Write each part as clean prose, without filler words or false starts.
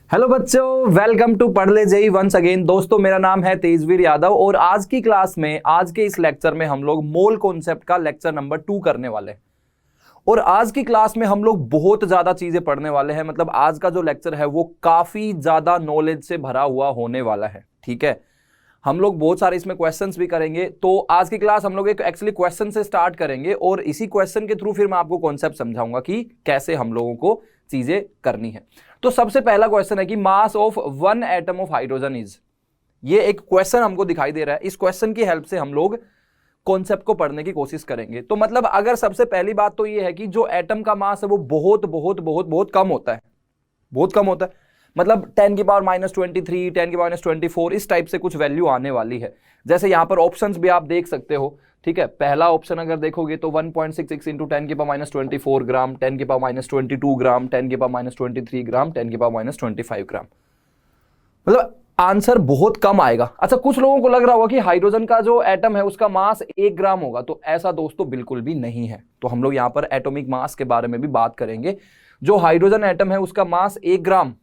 Hello बच्चों, welcome to पढ़ ले जेई वंस अगेन। दोस्तों, मेरा नाम है तेजवीर यादव और आज की क्लास में, आज के इस लेक्चर में हम लोग मोल कॉन्सेप्ट का लेक्चर नंबर 2 करने वाले हैं। और आज की क्लास में हम लोग बहुत ज्यादा चीजें पढ़ने वाले हैं। मतलब आज का जो लेक्चर है वो काफी ज्यादा नॉलेज से भरा हुआ होने वाला है। ठीक है, हम लोग बहुत सारे इसमें क्वेश्चंस भी करेंगे। तो आज की क्लास हम लोग एक एक्चुअली क्वेश्चन से स्टार्ट करेंगे और इसी क्वेश्चन के थ्रू फिर मैं आपको कॉन्सेप्ट समझाऊंगा कि कैसे हम लोगों को चीजें करनी है। तो सबसे पहला क्वेश्चन है कि mass of one atom of hydrogen is. ये एक क्वेश्चन हमको दिखाई दे रहा है। इस क्वेश्चन की हेल्प से हम लोग कॉन्सेप्ट को पढ़ने की कोशिश करेंगे। तो मतलब अगर सबसे पहली बात तो ये है कि जो एटम का मास है वो बहुत बहुत बहुत बहुत कम होता है, बहुत कम होता है। मतलब 10 की पावर -23, 10 की पावर -24 इस टाइप से कुछ वैल्यू आने वाली है। जैसे यहां पर ऑप्शंस भी आप देख सकते हो। ठीक है, पहला ऑप्शन अगर देखोगे तो 1.66 इंटू 10 की पावर -24 ग्राम, 10 की पावर -22 ग्राम, 10 की पावर -23 ग्राम, 10 की पावर -25 ग्राम। मतलब आंसर बहुत कम आएगा। अच्छा, कुछ लोगों को लग रहा होगा कि हाइड्रोजन का जो एटम है उसका मास 1 ग्राम होगा, तो ऐसा दोस्तों बिल्कुल भी नहीं है। तो हम लोग यहां पर एटॉमिक मास के बारे में भी बात करेंगे। जो हाइड्रोजन एटम है उसका मास 1 ग्राम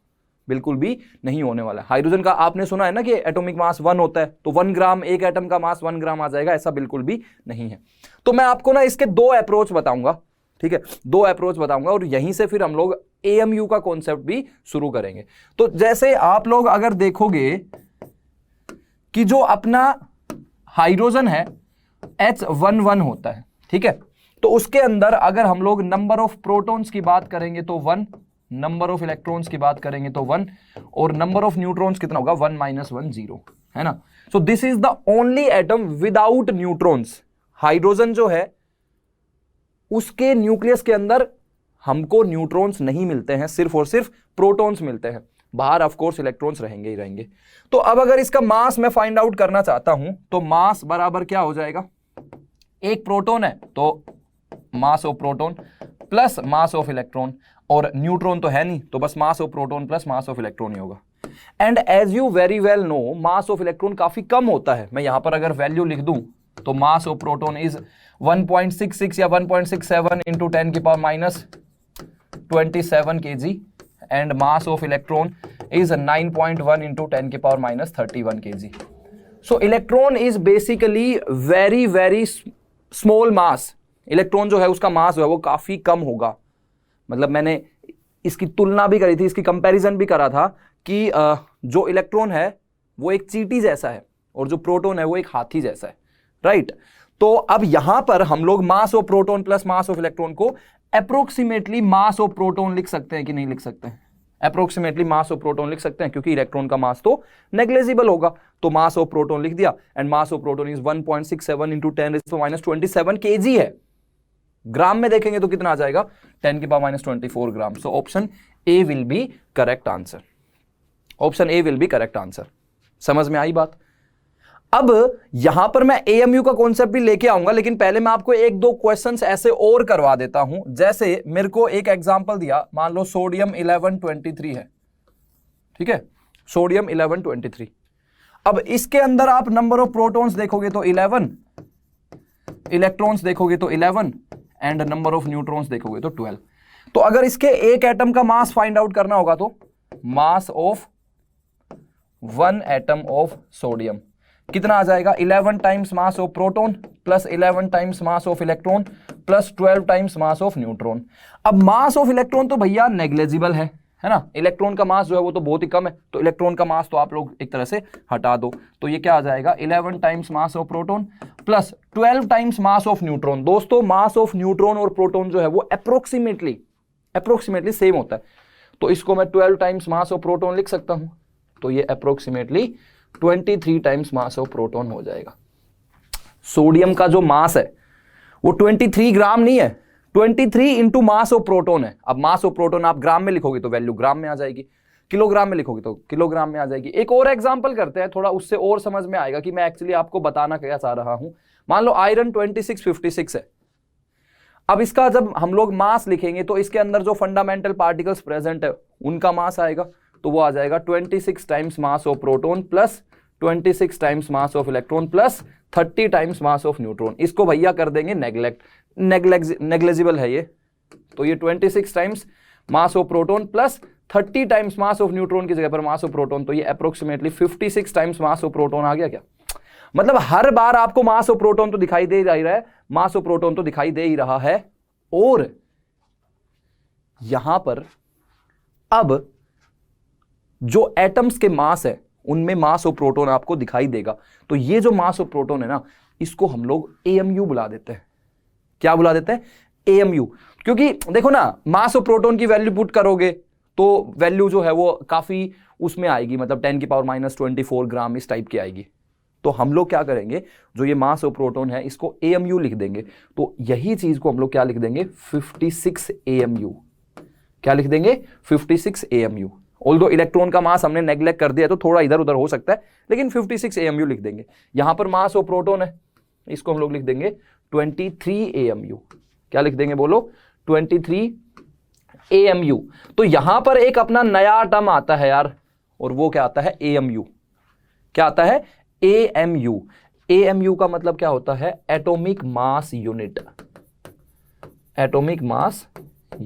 बिल्कुल भी नहीं होने वाला है। हाइड्रोजन का आपने सुना है ना कि एटॉमिक मास 1 होता है, तो 1 ग्राम, एक एटम का मास 1 ग्राम आ जाएगा, ऐसा बिल्कुल भी नहीं है। तो मैं आपको ना इसके 2 अप्रोच बताऊंगा। ठीक है, 2 अप्रोच बताऊंगा और यहीं से फिर हम लोग एएमयू का कॉन्सेप्ट भी शुरू करेंगे। तो जैसे आप लोग अगर देखोगे कि जो अपना हाइड्रोजन है H11 होता है। ठीक है, तो उसके अंदर अगर हम लोग नंबर ऑफ प्रोटॉन्स की बात करेंगे तो 1, नंबर ऑफ इलेक्ट्रॉन्स की बात करेंगे तो 1, और नंबर ऑफ न्यूट्रॉन्स कितना होगा 1 - 1 0, है ना। So this is the only atom without neutrons. Hydrogen जो है उसके न्यूक्लियस के अंदर हमको न्यूट्रॉन्स नहीं मिलते हैं, सिर्फ और सिर्फ प्रोटॉन्स मिलते हैं। बाहर ऑफ कोर्स इलेक्ट्रॉन्स रहेंगे ही रहेंगे। तो अब अगर इसका मास मैं फाइंड आउट करना चाहता हूं तो मास बराबर क्या हो जाएगा, एक प्रोटॉन है तो mass of proton plus mass of electron, और न्यूट्रॉन तो है नहीं तो बस mass of proton plus mass of electron ही होगा। And as you very well know, mass of electron काफी कम होता है। मैं यहां पर अगर वैल्यू लिख दूं तो मास ऑफ प्रोटॉन इज 1.66 या 1.67 इंटू 10 की power -27 kg, and mass of electron is 9.1 into 10 की power -31 kg। So electron is basically very very small mass. Electron जो है उसका मास जो है वो काफी कम होगा। मतलब मैंने इसकी तुलना भी करी थी, इसकी कंपैरिजन भी करा था कि जो इलेक्ट्रॉन है वो एक चींटी जैसा है और जो प्रोटॉन है वो एक हाथी जैसा है, राइट। तो अब यहां पर हम लोग मास of proton plus mass of electron को अप्रोक्सीमेटली मास ऑफ प्रोटॉन लिख सकते हैं कि नहीं लिख सकते हैं? अप्रोक्सीमेटली मास ऑफ प्रोटॉन लिख सकते हैं, क्योंकि इलेक्ट्रॉन का मास तो नेग्लिजिबल होगा। तो मास ऑफ प्रोटॉन लिख दिया, and mass of proton is 1.67 into 10⁻27 kg है। ग्राम में देखेंगे तो कितना आ जाएगा, 10 की power -24 gram. So option A will be correct answer. Option A will be correct answer. समझ में आई बात? अब यहां पर मैं एएमयू का कॉन्सेप्ट भी लेके आऊंगा, लेकिन पहले मैं आपको 1-2 क्वेश्चंस ऐसे और करवा देता हूं। जैसे मेरे को एक एग्जांपल दिया, मान लो सोडियम 1123 है। ठीक है, सोडियम 1123। अब इसके अंदर आप नंबर ऑफ प्रोटॉन्स देखोगे तो 11, इलेक्ट्रॉन्स देखोगे तो 11, एंड नंबर ऑफ न्यूट्रॉन्स देखोगे तो 12। तो अगर इसके एक एटम का मास फाइंड आउट करना होगा तो mass of 1 atom of sodium कितना आ जाएगा, 11 times mass of proton plus 11 times mass of electron plus 12 times mass of neutron. अब मास ऑफ इलेक्ट्रॉन तो भैया नेग्लिजिबल है ना। इलेक्ट्रॉन का मास जो है वो तो बहुत ही कम है, तो इलेक्ट्रॉन का मास तो आप लोग एक तरह से हटा दो। तो ये क्या आ जाएगा, 11 times mass of proton plus 12 times mass of neutron. दोस्तों, मास ऑफ न्यूट्रॉन और प्रोटॉन जो है वो अप्रोक्सीमेटली सेम होता है। तो इसको मैं 12 टाइम्स मास ऑफ प्रोटॉन लिख सकता हूं, तो ये approximately 23 times mass of proton हो जाएगा। सोडियम का जो मास है वो 23 ग्राम नहीं है, 23 इंटू मास ऑफ प्रोटॉन है। अब मास ऑफ प्रोटॉन आप ग्राम में लिखोगे तो वैल्यू ग्राम में आ जाएगी, किलोग्राम में लिखोगे तो किलोग्राम में आ जाएगी। एक और एग्जांपल करते हैं, थोड़ा उससे और समझ में आएगा कि मैं एक्चुअली आपको बताना क्या चाह रहा हूं। मान लो आयरन 2656 है। अब इसका जब हम लोग मास लिखेंगे तो इसके अंदर जो फंडामेंटल पार्टिकल्स प्रेजेंट है उनका मास आएगा, तो वो आ जाएगा 26 times mass of proton plus 26 times mass of electron plus 30 times mass of neutron. इसको भैया कर देंगे नेग्लेजिबल है ये, तो ये 26 times mass of proton plus 30 times mass of neutron की जगह पर मास ऑफ प्रोटॉन, तो ये approximately 56 times mass of proton आ गया क्या? मतलब हर बार आपको मास ऑफ प्रोटॉन तो दिखाई दे ही रहा है, मास ऑफ प्रोटॉन तो दिखाई दे ही रहा है, और यहां पर अब जो एटम्स के मास है उनमें मास ऑफ प्रोटॉन आपको दिखाई देगा। तो ये जो मास ऑफ प्रोटॉन है ना, इसको हम लोग एएमयू बुला देते हैं। क्या बुला देते हैं? एएमयू। क्योंकि देखो ना, मास ऑफ प्रोटॉन की वैल्यू पुट करोगे तो वैल्यू जो है वो काफी उसमें आएगी, मतलब 10⁻⁻24 ग्राम इस टाइप की आएगी। तो हम लोग क्या करेंगे, जो ये मास ऑफ प्रोटॉन है इसको एएमयू लिख देंगे। तो यही चीज को हम लोग क्या लिख देंगे? 56 एएमयू। क्या लिख देंगे? 56 एएमयू। ऑल्दो इलेक्ट्रॉन का मास हमने नेग्लेक्ट कर दिया तो थोड़ा इधर उधर हो सकता है, लेकिन 56 एएमयू लिख देंगे। यहां पर मास ऑफ प्रोटॉन है, इसको हम लोग लिख देंगे 23 एएमयू। क्या लिख देंगे बोलो? 23 एएमयू। तो यहां पर एक अपना नया टर्म आता है यार, और वो क्या आता है? एएमयू। क्या आता है? एएमयू। एएमयू का मतलब क्या होता है? Atomic mass unit. Atomic mass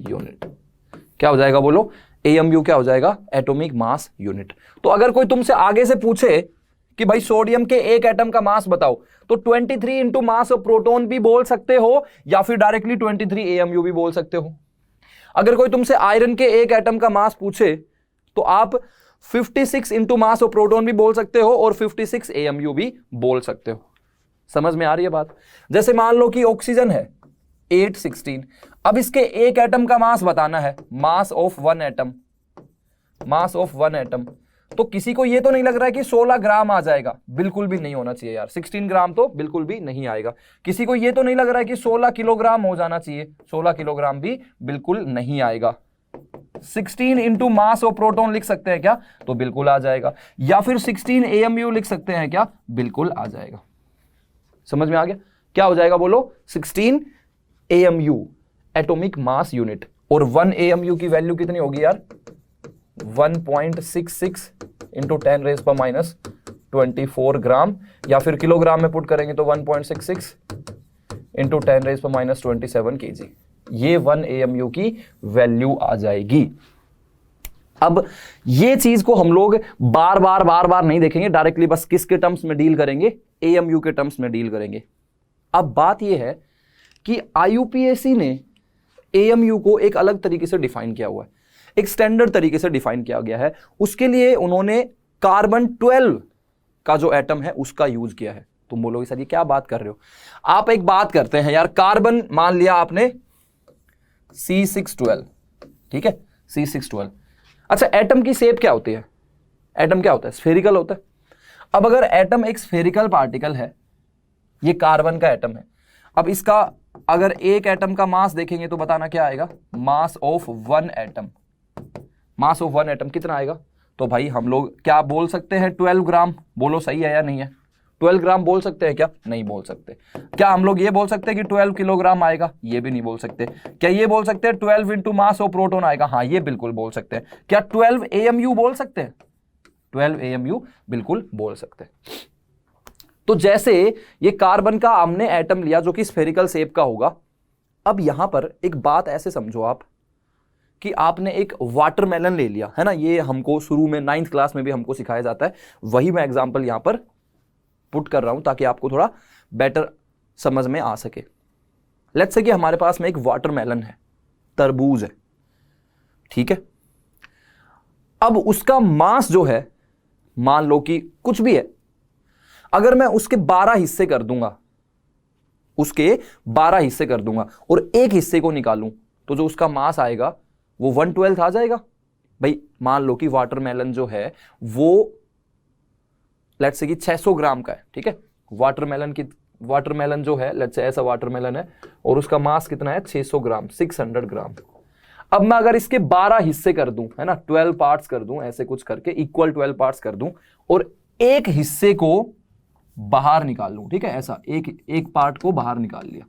unit क्या हो जाएगा बोलो? एएमयू क्या हो जाएगा? Atomic mass unit. तो अगर कोई तुमसे आगे से पूछे कि भाई सोडियम के एक एटम का मास बताओ, तो 23 इंटू मास ऑफ प्रोटॉन भी बोल सकते हो, या फिर डायरेक्टली 23 एएमयू भी बोल सकते हो। अगर कोई तुमसे आयरन के एक एटम का मास पूछे तो आप 56 इंटू मास ऑफ प्रोटॉन भी बोल सकते हो और 56 एएमयू भी बोल सकते हो। समझ में आ रही है बात? जैसे मान लो कि ऑक्सीजन है 816, अब इसके एक एटम का मास बताना है, mass of one atom. Mass of one atom, तो किसी को ये तो नहीं लग रहा है कि 16 ग्राम आ जाएगा? बिल्कुल भी नहीं होना चाहिए यार, 16 ग्राम तो बिल्कुल भी नहीं आएगा। किसी को ये तो नहीं लग रहा है कि 16 किलोग्राम हो जाना चाहिए? 16 किलोग्राम भी बिल्कुल नहीं आएगा। 16 इंटू मास ऑफ प्रोटॉन लिख सकते हैं क्या? तो बिल्कुल आ जाएगा। या फिर 16 एएमयू लिख सकते हैं क्या? बिल्कुल आ जाएगा। समझ में आ गया? क्या हो जाएगा बोलो? 16 एएमयू एटॉमिक मास यूनिट। और 1 एएमयू की वैल्यू कितनी होगी यार? 1.66 इंटू 10⁻⁻24 ग्राम, या फिर किलोग्राम में पुट करेंगे तो 1.66 इंटू 10⁻⁻27 kg। ये 1 एएमयू की वैल्यू आ जाएगी। अब ये चीज को हम लोग बार बार नहीं देखेंगे, डायरेक्टली बस किसके टर्म्स में डील करेंगे? एएमयू के टर्म्स में डील करेंगे। अब बात यह है कि आईयूपीएसी ने एएमयू को एक अलग तरीके से डिफाइन किया हुआ है, एक स्टैंडर्ड तरीके से डिफाइन किया गया है। उसके लिए उन्होंने कार्बन 12 का जो एटम है उसका यूज किया है। तुम बोलोगे सर ये क्या बात कर रहे हो? आप एक बात करते हैं यार, कार्बन मान लिया आपने C612, ठीक है, C612। अच्छा, एटम की शेप क्या होती है? एटम क्या होता है? स्फेरिकल होता है। अब अगर एटम एक स्फेरिकल पार्टिकल है, ये कार्बन का एटम है, अब इसका अगर एक एटम का मास देखेंगे तो बताना क्या आएगा? Mass of one atom. Mass of one atom कितना आएगा? तो भाई हम लोग क्या बोल सकते हैं? 12 ग्राम। बोलो सही है या नहीं है? 12 ग्राम बोल सकते हैं क्या? नहीं बोल सकते। क्या हम लोग ये बोल सकते हैं कि 12 किलोग्राम आएगा? ये भी नहीं बोल सकते। क्या ये बोल सकते हैं 12 इंटू मास ऑफ प्रोटॉन आएगा? हाँ, ये बिल्कुल बोल सकते हैं। क्या 12 एएमयू बोल सकते हैं? 12 एएमयू बिल्कुल बोल सकते हैं। तो जैसे ये कार्बन का हमने एटम लिया जो कि स्फेरिकल शेप का होगा। अब यहां पर एक बात ऐसे समझो आप कि आपने एक वाटरमेलन ले लिया है ना, ये हमको शुरू में 9th क्लास में भी हमको सिखाया जाता है, वही मैं एग्जांपल यहां पर पुट कर रहा हूं ताकि आपको थोड़ा बेटर समझ में आ सके। लेट्स से कि हमारे पास में एक वाटरमेलन है, तरबूज है, ठीक है। अब उसका मास जो है, मान लो कि कुछ भी है, अगर मैं उसके 12 हिस्से कर दूंगा, उसके 12 हिस्से कर दूंगा और एक हिस्से को निकालूं, तो जो उसका मास आएगा वो 1/12 आ जाएगा। भाई मान लो कि वाटरमेलन जो है वो लेट्स से कि 600 ग्राम का है, ठीक है। वाटरमेलन जो है लेट्स से ऐसा वाटरमेलन है और उसका मास कितना है? 600 ग्राम, 600 ग्राम। अब मैं अगर इसके 12 हिस्से कर दूं, है ना, 12 पार्ट्स कर दूं, ऐसे कुछ करके इक्वल 12 पार्ट्स कर दूं और एक हिस्से को बाहर निकाल लूं, ठीक है, ऐसा एक पार्ट को बाहर निकाल लिया,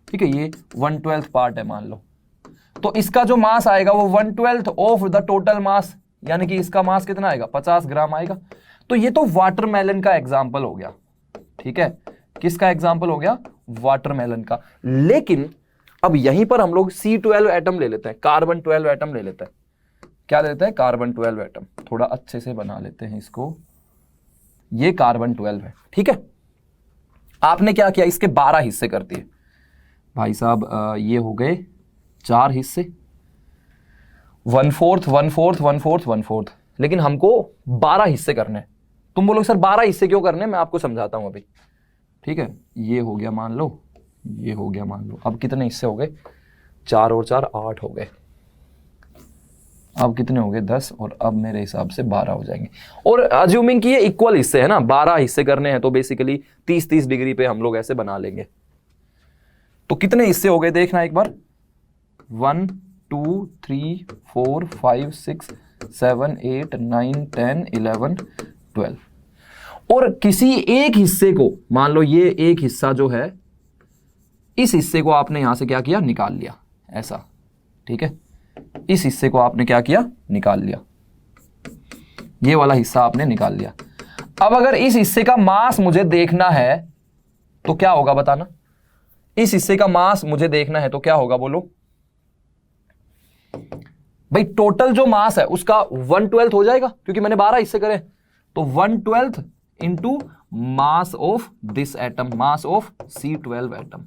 ठीक है, ये 1/12 पार्ट है मान लो, तो इसका जो मास आएगा वो 1/12 ऑफ द टोटल मास, यानी कि इसका मास कितना आएगा? 50 ग्राम आएगा। तो ये तो वाटरमेलन का एग्जाम्पल हो गया, ठीक है। किसका एग्जाम्पल हो गया? वाटरमेलन का। लेकिन अब यहीं पर हम लोग C12 एटम ले लेते हैं, कार्बन 12 एटम ले लेते हैं। क्या देते हैं, कार्बन 12 एटम। थोड़ा अच्छे से बना लेते हैं इसको, ये कार्बन 12 है, ठीक है। आपने क्या किया, इसके 12 हिस्से कर दिए भाई साहब, ये हो गए 4 हिस्से, 1/4 1/4 1/4 1/4, लेकिन हमको 12 हिस्से करने हैं। तुम बोलोगे सर 12 हिस्से क्यों करने, मैं आपको समझाता हूं अभी, ठीक है। ये हो गया मान लो, ये हो गया मान लो, अब कितने हिस्से हो गए, 4 और 4 8 हो गए, अब कितने हो गए 10, और अब मेरे हिसाब से 12 हो जाएंगे। और अज्यूमिंग कि ये इक्वल हिस्से है ना, 12 हिस्से करने हैं तो बेसिकली 30-30 डिग्री पे हम लोग ऐसे बना लेंगे। तो कितने हिस्से हो गए देखना एक बार, 1 2 3 4 5 6 7 8 9 10 11 12। और किसी एक हिस्से को, मान लो ये एक हिस्सा जो है, इस हिस्से को आपने यहां से क्या किया, निकाल लिया ऐसा, ठीक है। इस हिस्से को आपने क्या किया, निकाल लिया, ये वाला हिस्सा आपने निकाल लिया। अब अगर इस हिस्से का मास मुझे देखना है तो क्या होगा बताना, इस हिस्से का मास मुझे देखना है तो क्या होगा बोलो भाई। टोटल जो मास है उसका 1/12 हो जाएगा, क्योंकि मैंने 12 हिस्से करे, तो 1/12 into mass of this atom, mass of C12 atom,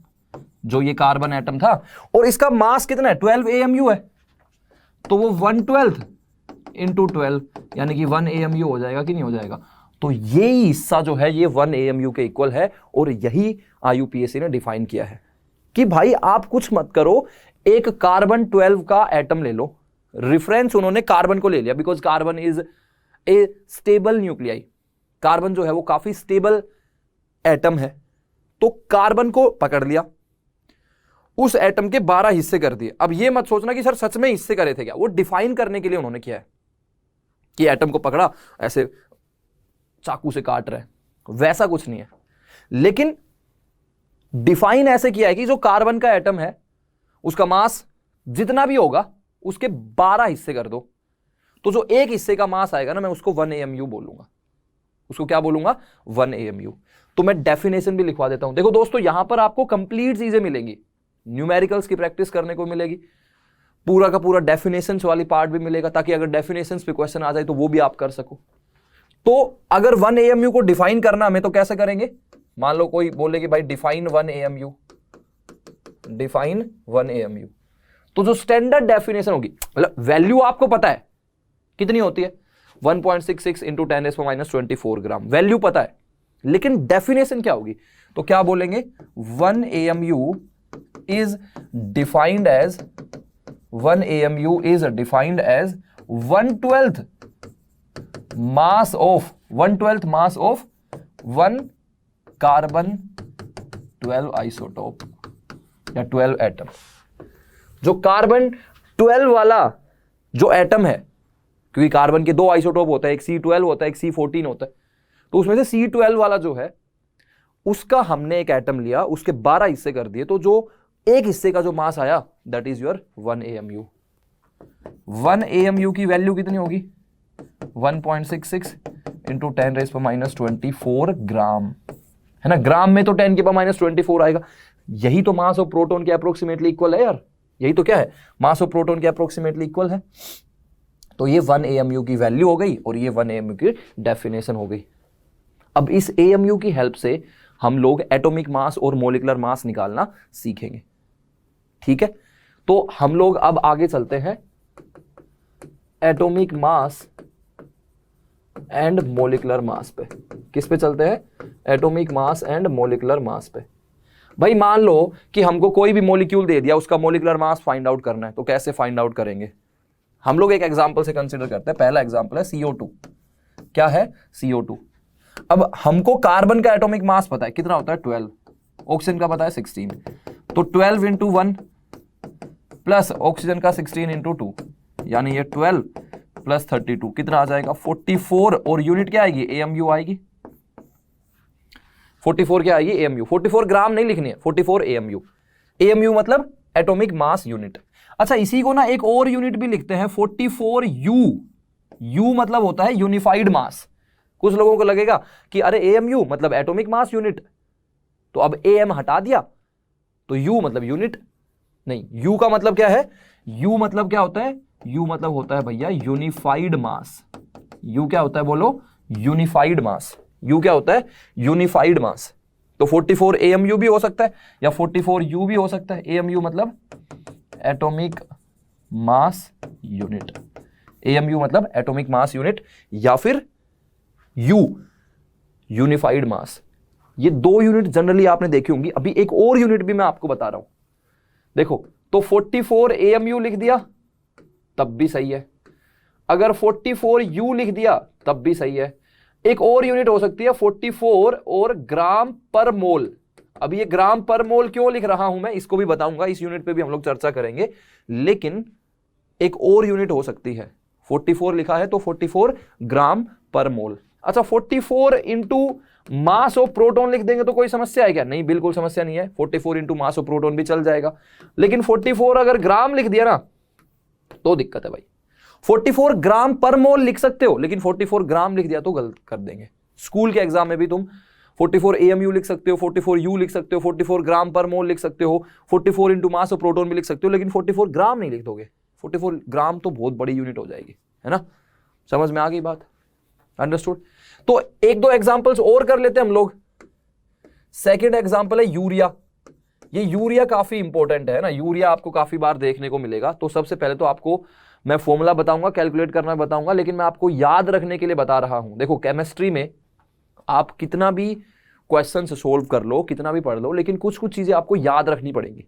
जो ये कार्बन एटम था, और इसका मास कितना है, 12 AMU है, तो वो 1/12 इंटू 12 यानी कि 1 AMU हो जाएगा कि नहीं हो जाएगा। तो ये हिस्सा जो है ये 1 AMU के इक्वल है, और यही IUPAC ने डिफाइन किया है कि भाई आप कुछ मत करो, एक कार्बन 12 का एटम ले लो, रेफरेंस उन्होंने कार्बन को ले लिया, because carbon is a stable nuclei, carbon जो है वो काफी स्टेबल एटम है, तो कार्बन को पकड़ लिया, उस एटम के 12 हिस्से कर दिए। अब ये मत सोचना कि सर सच में हिस्से करे थे क्या, वो डिफाइन करने के लिए उन्होंने किया है कि एटम को पकड़ा ऐसे चाकू से काट रहे, वैसा कुछ नहीं है, लेकिन डिफाइन ऐसे किया है कि जो कार्बन का एटम है उसका मास जितना भी होगा उसके 12 हिस्से कर दो, तो जो एक हिस्से का मास आएगा ना, मैं उसको 1 AMU बोलूंगा, उसको क्या बोलूंगा, 1 AMU। तो मैं डेफिनेशन भी लिखवा देता हूं। देखो दोस्तों, यहां पर आपको कंप्लीट चीजें मिलेंगी, न्यूमेरिकल्स की प्रैक्टिस करने को मिलेगी, पूरा का पूरा डेफिनेशंस वाली पार्ट भी मिलेगा, ताकि अगर डेफिनेशंस पे क्वेश्चन आ जाए तो वो भी आप कर सको। तो अगर 1 AMU को डिफाइन करना हमें, तो कैसे करेंगे, मान लो कोई बोले कि भाई डिफाइन 1 AMU, डिफाइन 1 AMU, तो जो स्टैंडर्ड डेफिनेशन होगी, मतलब वैल्यू आपको पता है कितनी होती है, 1.66 इंटू 10⁻24 ग्राम, वैल्यू पता है, लेकिन डेफिनेशन क्या होगी, तो क्या बोलेंगे, 1 AMU is defined as 1 AMU is defined as 1/12 mass of 1/12 mass of 1 carbon 12 isotope या 12 एटम। जो कार्बन 12 वाला जो एटम है, क्योंकि कार्बन के 2 आइसोटोप होता है, एक C12 होता है, एक C14 होता है, तो उसमें से C12 वाला जो है उसका हमने एक एटम लिया, उसके 12 हिस्से कर दिए, तो जो एक हिस्से का जो मास आया that is your 1 AMU। 1 AMU की वैल्यू कितनी होगी, 1.66 इंटू 10⁻24 ग्राम, है ना, ग्राम में तो 10⁻24 आएगा, यही तो मास ऑफ प्रोटॉन के अप्रोक्सीमेटली इक्वल है यार, यही तो क्या है, मास ऑफ प्रोटॉन के अप्रोक्सीमेटली इक्वल है। तो ये 1 AMU की वैल्यू हो गई और ये 1 AMU की डेफिनेशन हो गई। अब इस AMU की हेल्प से हम लोग एटॉमिक मास और मोलिकुलर मास निकालना सीखेंगे, ठीक है। तो हम लोग अब आगे चलते हैं atomic mass and molecular mass पे। किस पे चलते हैं, atomic mass and molecular mass पे। भाई मान लो कि हमको कोई भी मॉलिक्यूल दे दिया, उसका मोलिकुलर मास फाइंड आउट करना है, तो कैसे फाइंड आउट करेंगे, हम लोग एक एग्जांपल से कंसीडर करते हैं। पहला एग्जांपल है CO2। क्या है, CO2। अब हमको कार्बन का एटॉमिक मास पता है, कितना होता है 12, ऑक्सीजन का पता है 16, तो 12 इंटू 1 प्लस ऑक्सीजन का 16 इंटू 2, यानी ये 12 प्लस 32 कितना आ जाएगा 44, और यूनिट क्या आएगी, AMU आएगी। 44 क्या आएगी, AMU। 44 ग्राम नहीं लिखनी है, 44 AMU। AMU मतलब एटॉमिक मास यूनिट। अच्छा, इसी को ना एक और यूनिट भी लिखते हैं, 44U। U मतलब होता है यूनिफाइड मास। कुछ लोगों को लगेगा कि अरे AMU मतलब एटॉमिक मास यूनिट, तो अब AM हटा दिया तो U मतलब यूनिट नहीं। U का मतलब क्या है, U मतलब क्या होता है, U मतलब होता है भैया यूनिफाइड मास। U क्या होता है बोलो? यूनिफाइड मास। U क्या होता है? यूनिफाइड मास। तो 44 AMU भी हो सकता है या 44 U भी हो सकता है। AMU मतलब एटॉमिक मास यूनिट, AMU मतलब एटॉमिक मास यूनिट, या फिर U यूनिफाइड मास। ये दो यूनिट जनरली आपने देखी होंगी। अभी एक और यूनिट भी मैं आपको बता रहा हूं, देखो। तो 44 AMU लिख दिया तब भी सही है, अगर 44 U लिख दिया तब भी सही है। एक और यूनिट हो सकती है 44 और ग्राम पर मोल। अब ये ग्राम पर मोल क्यों लिख रहा हूं मैं, इसको भी बताऊंगा, इस यूनिट पे भी हम लोग चर्चा करेंगे। लेकिन एक और यूनिट हो सकती है, 44 लिखा है तो 44 ग्राम पर मोल। अच्छा, 44 इंटू मास ऑफ प्रोटॉन लिख देंगे तो कोई समस्या है क्या? नहीं, बिल्कुल समस्या नहीं है। 44 इंटू मास ऑफ प्रोटॉन भी चल जाएगा, लेकिन 44 अगर ग्राम लिख दिया ना तो दिक्कत है भाई। 44 ग्राम पर मोल लिख सकते हो, लेकिन 44 ग्राम लिख दिया तो गलत कर देंगे। स्कूल के एग्जाम में भी तुम 44 AMU लिख सकते हो, 44 U लिख सकते हो, 44 ग्राम पर मोल लिख सकते हो, 44 इंटू मास ऑफ प्रोटॉन भी लिख सकते हो, लेकिन 44 ग्राम नहीं लिख दोगे। 44 ग्राम तो बहुत बड़ी यूनिट हो जाएगी, है ना? समझ में आ गई बात? अंडरस्टूड? तो एक दो एग्जांपल्स और कर लेते हैं हम लोग। सेकंड एग्जांपल है यूरिया। ये यूरिया काफी इंपॉर्टेंट है ना, यूरिया आपको काफी बार देखने को मिलेगा। तो सबसे पहले तो आपको मैं फॉर्मूला बताऊंगा, कैलकुलेट करना बताऊंगा, लेकिन मैं आपको याद रखने के लिए बता रहा हूं। देखो, केमिस्ट्री में आप कितना भी क्वेश्चन सोल्व कर लो, कितना भी पढ़ लो, लेकिन कुछ कुछ चीजें आपको याद रखनी पड़ेंगी।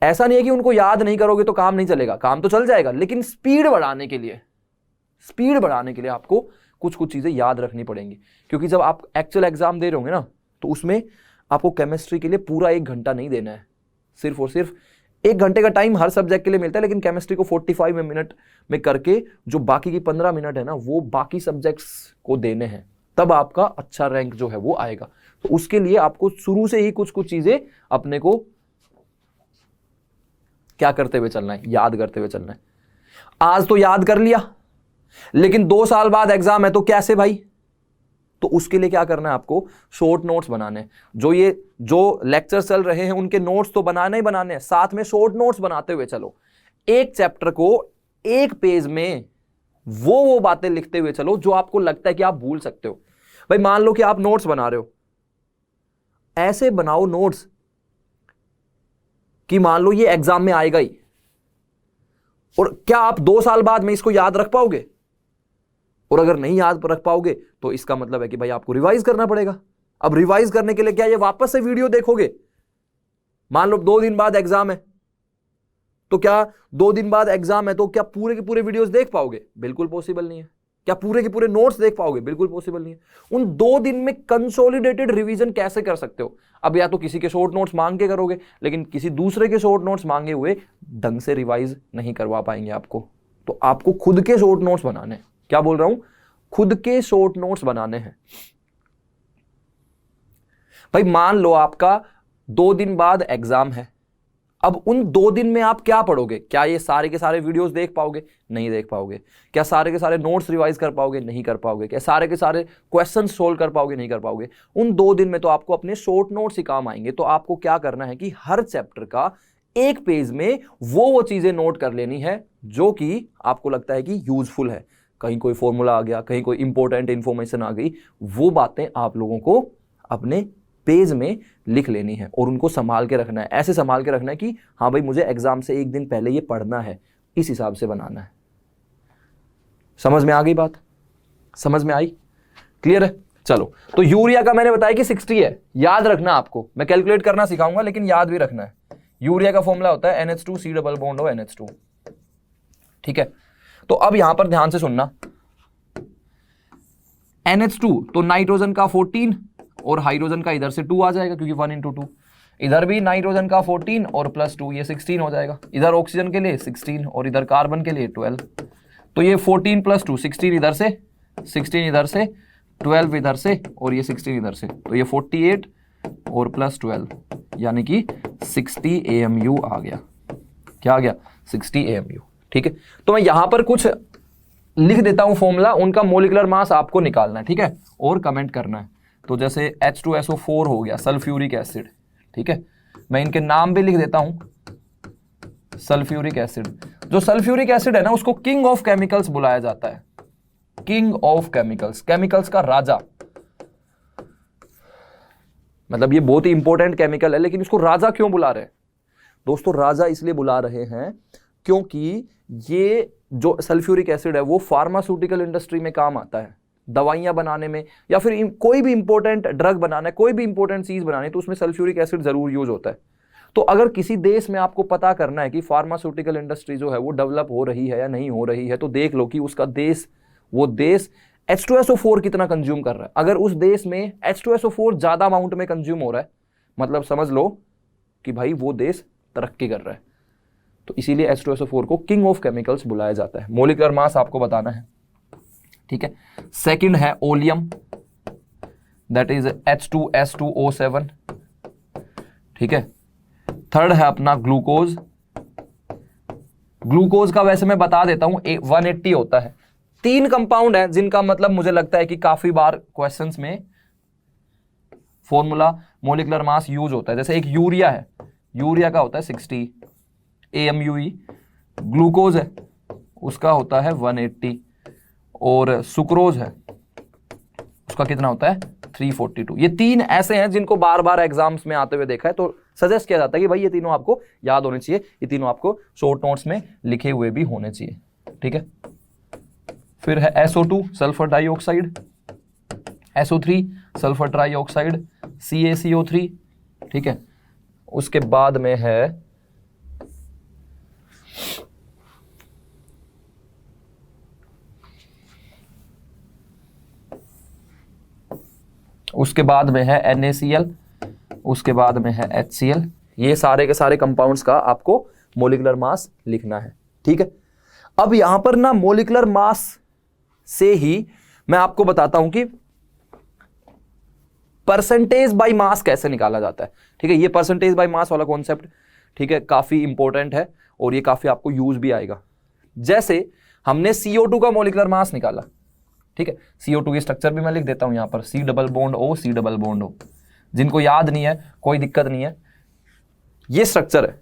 ऐसा नहीं है कि उनको याद नहीं करोगे तो काम नहीं चलेगा, काम तो चल जाएगा, लेकिन स्पीड बढ़ाने के लिए आपको कुछ कुछ चीजें याद रखनी पड़ेंगी। क्योंकि जब आप एक्चुअल एग्जाम दे रहे होंगे ना, तो उसमें आपको केमिस्ट्री के लिए पूरा 1 घंटा नहीं देना है। सिर्फ और सिर्फ 1 घंटे का टाइम हर सब्जेक्ट के लिए मिलता है, लेकिन केमिस्ट्री को 45 मिनट में करके जो बाकी की 15 मिनट है ना, वो बाकी सब्जेक्ट्स को देने हैं। तब आपका अच्छा रैंक जो है वो आएगा। तो उसके लिए आपको शुरू से ही कुछ कुछ चीजें अपने को क्या करते हुए चलना है, याद करते हुए चलना है। आज तो याद कर लिया, लेकिन 2 साल बाद एग्जाम है तो कैसे भाई? तो उसके लिए क्या करना है आपको? शॉर्ट नोट्स बनाने। जो लेक्चर चल रहे हैं उनके नोट्स तो बनाने ही बनाने हैं, साथ में शॉर्ट नोट्स बनाते हुए चलो। एक चैप्टर को एक पेज में वो बातें लिखते हुए चलो जो आपको लगता है कि आप भूल सकते हो। भाई मान लो कि आप नोट्स बना रहे हो, ऐसे बनाओ नोट्स कि मान लो ये एग्जाम में आएगा ही, और क्या आप 2 साल बाद में इसको याद रख पाओगे? और अगर नहीं याद रख पाओगे तो इसका मतलब है कि भाई आपको रिवाइज करना पड़ेगा। अब रिवाइज करने के लिए क्या ये वापस से वीडियो देखोगे? मान लो 2 दिन बाद एग्जाम है, तो क्या 2 दिन बाद एग्जाम है तो क्या पूरे के पूरे वीडियोस देख पाओगे? बिल्कुल पॉसिबल नहीं है। क्या पूरे के पूरे नोट्स देख पाओगे? बिल्कुल पॉसिबल नहीं है। उन 2 दिन में कंसोलिडेटेड रिवीजन कैसे कर सकते हो? अब या तो किसी के शॉर्ट नोट्स मांग के करोगे, लेकिन किसी दूसरे के शॉर्ट नोट्स मांगे हुए ढंग से रिवाइज नहीं करवा पाएंगे आपको। तो आपको खुद के शॉर्ट नोट्स बनाने हैं। क्या बोल रहा हूं? खुद के शॉर्ट नोट्स बनाने हैं। भाई मान लो आपका 2 दिन बाद एग्जाम है, अब उन 2 दिन में आप क्या पढ़ोगे? क्या ये सारे के सारे वीडियोस देख पाओगे? नहीं देख पाओगे। क्या सारे के सारे नोट्स रिवाइज कर पाओगे? नहीं कर पाओगे। क्या सारे के सारे क्वेश्चन सोल्व कर पाओगे? नहीं कर पाओगे। उन 2 दिन में तो आपको अपने शॉर्ट नोट्स ही काम आएंगे। तो आपको क्या करना है कि हर चैप्टर का एक पेज में वो चीजें नोट कर लेनी है जो कि आपको लगता है कि यूजफुल है। कहीं कोई फॉर्मूला आ गया, कहीं कोई इंपॉर्टेंट इंफॉर्मेशन आ गई, वो बातें आप लोगों को अपने पेज में लिख लेनी है और उनको संभाल के रखना है। ऐसे संभाल के रखना है कि हाँ भाई मुझे एग्जाम से 1 दिन पहले ये पढ़ना है, इस हिसाब से बनाना है। समझ में आ गई बात? समझ में आई? क्लियर है? चलो, तो यूरिया का मैंने बताया कि 60 है, याद रखना आपको। मैं कैलकुलेट करना सिखाऊंगा, लेकिन याद भी रखना है। यूरिया का फॉर्मूला होता है NH2 C डबल बॉन्ड हो NH2। ठीक है, तो अब यहां पर ध्यान से सुनना। NH2 तो नाइट्रोजन का 14 और हाइड्रोजन का इधर से 2 आ जाएगा, क्योंकि 1 × 2। इधर भी नाइट्रोजन का 14 और +2 ये 16 हो जाएगा। इधर ऑक्सीजन के लिए 16 और इधर कार्बन के लिए 12। तो ये 14 + 2 16 इधर से, 16 इधर से, 12 इधर से और ये 16 इधर से। तो ये 48 और +12 यानी कि 60 AMU आ गया। क्या आ गया? 60 AMU। ठीक है, तो मैं यहां पर कुछ लिख देता हूं फॉर्मूला, उनका मोलिकुलर मास आपको निकालना है। ठीक है, और कमेंट करना है। तो जैसे H2SO4 हो गया, सल्फ्यूरिक एसिड। ठीक है, मैं इनके नाम भी लिख देता हूं, सल्फ्यूरिक एसिड। जो सल्फ्यूरिक एसिड है ना उसको किंग ऑफ केमिकल्स बुलाया जाता है, किंग ऑफ केमिकल्स, केमिकल्स का राजा। मतलब ये बहुत ही इंपॉर्टेंट केमिकल है, लेकिन इसको राजा क्यों बुला रहे हैं दोस्तों? राजा इसलिए बुला रहे हैं क्योंकि ये जो सल्फ्यूरिक एसिड है वो फार्मास्यूटिकल इंडस्ट्री में काम आता है, दवाइयां बनाने में, या फिर कोई भी इंपॉर्टेंट ड्रग बनाना है, कोई भी इंपॉर्टेंट चीज बनानी है तो उसमें सल्फ्यूरिक एसिड जरूर यूज होता है। तो अगर किसी देश में आपको पता करना है कि फार्मास्यूटिकल इंडस्ट्री जो है वो डेवलप हो रही है या नहीं हो रही है, तो देख लो कि उसका देश, वो देश H2SO4 कितना कंज्यूम कर रहा है। अगर उस देश में H2SO4 ज्यादा अमाउंट में कंज्यूम हो रहा है, मतलब समझ लो कि भाई वो देश तरक्की कर रहा है। तो इसीलिए H2SO4 को किंग ऑफ केमिकल्स बुलाया जाता है। मोलिकुलर मास आपको बताना है, ठीक है। सेकंड है ओलियम, दैट इज H2S2O7, ठीक है। थर्ड है अपना ग्लूकोज। ग्लूकोज का वैसे मैं बता देता हूं 180 होता है। 3 कंपाउंड है जिनका मतलब मुझे लगता है कि काफी बार क्वेश्चंस में फॉर्मूला मोलिकुलर मास यूज होता है। जैसे एक यूरिया है, यूरिया का होता है 60 AMUE, ग्लूकोज है उसका होता है 180, और सुक्रोज है उसका कितना होता है 342। ये 3 ऐसे हैं जिनको बार बार एग्जाम्स में आते हुए देखा है, तो सजेस्ट किया जाता है कि भाई ये तीनों आपको याद होने चाहिए, ये तीनों आपको शॉर्ट नोट्स में लिखे हुए भी होने चाहिए, ठीक है। फिर है SO2 sulphur dioxide, SO3 sulphur trioxide, CaCO3, ठीक है। उसके बाद में है NaCl, उसके बाद में है HCl। ये सारे के सारे कंपाउंड्स का आपको मोलिकुलर मास लिखना है, ठीक है। अब यहां पर ना मोलिकुलर मास से ही मैं आपको बताता हूं कि परसेंटेज बाय मास कैसे निकाला जाता है, ठीक है। ये परसेंटेज बाय मास वाला कॉन्सेप्ट, ठीक है, काफी इंपॉर्टेंट है और ये काफी आपको यूज भी आएगा। जैसे हमने CO2 का मोलिकुलर मास निकाला, ठीक है। CO2 की स्ट्रक्चर भी मैं लिख देता हूं यहां पर, C double bond O, C double bond O। जिनको याद नहीं है कोई दिक्कत नहीं है, ये स्ट्रक्चर है।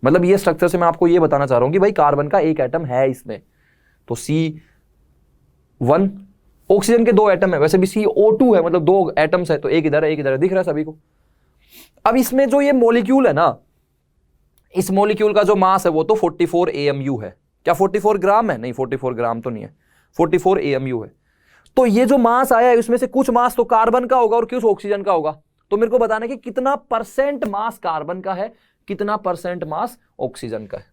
मतलब ये स्ट्रक्चर से मैं आपको ये बताना चाह रहा हूं कि भाई कार्बन का एक एटम है इसमें, तो C1, ऑक्सीजन के 2 एटम है, वैसे भी CO2 है, मतलब 2 एटम्स है, तो एक इधर है एक इधर है, दिख रहा है सभी को। अब इसमें जो ये मॉलिक्यूल है ना, इस मॉलिक्यूल का जो मास है वो तो 44 AMU है। क्या 44 ग्राम है? नहीं, 44 ग्राम तो नहीं है, 44 AMU है। तो ये जो मास आया है उसमें से कुछ मास तो कार्बन का होगा और कुछ ऑक्सीजन का होगा। तो मेरे को बताना है कि कितना परसेंट मास कार्बन का है, कितना परसेंट मास ऑक्सीजन का है।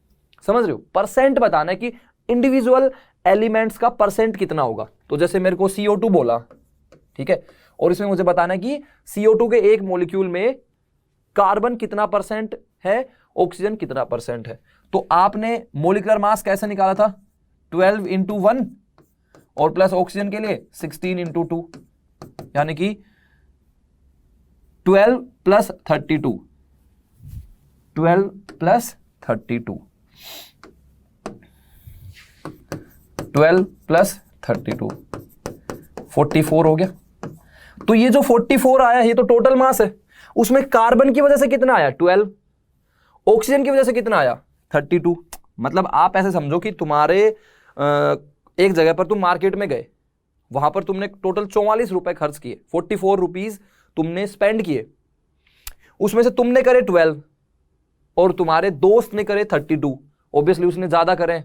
समझ रहे हो? परसेंट बताना है कि इंडिविजुअल एलिमेंट्स का परसेंट कितना होगा। तो जैसे मेरे को CO2 बोला, ठीक है, और इसमें मुझे बताना है कि CO2 के एक मॉलिक्यूल में कार्बन कितना परसेंट है, ऑक्सीजन कितना परसेंट है। तो आपने मोलिकुलर मास कैसे निकाला था? 12 × 1 और प्लस ऑक्सीजन के लिए 16 × 2, यानी कि 12 + 32, 12 + 32, 12 + 32, 44 हो गया। तो ये जो 44 आया ये तो टोटल मास है। उसमें कार्बन की वजह से कितना आया? 12। ऑक्सीजन की वजह से कितना आया? 32। मतलब आप ऐसे समझो कि तुम्हारे एक जगह पर तुम मार्केट में गए, वहां पर तुमने टोटल 44 रुपए खर्च किए, 44 रुपीज तुमने स्पेंड किए। उसमें से तुमने करे 12 और तुम्हारे दोस्त ने करे 32। ऑब्वियसली उसने ज्यादा करे।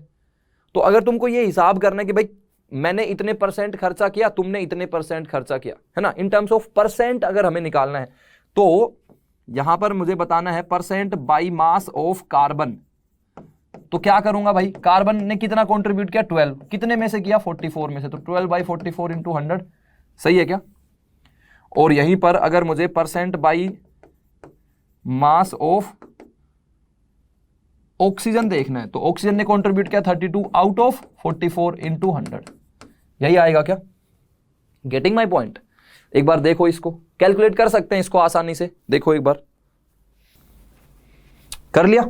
तो अगर तुमको ये हिसाब करना है कि भाई मैंने इतने परसेंट खर्चा किया, तुमने इतने परसेंट खर्चा किया, है ना, इन टर्म्स ऑफ परसेंट अगर हमें निकालना है, तो यहां पर मुझे बताना है percent by mass of carbon. तो क्या करूंगा भाई, कार्बन ने कितना कंट्रीब्यूट किया? 12। कितने में से किया? 44 में से। तो 12/44 × 100, सही है क्या? और यहीं पर अगर मुझे percent by mass of oxygen देखना है, तो ऑक्सीजन ने कंट्रीब्यूट किया 32 आउट ऑफ 44 × 100। यही आएगा क्या? Getting my point? एक बार देखो, इसको कैलकुलेट कर सकते हैं इसको आसानी से। देखो एक बार, कर लिया?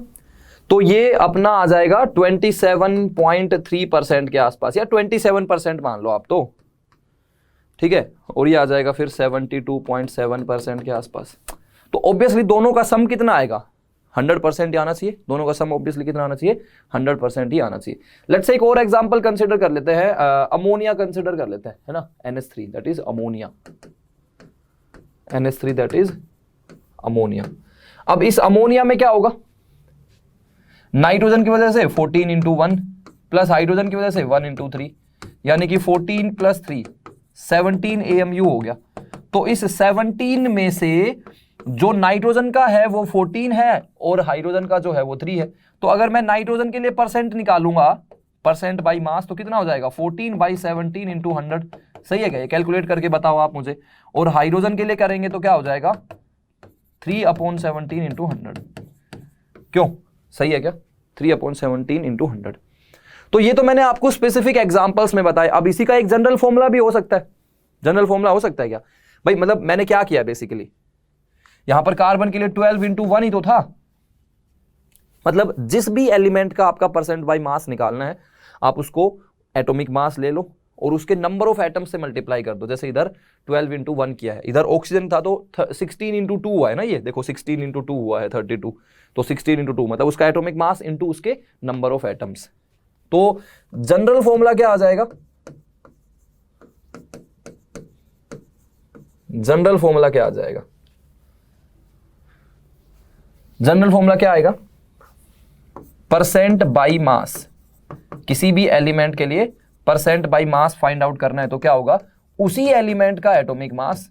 तो ये अपना आ जाएगा 27.3% के आसपास, या 27% मान लो आप, तो ठीक है। और ये आ जाएगा फिर 72.7% के आसपास। तो ऑब्वियसली दोनों का सम कितना आएगा? 100% ही आना चाहिए, दोनों का सम ऑब्वियसली कितना आना चाहिए, 100% ही आना चाहिए। लेट्स से एक और एग्जांपल कंसीडर कर लेते हैं, अमोनिया कंसीडर कर लेते हैं, है ना, NH3 that is ammonia, NH3 that is ammonia. अब इस अमोनिया में क्या होगा, नाइट्रोजन की वजह से 14 इंटू 1 प्लस हाइड्रोजन की वजह से 1 इंटू 3, यानी कि 14 प्लस 3 17 AMU हो गया। तो इस 17 में से जो नाइट्रोजन का है वो 14 है और हाइड्रोजन का जो है वो 3 है। तो अगर मैं नाइट्रोजन के लिए परसेंट निकालूंगा, परसेंट बाई मास, तो कितना हो जाएगा 14 बाई 17 इंटू 100। सही है क्या, ये कैलकुलेट करके बताओ आप मुझे। और हाइड्रोजन के लिए करेंगे तो क्या हो जाएगा 3/17 इंटू 100। क्यों, सही है क्या, 3/17 इंटू 100। तो ये तो मैंने आपको स्पेसिफिक एग्जांपल्स में बताया। अब इसी का एक जनरल फॉर्मूला भी हो सकता है, जनरल फॉर्मूला हो सकता है क्या भाई, मतलब मैंने क्या किया बेसिकली, यहां पर कार्बन के लिए 12 इंटू 1 ही तो था। मतलब जिस भी एलिमेंट का आपका परसेंट बाई मास निकालना है, आप उसको एटॉमिक मास ले लो और उसके नंबर ऑफ एटम्स से मल्टीप्लाई कर दो। जैसे इधर 12 इंटू 1 किया है, इधर ऑक्सीजन था तो 16 इंटू 2 हुआ है ना, ये देखो 16 इंटू 2 हुआ है 32, तो 16 इंटू 2 मतलब उसका एटॉमिक मास इंटू उसके नंबर ऑफ एटम्स। तो जनरल फॉर्मूला क्या आ जाएगा, जनरल फॉर्मूला क्या आ जाएगा, जनरल फॉर्मूला क्या आएगा, परसेंट बाई मास। किसी भी एलिमेंट के लिए percent by mass find out करना है तो क्या होगा, उसी एलिमेंट का एटॉमिक मास,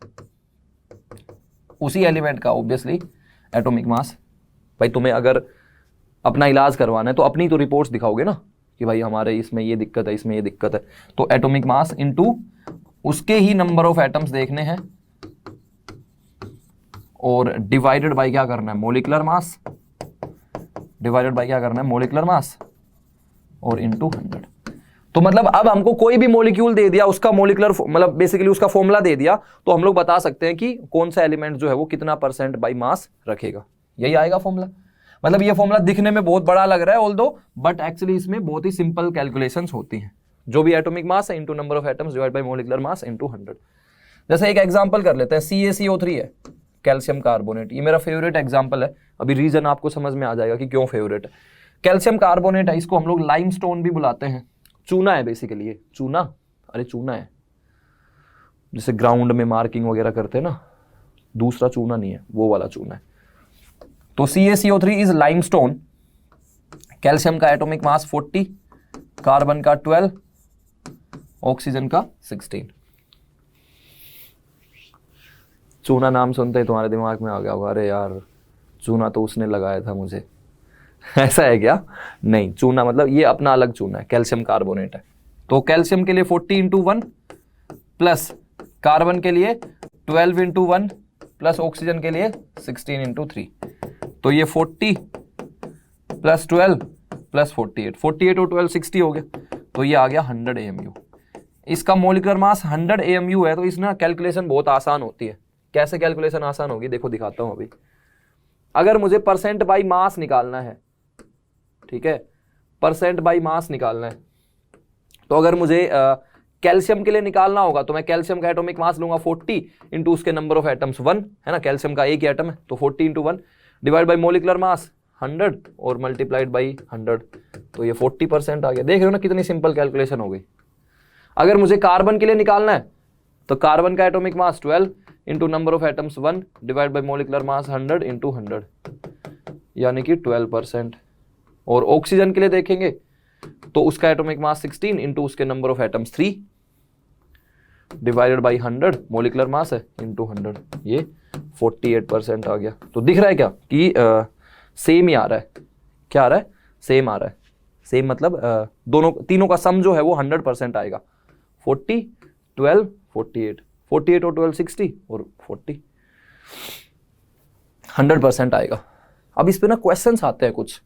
उसी एलिमेंट का ऑब्वियसली एटॉमिक मास। भाई तुम्हें अगर अपना इलाज करवाना है तो अपनी तो रिपोर्ट्स दिखाओगे ना कि भाई हमारे इसमें ये दिक्कत है, इसमें ये दिक्कत है, तो एटॉमिक मास इनटू उसके ही नंबर ऑफ एटम्स देखने हैं और डिवाइडेड बाय क्या करना है, मोलिकुलर मास, डिवाइडेड बाय क्या करना है, मोलिकुलर मास और इनटू 100। तो मतलब अब हमको कोई भी मॉलिक्यूल दे दिया, उसका मोलिकुलर मतलब बेसिकली उसका फॉर्मूला दे दिया, तो हम लोग बता सकते हैं कि कौन सा एलिमेंट जो है वो कितना परसेंट बाई मास रखेगा, यही आएगा फॉर्मूला। मतलब ये फॉर्मूला दिखने में बहुत बड़ा लग रहा है ऑल्दो, बट एक्चुअली इसमें बहुत ही सिंपल कैलकुलेशंस होती हैं। जो भी एटॉमिक मास है into number of atoms divide by molecular mass into 100। जैसे एक एग्जांपल कर लेते हैं, CaCO3 है, कैल्शियम कार्बोनेट। ये मेरा फेवरेट एग्जांपल है, अभी रीजन आपको समझ में आ जाएगा कि क्यों फेवरेट है। कैल्शियम कार्बोनेट है, इसको हम लोग लाइमस्टोन भी बुलाते हैं, चूना है बेसिकली ये, चूना, अरे चूना है, जैसे ग्राउंड में मार्किंग वगैरह करते हैं ना, दूसरा चूना नहीं है, वो वाला चूना है। तो CaCO3 इज लाइमस्टोन। कैल्शियम का एटॉमिक मास 40, कार्बन का 12, ऑक्सीजन का 16। चूना नाम सुनते ही तुम्हारे दिमाग में आ गया होगा, अरे यार चूना तो उसने लगाया था मुझे ऐसा है क्या, नहीं, चूना मतलब ये अपना अलग चूना है, कैल्शियम कार्बोनेट है। तो कैल्शियम के लिए 40 इंटू 1 प्लस कार्बन के लिए 12 इंटू 1 प्लस ऑक्सीजन के लिए 16 इंटू 3। तो ये 40 प्लस 12 प्लस 48, 48 और 12 60 हो गया, तो ये आ गया 100 AMU। इसका मोलिकुलर मास 100 AMU है, तो इसमें कैलकुलेशन बहुत आसान होती है। कैसे कैलकुलेशन आसान होगी, देखो दिखाता हूं अभी। अगर मुझे परसेंट बाई मास निकालना है, ठीक है, परसेंट बाई मास निकालना है, तो अगर मुझे कैल्शियम के लिए निकालना होगा तो मैं कैल्शियम का एटॉमिक मास लूंगा 40 इंटू उसके नंबर ऑफ एटम्स 1, है ना, कैल्शियम का एक ही एटम है, तो 40 इंटू 1 डिवाइड बाई मोलिकुलर मास 100 और मल्टीप्लाइड बाई 100, तो ये 40% आ गया। देख रहे हो ना कितनी सिंपल कैलकुलेशन हो गई। अगर मुझे कार्बन के लिए निकालना है तो कार्बन का atomic mass 12 into number of atoms 1 divide by molecular mass 100 into 100, यानी कि 12%। और ऑक्सीजन के लिए देखेंगे तो उसका एटॉमिक मास 16 इंटू उसके number of atoms 3 divided by 100, molecular mass है इंटू 100, ये 48% आ गया। तो दिख रहा है क्या कि सेम ही आ रहा है, क्या आ रहा है, सेम आ रहा है। सेम मतलब दोनों तीनों का सम जो है वो 100% आएगा। 40 12 48, 48 और 12 60 और 40, 100% आएगा। अब इस पे ना क्वेश्चंस आते हैं कुछ,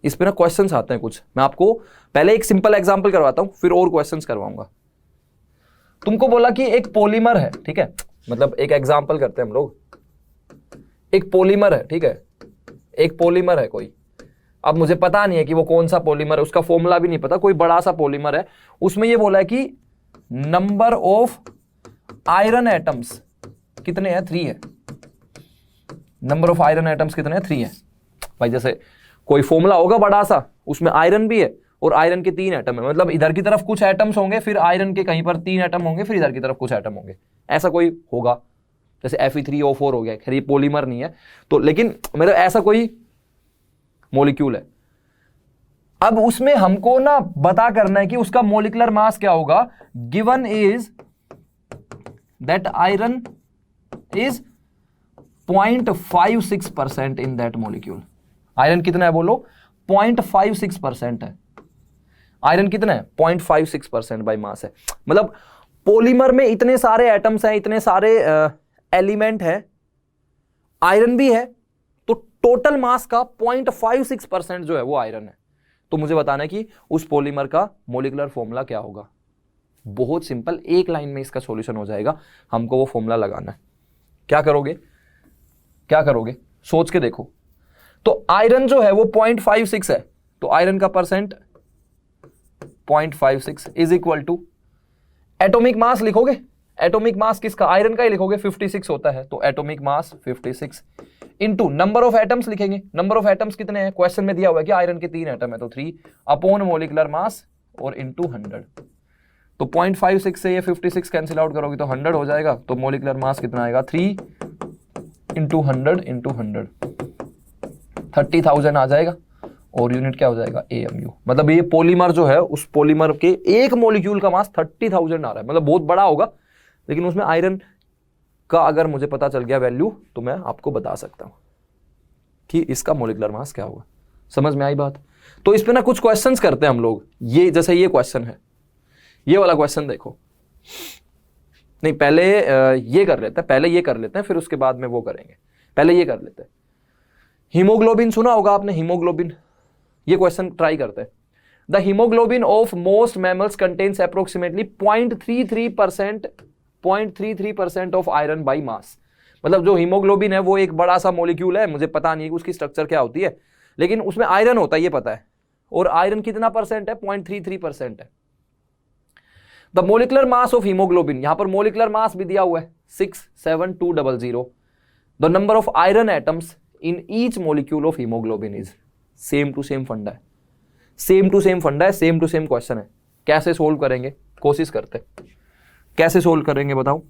इस पे ना क्वेश्चंस आते हैं कुछ। मैं आपको पहले एक सिंपल एग्जांपल करवाता हूं, फिर और क्वेश्चंस करवाऊंगा। तुमको बोला कि एक पॉलीमर है, ठीक है, मतलब एक एग्जांपल करते हैं हम लोग। एक पॉलीमर है, ठीक है, एक पॉलीमर है कोई, अब मुझे पता नहीं है कि वो कौन सा पॉलीमर है, उसका फॉर्मूला भी नहीं पता, कोई बड़ा सा पॉलीमर है। उसमें ये बोला है कि नंबर ऑफ आयरन एटम्स कितने हैं, 3 है। नंबर ऑफ आयरन एटम्स कितने हैं, 3 है। भाई जैसे कोई फॉर्मूला होगा बड़ा सा, उसमें आयरन भी है और आयरन के 3 एटम है, मतलब इधर की तरफ कुछ एटम्स होंगे, फिर आयरन के कहीं पर 3 एटम होंगे, फिर इधर की तरफ कुछ एटम होंगे, ऐसा कोई होगा। जैसे Fe3O4 हो गया, खैर ये पॉलीमर नहीं है तो, लेकिन मेरा ऐसा कोई मॉलिक्यूल है। अब उसमें हमको ना बता करना है कि उसका मॉलिक्यूलर मास क्या होगा। Given is that iron is 0.56% in that molecule. Iron कितना है बोलो, 0.56% है। आयरन कितना है, 0.56% बाई मास है। मतलब पॉलीमर में इतने सारे एटम्स हैं, इतने सारे एलिमेंट हैं, आयरन भी है, तो टोटल मास का 0.56% जो है वो आयरन है। तो मुझे बताना है कि उस पॉलीमर का मॉलिक्यूलर फॉर्मूला क्या होगा। बहुत सिंपल, एक लाइन में इसका सॉल्यूशन हो जाएगा, हमको वो फॉर्मूला लगाना है। क्या करोगे, क्या करोगे, सोच के देखो। तो आयरन जो है वो 0.56 है, तो आयरन का percent 0.56 is equal to atomic mass लिखोगे। एटॉमिक मास किसका, आयरन का ही लिखोगे, 56 होता है, तो atomic mass 56 into number of atoms लिखेंगे। नंबर ऑफ एटम्स कितने हैं, क्वेश्चन में दिया हुआ है कि आयरन के 3 एटम है, तो 3 अपॉन मॉलिक्यूलर मास और इनटू 100। तो 0.56 से ये 56 कैंसिल आउट करोगे तो 100 हो जाएगा, तो मॉलिक्यूलर मास कितना आएगा, 3 इंटू 100 इंटू 100, 30,000 आ जाएगा, और यूनिट क्या हो जाएगा, AMU। मतलब ये पॉलीमर जो है, उस पॉलीमर के एक मॉलिक्यूल का मास 30,000 आ रहा है, मतलब बहुत बड़ा होगा, लेकिन उसमें आयरन का अगर मुझे पता चल गया वैल्यू तो मैं आपको बता सकता हूं कि इसका मॉलिक्यूलर मास क्या होगा। समझ में आई बात। तो इस पे ना कुछ क्वेश्चंस करते हैं हम लोग, ये जैसे ये क्वेश्चन है, ये वाला क्वेश्चन देखो। नहीं पहले ये कर लेते हैं, पहले ये कर लेते हैं, फिर उसके बाद में वो करेंगे। पहले ये कर लेते हैं। हीमोग्लोबिन सुना होगा आपने, हीमोग्लोबिन। ये क्वेश्चन ट्राई करते हैं। The haemoglobin of most mammals contains approximately 0.33% of iron by mass. मतलब जो हीमोग्लोबिन है वो एक बड़ा सा मॉलिक्यूल है, मुझे पता नहीं है उसकी स्ट्रक्चर क्या होती है, लेकिन उसमें आयरन होता है ये पता है, और आयरन कितना परसेंट है, 0.33% है। The molecular mass of haemoglobin, यहां पर मोलिकुलर मास भी दिया हुआ है 67200। The number of iron atoms in each molecule of haemoglobin is. Same to same फंडा है, सेम टू सेम फंडा है, सेम टू सेम क्वेश्चन है। कैसे सोल्व करेंगे, कोशिश करते हैं। कैसे सोल्व करेंगे बताओ,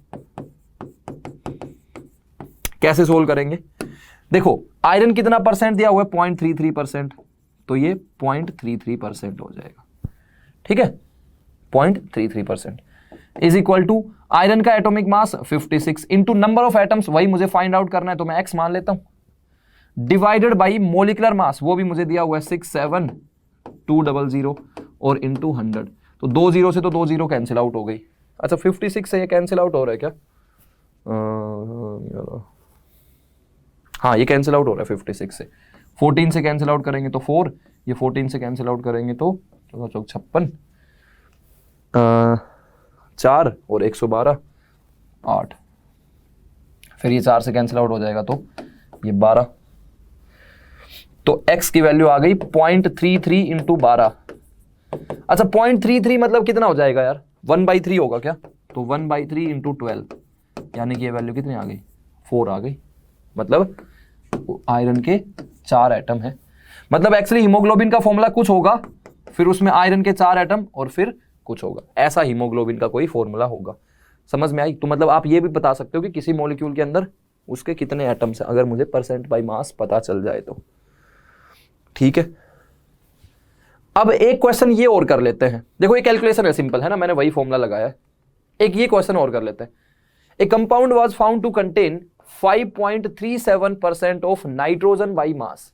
कैसे सोल्व करेंगे। देखो आयरन कितना परसेंट दिया हुआ है, 0.33%, तो ये 0.33% हो जाएगा, ठीक है। 0.33% इज इक्वल टू आयरन का atomic mass 56 into number of atoms, वही मुझे फाइंड आउट करना है तो मैं x मान लेता हूं, डिवाइडेड बाई मोलिकुलर मास, वो भी मुझे दिया हुआ है 67200 और इंटू 100। तो 2 0 से तो 2 0 कैंसिल आउट हो गई। अच्छा 56 से ये कैंसिल आउट हो रहा है क्या, हाँ ये कैंसिल आउट हो रहा है 56 से। 14 से कैंसिल आउट करेंगे तो 4, ये 14 से कैंसिल आउट करेंगे तो 56, 4 और 112 8, फिर ये 4 से कैंसिल आउट हो जाएगा तो ये 12। तो x की वैल्यू आ गई 0.33 इंटू 12। अच्छा 0.33 मतलब कितना हो जाएगा यार, 1/3 होगा क्या, तो 1/3 इंटू 12, यानी कि ये वैल्यू कितनी आ गई, 4 आ गई। मतलब आयरन के 4 एटम है। मतलब एक्चुअली हीमोग्लोबिन का फॉर्मूला कुछ होगा, फिर उसमें आयरन के 4 एटम और फिर कुछ होगा, ऐसा हीमोग्लोबिन का कोई फॉर्मूला होगा। समझ में आई। तो मतलब आप ये भी बता सकते हो कि किसी मॉलिक्यूल के अंदर उसके कितने एटम्स हैं, अगर मुझे परसेंट बाय मास पता चल जाए तो, ठीक है। अब एक क्वेश्चन ये और कर लेते हैं। देखो ये कैलकुलेशन है, सिंपल है ना, मैंने वही फॉर्मूला लगाया है। एक ये क्वेश्चन और कर लेते हैं। A compound was found to contain 5.37% of nitrogen by mass.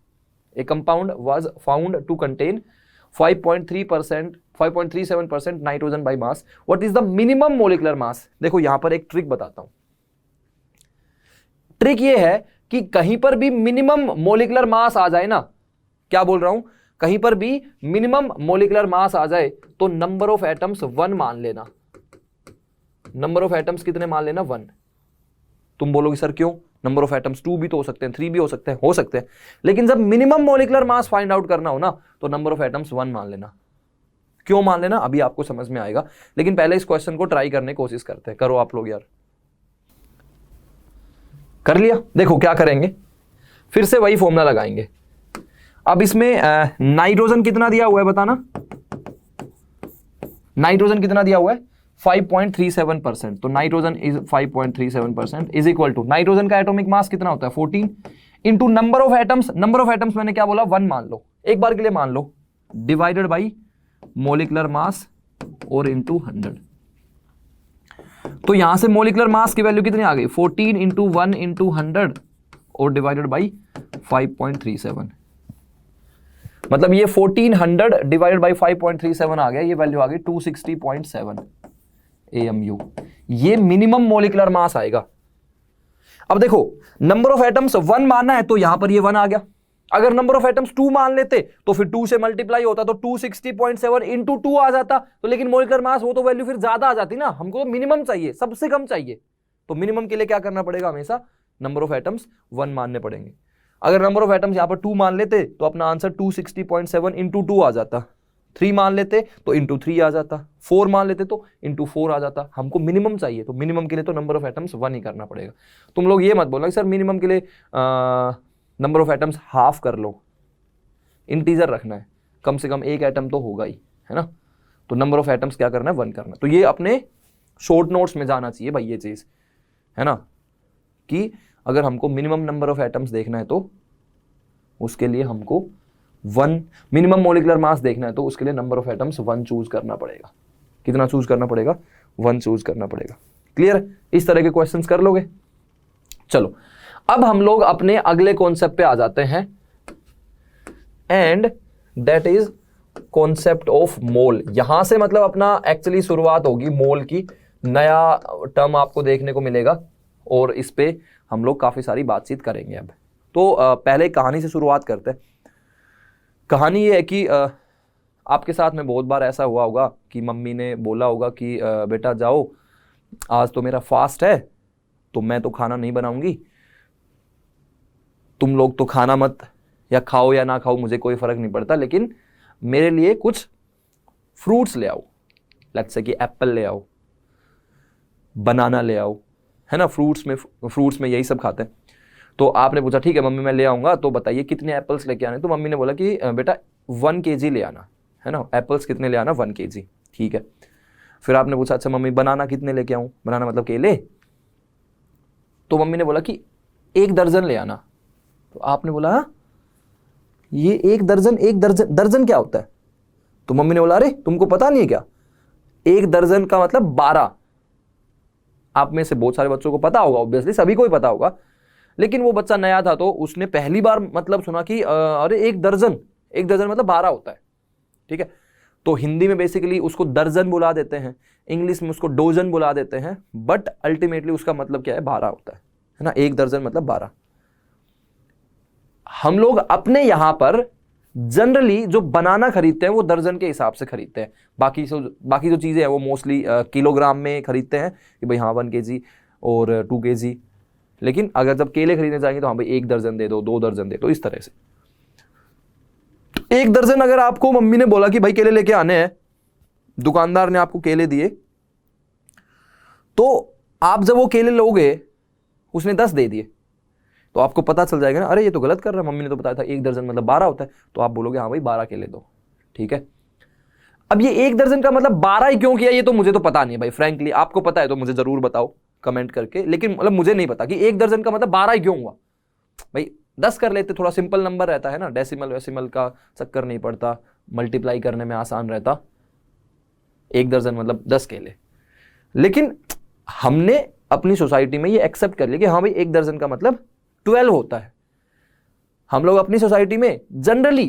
A compound was found to contain 5.37% nitrogen by mass. What is the minimum molecular mass. देखो यहां पर एक ट्रिक बताता हूं। ट्रिक ये है कि कहीं पर भी मिनिमम मोलिकुलर मास आ जाए ना, क्या बोल रहा हूं, कहीं पर भी मिनिमम मोलिकुलर मास आ जाए तो नंबर ऑफ एटम्स 1 मान लेना। नंबर ऑफ एटम्स कितने मान लेना, 1। तुम बोलोगे सर क्यों, नंबर ऑफ एटम्स 2 भी तो हो सकते हैं, 3 भी हो सकते हैं, लेकिन जब minimum molecular mass find out करना हो ना तो नंबर ऑफ एटम्स 1 मान लेना। क्यों मान लेना अभी आपको समझ में आएगा, लेकिन पहले इस क्वेश्चन को ट्राई करने की कोशिश करते हैं। करो आप लोग यार, कर लिया। देखो क्या करेंगे, फिर से वही फॉर्मूला लगाएंगे। अब इसमें नाइट्रोजन कितना दिया हुआ है बताना, नाइट्रोजन कितना दिया हुआ है 5.37%। तो nitrogen is 5.37% is equal to, nitrogen का एटॉमिक मास कितना होता है 14 into number of atoms, number of atoms मैंने क्या बोला 1 मान लो, एक बार के लिए मान लो, डिवाइडेड बाई मोलिकुलर मास और इंटू 100। तो यहां से मोलिकुलर मास की वैल्यू कितनी आ गई 14 इंटू 1 इंटू 100 और डिवाइडेड बाई 5.37, मतलब ये 1400 डिवाइडेड बाई 5.37 आ गया, ये वैल्यू आ गई 260.7 AMU। ये मिनिमम मोलिकुलर मास आएगा। अब देखो नंबर ऑफ एटम्स 1 मानना है तो यहां पर ये 1 आ गया, अगर नंबर ऑफ एटम्स 2 मान लेते तो फिर 2 से मल्टीप्लाई होता तो 260.7 इंटू 2 आ जाता, तो लेकिन मोलिकुलर मास वो तो वैल्यू फिर ज्यादा आ जाती ना, हमको तो मिनिमम चाहिए, सबसे कम चाहिए। तो मिनिमम के लिए क्या करना पड़ेगा, हमेशा नंबर ऑफ एटम्स 1 मानने पड़ेंगे। अगर नंबर ऑफ एटम्स यहां पर 2 मान लेते तो अपना आंसर 260.7 इंटू 2 आ जाता, 3 मान लेते तो इंटू 3 आ जाता, 4 मान लेते तो इंटू 4 आ जाता। हमको मिनिमम चाहिए, तो मिनिमम के लिए तो नंबर ऑफ एटम्स 1 ही करना पड़ेगा। तुम लोग ये मत बोलना कि सर मिनिमम के लिए नंबर ऑफ एटम्स हाफ कर लो, इंटीजर रखना है, कम से कम एक एटम तो होगा ही, है ना। तो नंबर ऑफ एटम्स क्या करना है 1 करना। तो ये अपने शॉर्ट नोट्स में जाना चाहिए भाई ये चीज, है ना, कि अगर हमको मिनिमम नंबर ऑफ एटम्स देखना है तो उसके लिए हमको 1 मिनिमम मोलिकुलर मास देखना है तो उसके लिए नंबर ऑफ एटम्स 1 चूज करना पड़ेगा। कितना चूज करना पड़ेगा 1 चूज करना पड़ेगा। क्लियर, इस तरह के क्वेश्चंस कर लोगे। चलो अब हम लोग अपने अगले कॉन्सेप्ट पे आ जाते हैं, and that is concept of mole. यहां से मतलब अपना एक्चुअली शुरुआत होगी मोल की, नया टर्म आपको देखने को मिलेगा और इस पे हम लोग काफी सारी बातचीत करेंगे। अब तो पहले कहानी से शुरुआत करते हैं। कहानी ये है कि आपके साथ में बहुत बार ऐसा हुआ होगा कि मम्मी ने बोला होगा कि बेटा जाओ आज तो मेरा फास्ट है तो मैं तो खाना नहीं बनाऊंगी, तुम लोग तो खाना मत, या खाओ या ना खाओ मुझे कोई फर्क नहीं पड़ता, लेकिन मेरे लिए कुछ फ्रूट्स ले आओ, लेट्स से कि एप्पल ले आओ, बनाना ले आओ, है ना। फ्रूट्स में यही सब खाते हैं। तो आपने पूछा ठीक है मम्मी मैं ले आऊंगा, तो बताइए कितने एप्पल्स लेके आने। तो मम्मी ने बोला कि बेटा 1 kg ले आना, है ना। एप्पल्स कितने ले आना 1 kg, ठीक है। फिर आपने पूछा अच्छा मम्मी बनाना कितने लेके आऊं, बनाना मतलब केले। तो मम्मी ने बोला कि 1 दर्जन ले आना। तो आपने बोला ये 1 दर्जन, 1 दर्जन क्या होता है। तो मम्मी ने बोला अरे तुमको पता नहीं है क्या, 1 दर्जन का मतलब 12। आप में से बहुत सारे बच्चों को पता होगा, ऑब्वियसली सभी को ही पता होगा, लेकिन वो बच्चा नया था तो उसने पहली बार मतलब सुना कि अरे 1 दर्जन मतलब 12 होता है, ठीक है। तो हिंदी में बेसिकली उसको दर्जन बुला देते हैं, इंग्लिश में उसको डोजन बुला देते हैं, बट अल्टीमेटली उसका मतलब क्या है 12 होता है ना। 1 दर्जन मतलब 12। हम लोग अपने यहां पर जनरली जो बनाना खरीदते हैं वो दर्जन के हिसाब से खरीदते हैं, बाकी जो चीजें हैं वो मोस्टली किलोग्राम में खरीदते हैं कि भाई हाँ 1 kg और 2 kg। लेकिन अगर जब केले खरीदने जाएंगे तो हाँ भाई 1 दर्जन दे दो, 2 दर्जन दे दो, इस तरह से। 1 दर्जन अगर आपको मम्मी ने बोला कि भाई केले लेके आने हैं, दुकानदार ने आपको केले दिए, तो आप जब वो केले लोगे, उसने 10 दे दिए, तो आपको पता चल जाएगा ना अरे ये तो गलत कर रहा है, मम्मी ने तो बताया था 1 दर्जन मतलब 12 होता है। तो आप बोलोगे हाँ भाई 12 केले दो, ठीक है। अब ये 1 दर्जन का मतलब 12 ही क्यों किया ये तो मुझे तो पता नहीं भाई, फ्रैंकली आपको पता है तो मुझे जरूर बताओ कमेंट करके, लेकिन मतलब मुझे नहीं पता कि 1 दर्जन का मतलब 12 ही क्यों हुआ। भाई 10 कर लेते, थोड़ा सिंपल नंबर रहता है ना, डेसिमल वेसिमल का चक्कर नहीं पड़ता, मल्टीप्लाई करने में आसान रहता। 1 दर्जन मतलब 10 केले। लेकिन हमने अपनी सोसाइटी में ये एक्सेप्ट कर लिया कि हाँ भाई 1 दर्जन का मतलब 12 होता है। हम लोग अपनी सोसाइटी में जनरली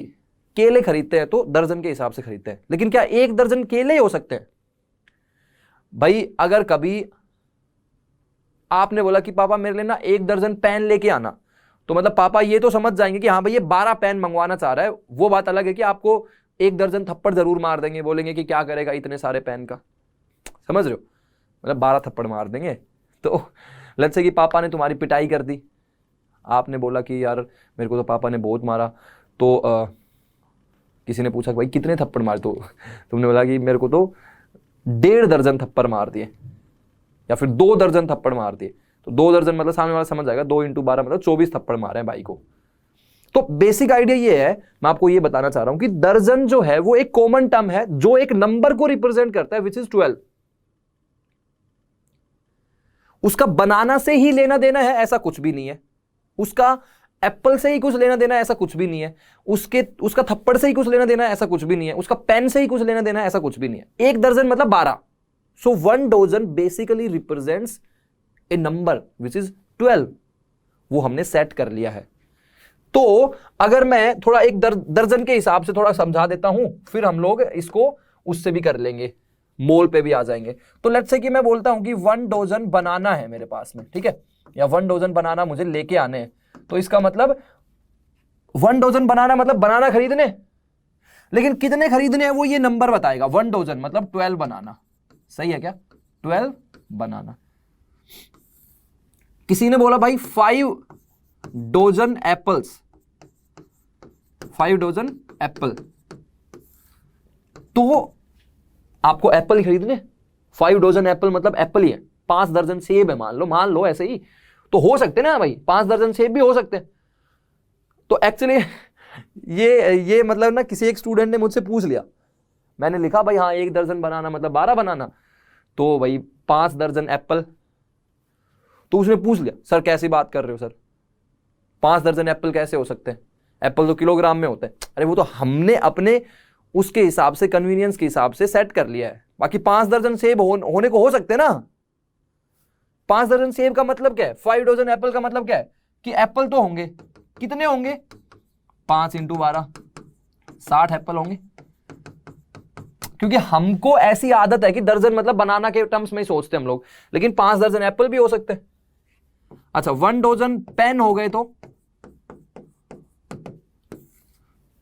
केले खरीदते हैं तो दर्जन के हिसाब से खरीदते हैं, लेकिन क्या 1 दर्जन केले हो सकते हैं भाई। अगर कभी आपने बोला कि पापा मेरे लिए ना 1 दर्जन पेन लेके आना, तो मतलब पापा ये तो समझ जाएंगे कि हाँ भाई ये 12 पेन मंगवाना चाह रहा है। वो बात अलग है कि आपको 1 दर्जन थप्पड़ जरूर मार देंगे, बोलेंगे कि क्या करेगा इतने सारे पेन का, समझ रहे हो, मतलब 12 थप्पड़ मार देंगे। तो लेट्स से कि पापा ने तुम्हारी पिटाई कर दी, आपने बोला कि यार मेरे को तो पापा ने बहुत मारा, तो किसी ने पूछा कि भाई कितने थप्पड़ मारे, तो तुमने बोला कि मेरे को तो 1.5 दर्जन थप्पड़ मार दिए, या फिर 2 दर्जन थप्पड़ मार दिए। तो 2 दर्जन मतलब सामने वाला समझ जाएगा, 2 × 12 मतलब 24 थप्पड़ मारे हैं भाई को। तो बेसिक आइडिया ये है, मैं आपको ये बताना चाह रहा हूं कि दर्जन जो है वो एक कॉमन टर्म है जो एक नंबर को रिप्रेजेंट करता है विच इज 12। उसका बनाना से ही लेना देना है ऐसा कुछ भी नहीं है, उसका एप्पल से ही कुछ लेना देना है ऐसा कुछ भी नहीं है, उसका थप्पड़ से ही कुछ लेना देना है ऐसा कुछ भी नहीं है, उसका पेन से ही कुछ लेना देना है ऐसा कुछ भी नहीं है। एक दर्जन मतलब 12। सो 1 dozen basically represents A number which is 12। वो हमने सेट कर लिया है। तो अगर मैं थोड़ा एक दर्जन के हिसाब से थोड़ा समझा देता हूं, फिर हम लोग इसको उससे भी कर लेंगे, मोल पे भी आ जाएंगे। तो लेट्स से कि मैं बोलता हूं कि 1 डोजन बनाना है मेरे पास में, ठीक है, या 1 डोजन बनाना मुझे लेके आने हैं। तो इसका मतलब 1 डोजन बनाना मतलब बनाना खरीदने, लेकिन कितने खरीदने हैं वो ये नंबर बताएगा। 1 डोजन मतलब 12 बनाना, सही है क्या? 12 बनाना। किसी ने बोला भाई 5 डोजन एप्पल्स, 5 डोजन एप्पल, तो आपको एप्पल ही खरीदने। 5 डोजन एप्पल मतलब एप्पल ही है। 5 दर्जन सेब है, मान लो ऐसे ही तो हो सकते ना भाई, 5 दर्जन सेब भी हो सकते हैं। तो एक्चुअली ये मतलब ना किसी एक स्टूडेंट ने मुझसे पूछ लिया, मैंने लिखा भाई हाँ 1 दर्जन बनाना मतलब 12 बनाना, तो भाई 5 दर्जन एप्पल। तो उसने पूछ लिया सर कैसी बात कर रहे हो सर, 5 दर्जन एप्पल कैसे हो सकते हैं, एप्पल तो किलोग्राम में होते हैं। अरे वो तो हमने अपने उसके हिसाब से, कन्वीनियंस के हिसाब से सेट कर लिया है। बाकी 5 दर्जन सेब होने को हो सकते हैं ना। 5 दर्जन सेब का मतलब क्या है, 5 डोजन एप्पल का मतलब क्या है कि एप्पल तो होंगे, कितने होंगे, 5 × 12 60 एप्पल होंगे। क्योंकि हमको ऐसी आदत है कि दर्जन मतलब बनाना के टर्म्स में ही सोचते हम लोग, लेकिन 5 दर्जन एप्पल भी हो सकते हैं। अच्छा 1 डोजन पेन हो गए तो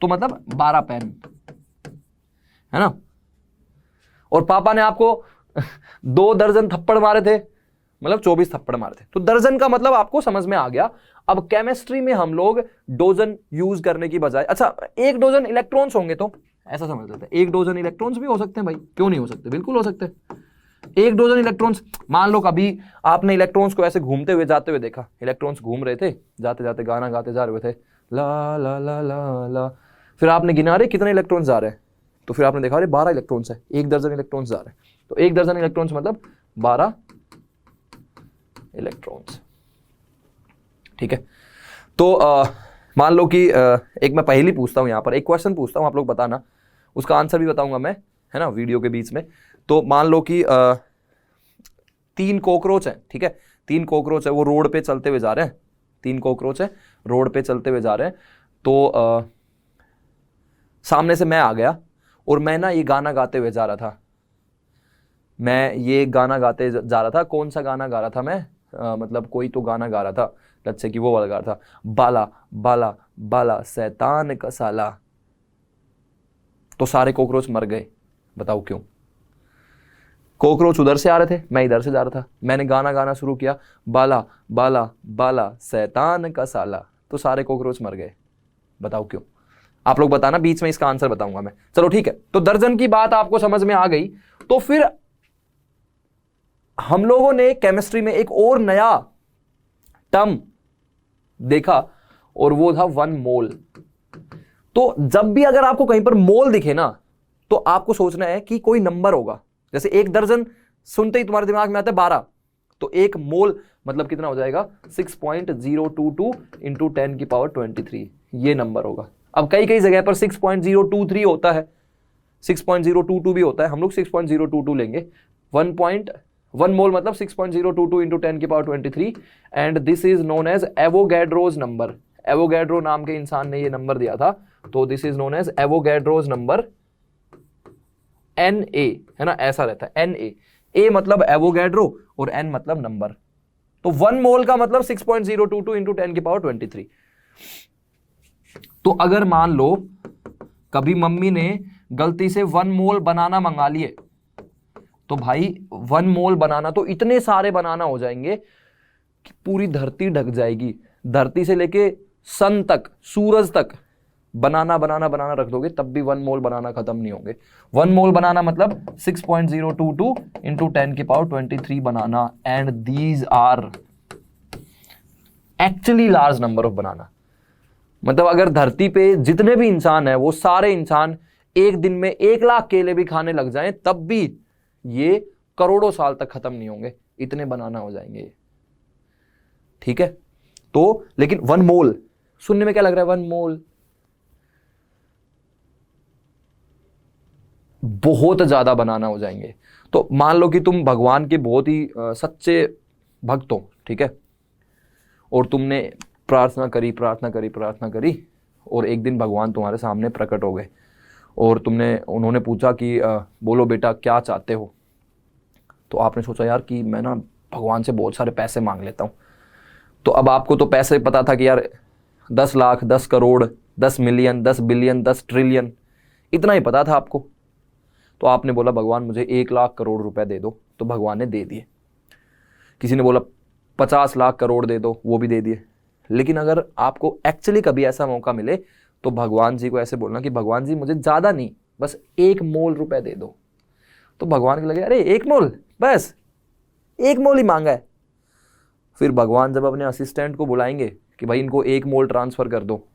मतलब 12 पेन है ना। और पापा ने आपको 2 दर्जन थप्पड़ मारे थे मतलब 24 थप्पड़ मारे थे। तो दर्जन का मतलब आपको समझ में आ गया। अब केमिस्ट्री में हम लोग डोजन यूज करने की बजाय, अच्छा 1 डोजन इलेक्ट्रॉन्स होंगे तो ऐसा समझ लेते हैं, 1 डोजन इलेक्ट्रॉन्स भी हो सकते हैं भाई, क्यों नहीं हो सकते, बिल्कुल हो सकते हैं। 1 डोजन इलेक्ट्रॉन्स, मान लो कभी आपने इलेक्ट्रॉन्स को ऐसे घूमते हुए जाते हुए देखा, इलेक्ट्रॉन्स घूम रहे थे, जाते जाते गाना गाते जा रहे थे, ला ला ला ला ला, फिर आपने गिना रहे कितने इलेक्ट्रॉन्स जा रहे हैं, तो फिर आपने देखा अरे 12 इलेक्ट्रॉन्स है, 1 दर्जन इलेक्ट्रॉन्स जा रहे हैं। तो 1 दर्जन इलेक्ट्रॉन्स मतलब 12 इलेक्ट्रॉन्स, ठीक है। तो मान लो कि एक मैं पहेली पूछता हूं, यहां पर एक क्वेश्चन पूछता हूं, आप लोग बताना, उसका आंसर भी बताऊंगा मैं, है ना, वीडियो के बीच में। तो मान लो कि 3 कॉकरोच है, ठीक है, 3 कॉकरोच है, वो रोड पे चलते हुए जा रहे हैं, 3 कॉकरोच है रोड पे चलते हुए जा रहे हैं। तो सामने से मैं आ गया और मैं ना ये गाना गाते हुए जा रहा था, मैं ये गाना गाते जा रहा था। कौन सा गाना गा रहा था मैं, मतलब कोई तो गाना गा रहा था, जैसे कि वो वाला गा रहा था, बाला बाला बाला शैतान का साला। तो सारे कॉकरोच मर गए, बताओ क्यों? कॉकरोच उधर से आ रहे थे, मैं इधर से जा रहा था, मैंने गाना गाना शुरू किया, बाला बाला बाला शैतान का साला, तो सारे कॉकरोच मर गए, बताओ क्यों? आप लोग बताना, बीच में इसका आंसर बताऊंगा मैं। चलो ठीक है, तो दर्जन की बात आपको समझ में आ गई। तो फिर हम लोगों ने केमिस्ट्री में एक और नया टर्म देखा और वो था 1 मोल। तो जब भी अगर आपको कहीं पर मोल दिखे ना, तो आपको सोचना है कि कोई नंबर होगा। जैसे 1 दर्जन सुनते ही तुम्हारे दिमाग में आता है 12, तो 1 मोल मतलब कितना हो जाएगा, 6.022 इंटू 10 की पावर 23, ये नंबर होगा। अब कई कई जगह पर 6.023 होता है, 6.022 भी होता है, हम लोग 6.022 लेंगे। 1 मोल मतलब 6.022 इंटू 10 की power 23, and this is known as Avogadro's number. Avogadro नाम के इंसान ने ये नंबर दिया था, तो this is known as Avogadro's number, Na, है ना, ऐसा रहता है Na। A मतलब एवोगैड्रो और N मतलब नंबर। तो 1 मोल का मतलब 6.022 इंटू 10 की पावर 23। तो अगर मान लो कभी मम्मी ने गलती से 1 मोल बनाना मंगा लिए, तो भाई 1 मोल बनाना तो इतने सारे बनाना हो जाएंगे कि पूरी धरती ढक जाएगी। धरती से लेके सन तक, सूरज तक बनाना बनाना बनाना रख दोगे तब भी 1 मोल बनाना खत्म नहीं होंगे। 1 मोल बनाना मतलब 6.022 इंटू 10 की power 23 banana, and these are actually large number of banana. मतलब अगर धरती पे जितने भी इंसान है वो सारे इंसान एक दिन में 1 लाख केले भी खाने लग जाएं तब भी ये करोड़ों साल तक खत्म नहीं होंगे, इतने बनाना हो जाएंगे ये। ठीक है, तो लेकिन 1 मोल सुनने में क्या लग रहा है? 1 मोल बहुत ज्यादा बनाना हो जाएंगे। तो मान लो कि तुम भगवान के बहुत ही सच्चे भक्त हो, ठीक है, और तुमने प्रार्थना करी प्रार्थना करी प्रार्थना करी और एक दिन भगवान तुम्हारे सामने प्रकट हो गए और उन्होंने पूछा कि बोलो बेटा क्या चाहते हो। तो आपने सोचा यार कि मैं ना भगवान से बहुत सारे पैसे मांग लेता हूँ। तो अब आपको तो पैसे पता था कि यार 10 lakh, 10 crore, 10 million, 10 billion, 10 trillion, इतना ही पता था आपको। तो आपने बोला भगवान मुझे 1 लाख करोड़ रुपए दे दो, तो भगवान ने दे दिए। किसी ने बोला 50 लाख करोड़ दे दो, वो भी दे दिए। लेकिन अगर आपको एक्चुअली कभी ऐसा मौका मिले तो भगवान जी को ऐसे बोलना कि भगवान जी मुझे ज्यादा नहीं, बस 1 मोल रुपए दे दो। तो भगवान को लगे अरे 1 मोल, बस 1 मोल ही मांगा है। फिर भगवान जब अपने असिस्टेंट को बुलाएंगे कि भाई इनको 1 मोल ट्रांसफर कर दो,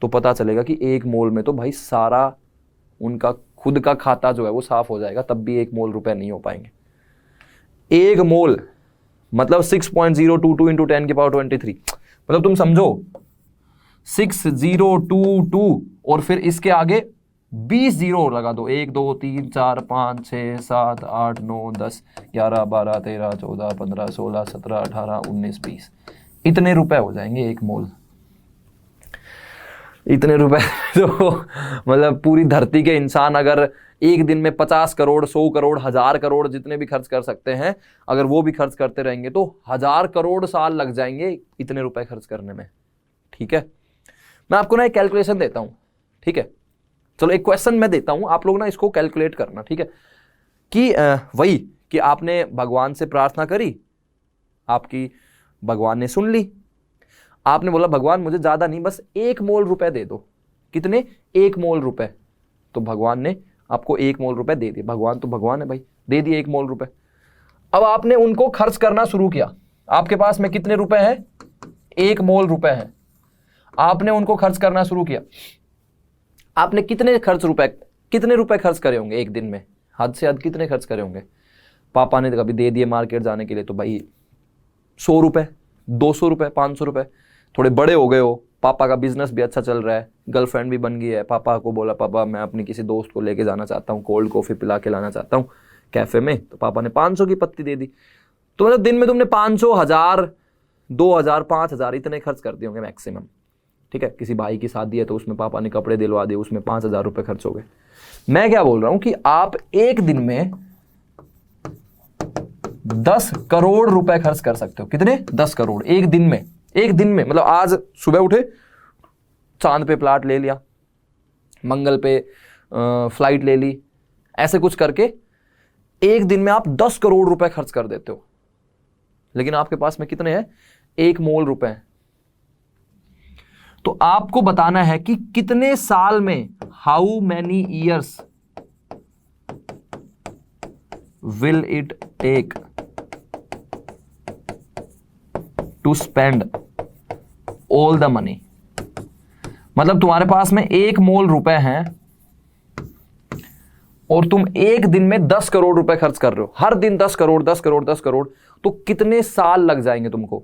तो पता चलेगा कि 1 मोल में तो भाई सारा उनका खुद का खाता जो है वो साफ हो जाएगा, तब भी 1 मोल रुपए नहीं हो पाएंगे। 1 मोल मतलब 6.022 इंटू 10 की पावर 23, मतलब तुम समझो 6022 और फिर इसके आगे 20 जीरो लगा दो, 1 2 3 4 5 6 7 8 9 10 11 12 13 14 15 16 17 18 19 20, इतने रुपए हो जाएंगे 1 मोल। इतने रुपए तो मतलब पूरी धरती के इंसान अगर एक दिन में 50 करोड़, 100 करोड़, 1000 करोड़ जितने भी खर्च कर सकते हैं, अगर वो भी खर्च करते रहेंगे तो 1000 करोड़ साल लग जाएंगे इतने रुपए खर्च करने में। ठीक है, मैं आपको ना एक कैलकुलेशन देता हूं, ठीक है, चलो एक क्वेश्चन मैं देता हूं, आप लोग ना इसको कैलकुलेट करना, ठीक है, कि वही कि आपने भगवान से प्रार्थना करी, आपकी भगवान ने सुन ली, आपने बोला भगवान मुझे ज्यादा नहीं बस 1 मोल रुपए दे दो। कितने? 1 मोल रुपए। तो भगवान ने आपको 1 मोल रुपए दे दिए, भगवान तो भगवान है भाई, दे दिए 1 मोल रुपए। अब आपने उनको खर्च करना शुरू किया, आपके पास में कितने रुपए हैं? 1 मोल रुपए हैं। आपने उनको खर्च करना शुरू किया, आपने कितने रुपए खर्च करे होंगे एक दिन में? हद से हद कितने खर्च करे होंगे? पापा ने कभी दे दिए मार्केट जाने के लिए तो भाई 100 रुपए, 200 रुपए, 500 रुपए। थोड़े बड़े हो गए हो, पापा का बिजनेस भी अच्छा चल रहा है, गर्लफ्रेंड भी बन गई है, पापा को बोला पापा मैं अपनी किसी दोस्त को लेके जाना चाहता हूँ, कोल्ड कॉफी पिला के लाना चाहता हूँ कैफे में, तो पापा ने 500 की पत्ती दे दी। तो मतलब दिन में तुमने 500, 1000, 2000, 5000 इतने खर्च कर दिए होंगे मैक्सिमम। ठीक है, किसी भाई की शादी है तो उसमें पापा ने कपड़े दिलवा दिए, उसमें 5000 रुपए खर्च हो गए। मैं क्या बोल रहा हूं कि आप एक दिन में 10 करोड़ रुपए खर्च कर सकते हो। कितने? 10 करोड़ एक दिन में। एक दिन में मतलब आज सुबह उठे, चांद पे प्लाट ले लिया, मंगल पे फ्लाइट ले ली, ऐसे कुछ करके एक दिन में आप 10 करोड़ रुपए खर्च कर देते हो। लेकिन आपके पास में कितने हैं? 1 मोल रुपए। तो आपको बताना है कि कितने साल में, how many years will it take to spend all the money. मतलब तुम्हारे पास में 1 मोल रुपए हैं और तुम एक दिन में 10 करोड़ रुपए खर्च कर रहे हो, हर दिन 10 करोड़ 10 करोड़ 10 करोड़, तो कितने साल लग जाएंगे तुमको?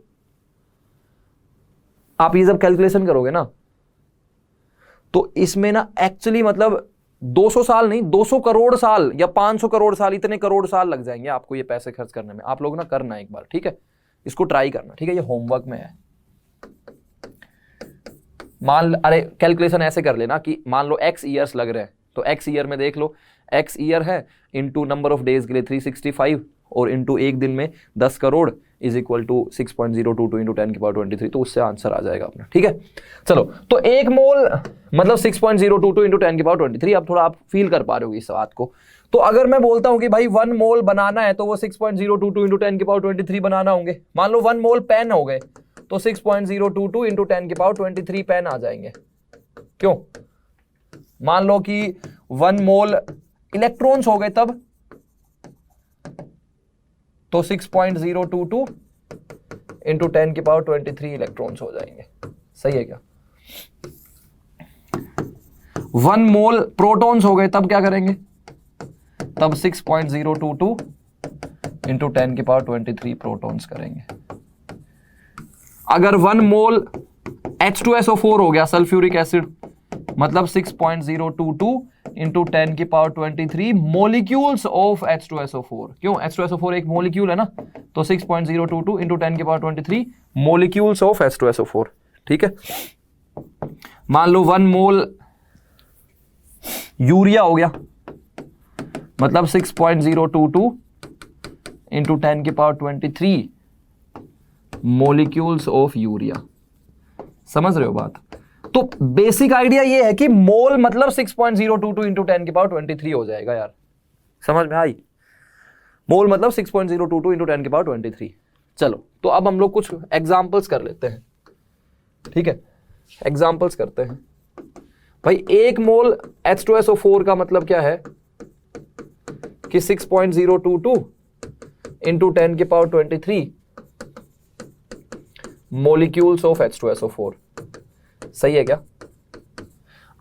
आप ये जब कैलकुलेशन करोगे ना तो इसमें ना एक्चुअली मतलब 200 साल नहीं, 200 करोड़ साल या 500 करोड़ साल, इतने करोड़ साल लग जाएंगे आपको ये पैसे खर्च करने में। आप लोग ना करना एक बार, ठीक है, इसको ट्राई करना, ठीक है, ये होमवर्क में है। अरे कैलकुलेशन ऐसे कर लेना कि मान लो x ईयर्स लग रहे हैं तो x ईयर में देख लो, x ईयर है इंटू नंबर ऑफ डेज के लिए 365 और इंटू एक दिन में 10 crore is equal to 6.022 into 10 की पावर 23, तो उससे आंसर आ जाएगा अपना। ठीक है, चलो, तो 1 मोल मतलब 6.022 इंटू 10 की पावर 23। अब थोड़ा आप फील कर पा रहे हो इस बात को। तो अगर मैं बोलता हूं कि भाई 1 मोल बनाना है तो वो 6.022 इंटू 10 की पावर 23 बनाना होंगे। मान लो 1 मोल पेन हो गए तो 6.022 इंटू 10 की पावर 23 पेन आ जाएंगे। क्यों? मान लो कि 1 मोल इलेक्ट्रॉन्स हो गए तब तो 6.022 इंटू 10 की पावर 23 इलेक्ट्रॉन्स हो जाएंगे। सही है क्या? 1 मोल प्रोटॉन्स हो गए, तब क्या करेंगे, तब 6.022 इंटू 10 की पावर 23 प्रोटॉन्स करेंगे। अगर 1 मोल H2SO4 हो गया सल्फ्यूरिक एसिड, मतलब 6.022 इंटू 10 की पावर 23 मोलिक्यूल्स ऑफ H2SO4। क्यों, H2SO4 एक मोलिक्यूल है ना, तो 6.022 इंटू 10 की पावर 23 मोलिक्यूल्स ऑफ H2SO4। ठीक है, मान लो 1 मोल यूरिया हो गया, मतलब 6.022 इंटू 10 की पावर 23 मोलिक्यूल्स ऑफ यूरिया। समझ रहे हो बात? तो बेसिक आइडिया ये है कि मोल मतलब 6.022 इंटू 10 की पावर 23 हो जाएगा यार। समझ में आई? मोल मतलब 6.022 इंटू 10 की पावर 23। चलो, तो अब हम लोग कुछ एग्जांपल्स कर लेते हैं। ठीक है, एग्जांपल्स करते हैं भाई। 1 मोल H2SO4 का मतलब क्या है कि 6.022 इंटू 10 की पावर 23 मोलिक्यूल्स ऑफ H2SO4। सही है क्या?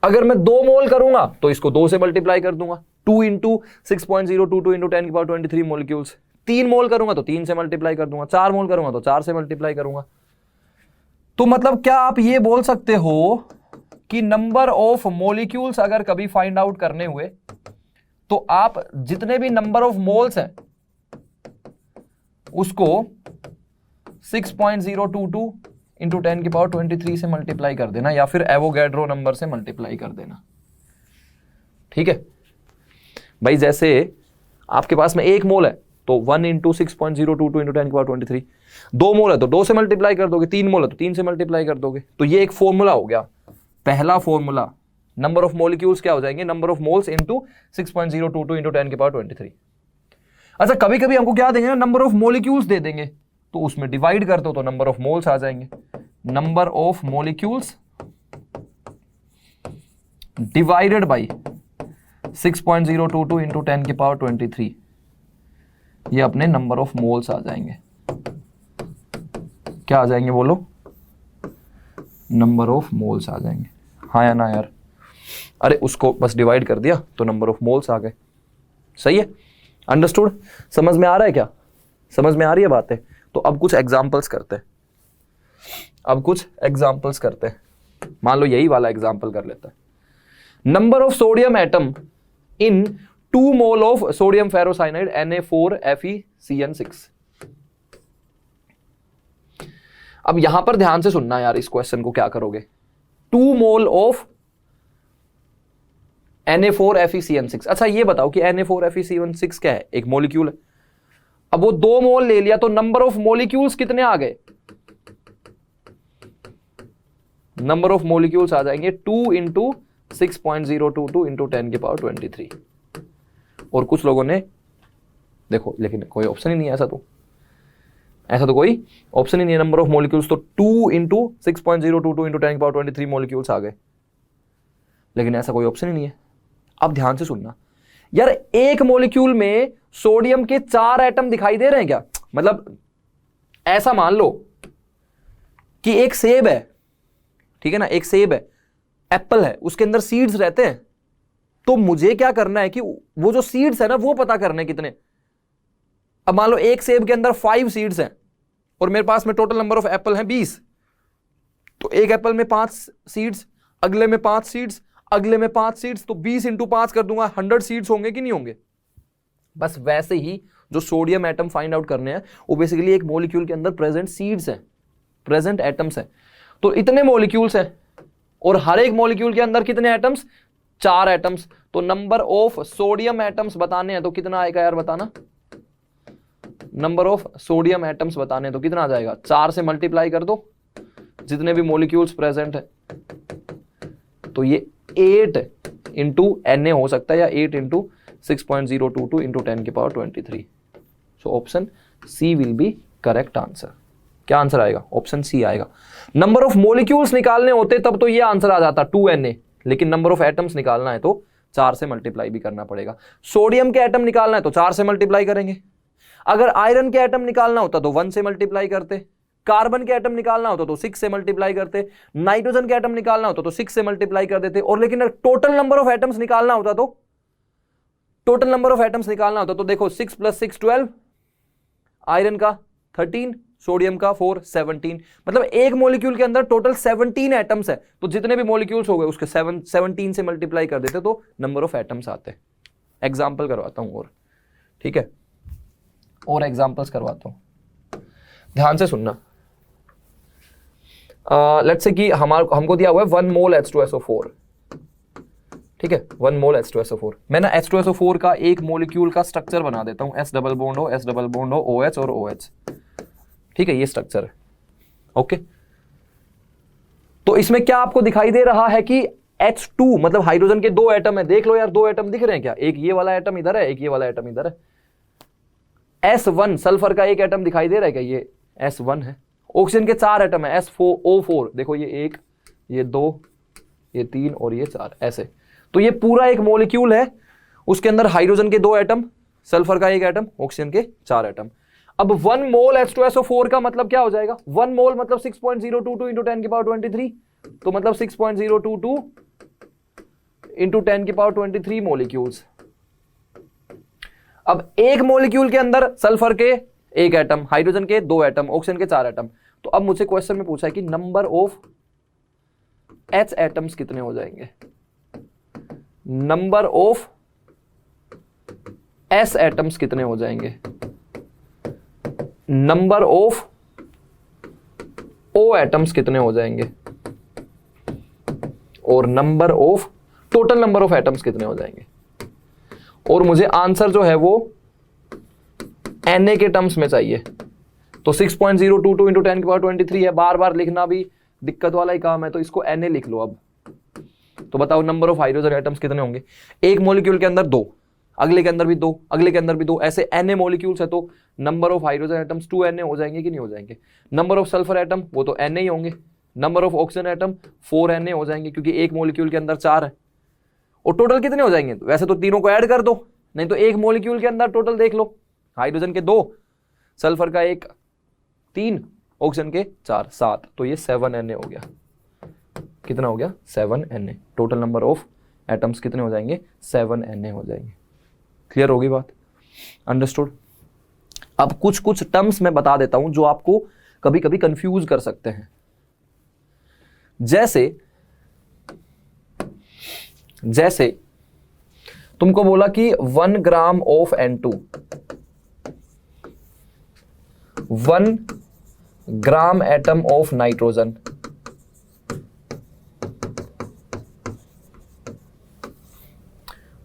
अगर मैं 2 मोल करूंगा तो इसको 2 से मल्टीप्लाई कर दूंगा, 2 इंटू 6.022 इंटू 10 की पावर 23 मोलिक्यूल्स। 3 मोल करूंगा तो 3 से मल्टीप्लाई कर दूंगा, 4 मोल करूंगा तो 4 से मल्टीप्लाई करूंगा। तो मतलब क्या आप ये बोल सकते हो कि नंबर ऑफ मोलिक्यूल्स अगर कभी फाइंड आउट करने हुए तो आप जितने भी नंबर ऑफ मोल्स हैं उसको 6.022 इंटू 10 की पावर 23 से मल्टीप्लाई कर देना, या फिर एवोगैड्रो नंबर से मल्टीप्लाई कर देना। ठीक है भाई, जैसे आपके पास में 1 मोल है तो 1 इंटू 6.022 इंटू 10 की पावर 23। 2 मोल है तो 2 से मल्टीप्लाई कर दोगे, 3 मोल है तो 3 से मल्टीप्लाई कर दोगे। तो ये एक फॉर्मूला हो गया, पहला फॉर्मूला। नंबर ऑफ मोलिक्यूल्स क्या हो जाएंगे, number of moles into 6.022 into 10 की पावर 23। अच्छा, कभी कभी हमको क्या देंगे, नंबर ऑफ मोलिक्यूल्स दे देंगे, तो उसमें डिवाइड कर दो तो नंबर ऑफ मोल्स आ जाएंगे। Number of molecules divided by 6.022 into 10 की पावर 23, ये अपने नंबर ऑफ मोल्स आ जाएंगे। क्या आ जाएंगे बोलो, नंबर ऑफ मोल्स आ जाएंगे। हाँ या ना यार? अरे उसको बस डिवाइड कर दिया तो नंबर ऑफ मोल्स आ गए। सही है, अंडरस्टूड? समझ में आ रहा है क्या? समझ में आ रही है बातें? तो अब कुछ एग्जांपल्स करते हैं। मान लो यही वाला एग्जांपल कर लेते हैं। Number of sodium atom in 2 mole of sodium ferrocyanide Na4FeCN6। अब यहां पर ध्यान से सुनना यार, इस क्वेश्चन को क्या करोगे। 2 मोल ऑफ Na4FeCN6। अच्छा ये बताओ कि Na4FeCN6 क्या है? एक मॉलिक्यूल है। अब वो 2 मोल ले लिया तो नंबर ऑफ मॉलिक्यूल्स कितने आ गए? नंबर ऑफ मॉलिक्यूल्स आ जाएंगे 2 इंटू 6.022 इंटू 10 की पावर 23। और कुछ लोगों ने देखो, लेकिन कोई ऑप्शन ही नहीं है ऐसा तो कोई ऑप्शन ही नहीं है नंबर ऑफ मॉलिक्यूल्स, तो 2 इंटू 6.022 इंटू 10 की पावर 23 मॉलिक्यूल्स आ गए, लेकिन ऐसा कोई ऑप्शन ही नहीं है। अब ध्यान से सुनना यार, एक मॉलिक्यूल में सोडियम के 4 एटम दिखाई दे रहे हैं क्या? मतलब ऐसा मान लो कि एक सेब है, ठीक है ना, एक सेब है, एप्पल है, उसके अंदर सीड्स रहते हैं। तो मुझे क्या करना है कि वो जो सीड्स है ना वो पता करने कितने। अब मान लो एक सेब के अंदर 5 सीड्स हैं और मेरे पास में टोटल नंबर ऑफ एप्पल हैं 20। तो एक एप्पल में 5 सीड्स, अगले में 5 सीड्स, अगले में 5 सीड्स, तो 20 इंटू 5 कर दूंगा, 100 सीड्स होंगे कि नहीं होंगे? बस वैसे ही जो सोडियम एटम फाइंड आउट करने हैं वो बेसिकली एक मॉलिक्यूल के अंदर प्रेजेंट सीड्स हैं, प्रेजेंट एटम्स हैं। तो इतने मॉलिक्यूल्स हैं और हर एक मॉलिक्यूल के अंदर कितने एटम्स? 4 एटम्स। तो नंबर ऑफ सोडियम एटम्स बताने हैं तो कितना आएगा यार, बताना। नंबर ऑफ सोडियम एटम्स बताने हैं तो कितना आ जाएगा? 4 से मल्टीप्लाई कर दो जितने भी मॉलिक्यूल्स प्रेजेंट है, तो ये 8 इंटू Na हो सकता है या 8 इंटू 6.022 इंटू 10 की power 23। So option C will be correct answer. क्या आंसर आएगा? ऑप्शन सी आएगा। नंबर ऑफ मॉलिक्यूल्स निकालने होते तब तो ये आंसर आ जाता 2Na, लेकिन नंबर ऑफ एटम्स निकालना है तो 4 से मल्टीप्लाई भी करना पड़ेगा। सोडियम के एटम निकालना है तो 4 से मल्टीप्लाई करेंगे। अगर आयरन के एटम निकालना होता तो 1 से मल्टीप्लाई करते, कार्बन के एटम निकालना होता तो 6 से मल्टीप्लाई करते, नाइट्रोजन के एटम निकालना होता तो 6 से मल्टीप्लाई कर देते, और लेकिन टोटल नंबर ऑफ एटम्स निकालना होता तो देखो 6 + 6 12, आयरन का 13, सोडियम का 4 17, मतलब एक मॉलिक्यूल के अंदर टोटल 17 एटम्स है, तो जितने भी मॉलिक्यूल्स हो गए उसके 17 से मल्टीप्लाई कर देते तो नंबर ऑफ एटम्स आते। एग्जाम्पल करवाता हूं और, ठीक है, और एग्जाम्पल्स करवाता हूं, ध्यान से सुनना। लेट्स से कि हमको दिया हुआ है 1 मोल H2SO4, ठीक है, 1 मोल H2SO4। मैं ना H2SO4 का एक मॉलिक्यूल का स्ट्रक्चर बना देता हूं, S डबल बॉन्ड हो, S डबल बॉन्ड हो, OH और OH, ठीक है, ये स्ट्रक्चर है। ओके, तो इसमें क्या आपको दिखाई दे रहा है कि H2 मतलब हाइड्रोजन के 2 एटम है, देख लो यार 2 एटम दिख रहे हैं क्या, एक ये वाला एटम इधर है, एक ये वाला एटम इधर है। S1 सल्फर का एक एटम दिखाई दे रहा है क्या, ये S1 है। ऑक्सीजन के 4 एटम है, S4O4, देखो ये 1, ये 2, ये 3 और ये 4, ऐसे। तो ये पूरा एक मॉलिक्यूल है, उसके अंदर हाइड्रोजन के 2 एटम, सल्फर का एक एटम, ऑक्सीजन के 4 एटम। अब 1 मोल H2SO4 का मतलब क्या हो जाएगा, 1 मोल मतलब 6.022 × 10⁻23, तो मतलब 6.022 × 10⁻23 मॉलिक्यूल्स। अब एक मॉलिक्यूल के अंदर सल्फर के एक एटम, हाइड्रोजन के 2 एटम, ऑक्सीजन के 4 एटम। तो अब मुझसे क्वेश्चन में पूछा है कि नंबर ऑफ H एटम्स कितने हो जाएंगे, नंबर ऑफ S एटम्स कितने हो जाएंगे, नंबर ऑफ O एटम्स कितने हो जाएंगे, और number of total number of atoms कितने हो जाएंगे। और मुझे आंसर जो है वो Na के टर्म्स में चाहिए, तो 6.022 × 10⁻23 है, बार बार लिखना भी दिक्कत वाला ही काम है, तो इसको Na लिख लो। अब तो बताओ नंबर ऑफ हाइड्रोजन एटम्स कितने होंगे, एक मॉलिक्यूल के अंदर 2, अगले के अंदर भी 2, अगले के अंदर भी 2, ऐसे Na मॉलिक्यूल्स है, तो number of hydrogen atoms 2Na हो जाएंगे कि नहीं हो जाएंगे। नंबर ऑफ सल्फर एटम वो तो Na ही होंगे, number of oxygen atom 4Na हो जाएंगे, क्योंकि एक मॉलिक्यूल के अंदर 4 है। और टोटल कितने हो जाएंगे, वैसे तो तीनों को ऐड कर दो, नहीं तो एक मॉलिक्यूल के अंदर टोटल देख लो, हाइड्रोजन के 2, सल्फर का 1 3, ऑक्सीजन के 4 7, तो ये 7Na हो गया। कितना हो गया, 7Na। Total number of atoms कितने हो जाएंगे, 7Na हो जाएंगे। क्लियर होगी बात, अंडरस्टूड। अब कुछ कुछ टर्म्स मैं बता देता हूं जो आपको कभी कभी कंफ्यूज कर सकते हैं। जैसे तुमको बोला कि 1 gram of N2, 1 gram atom of nitrogen,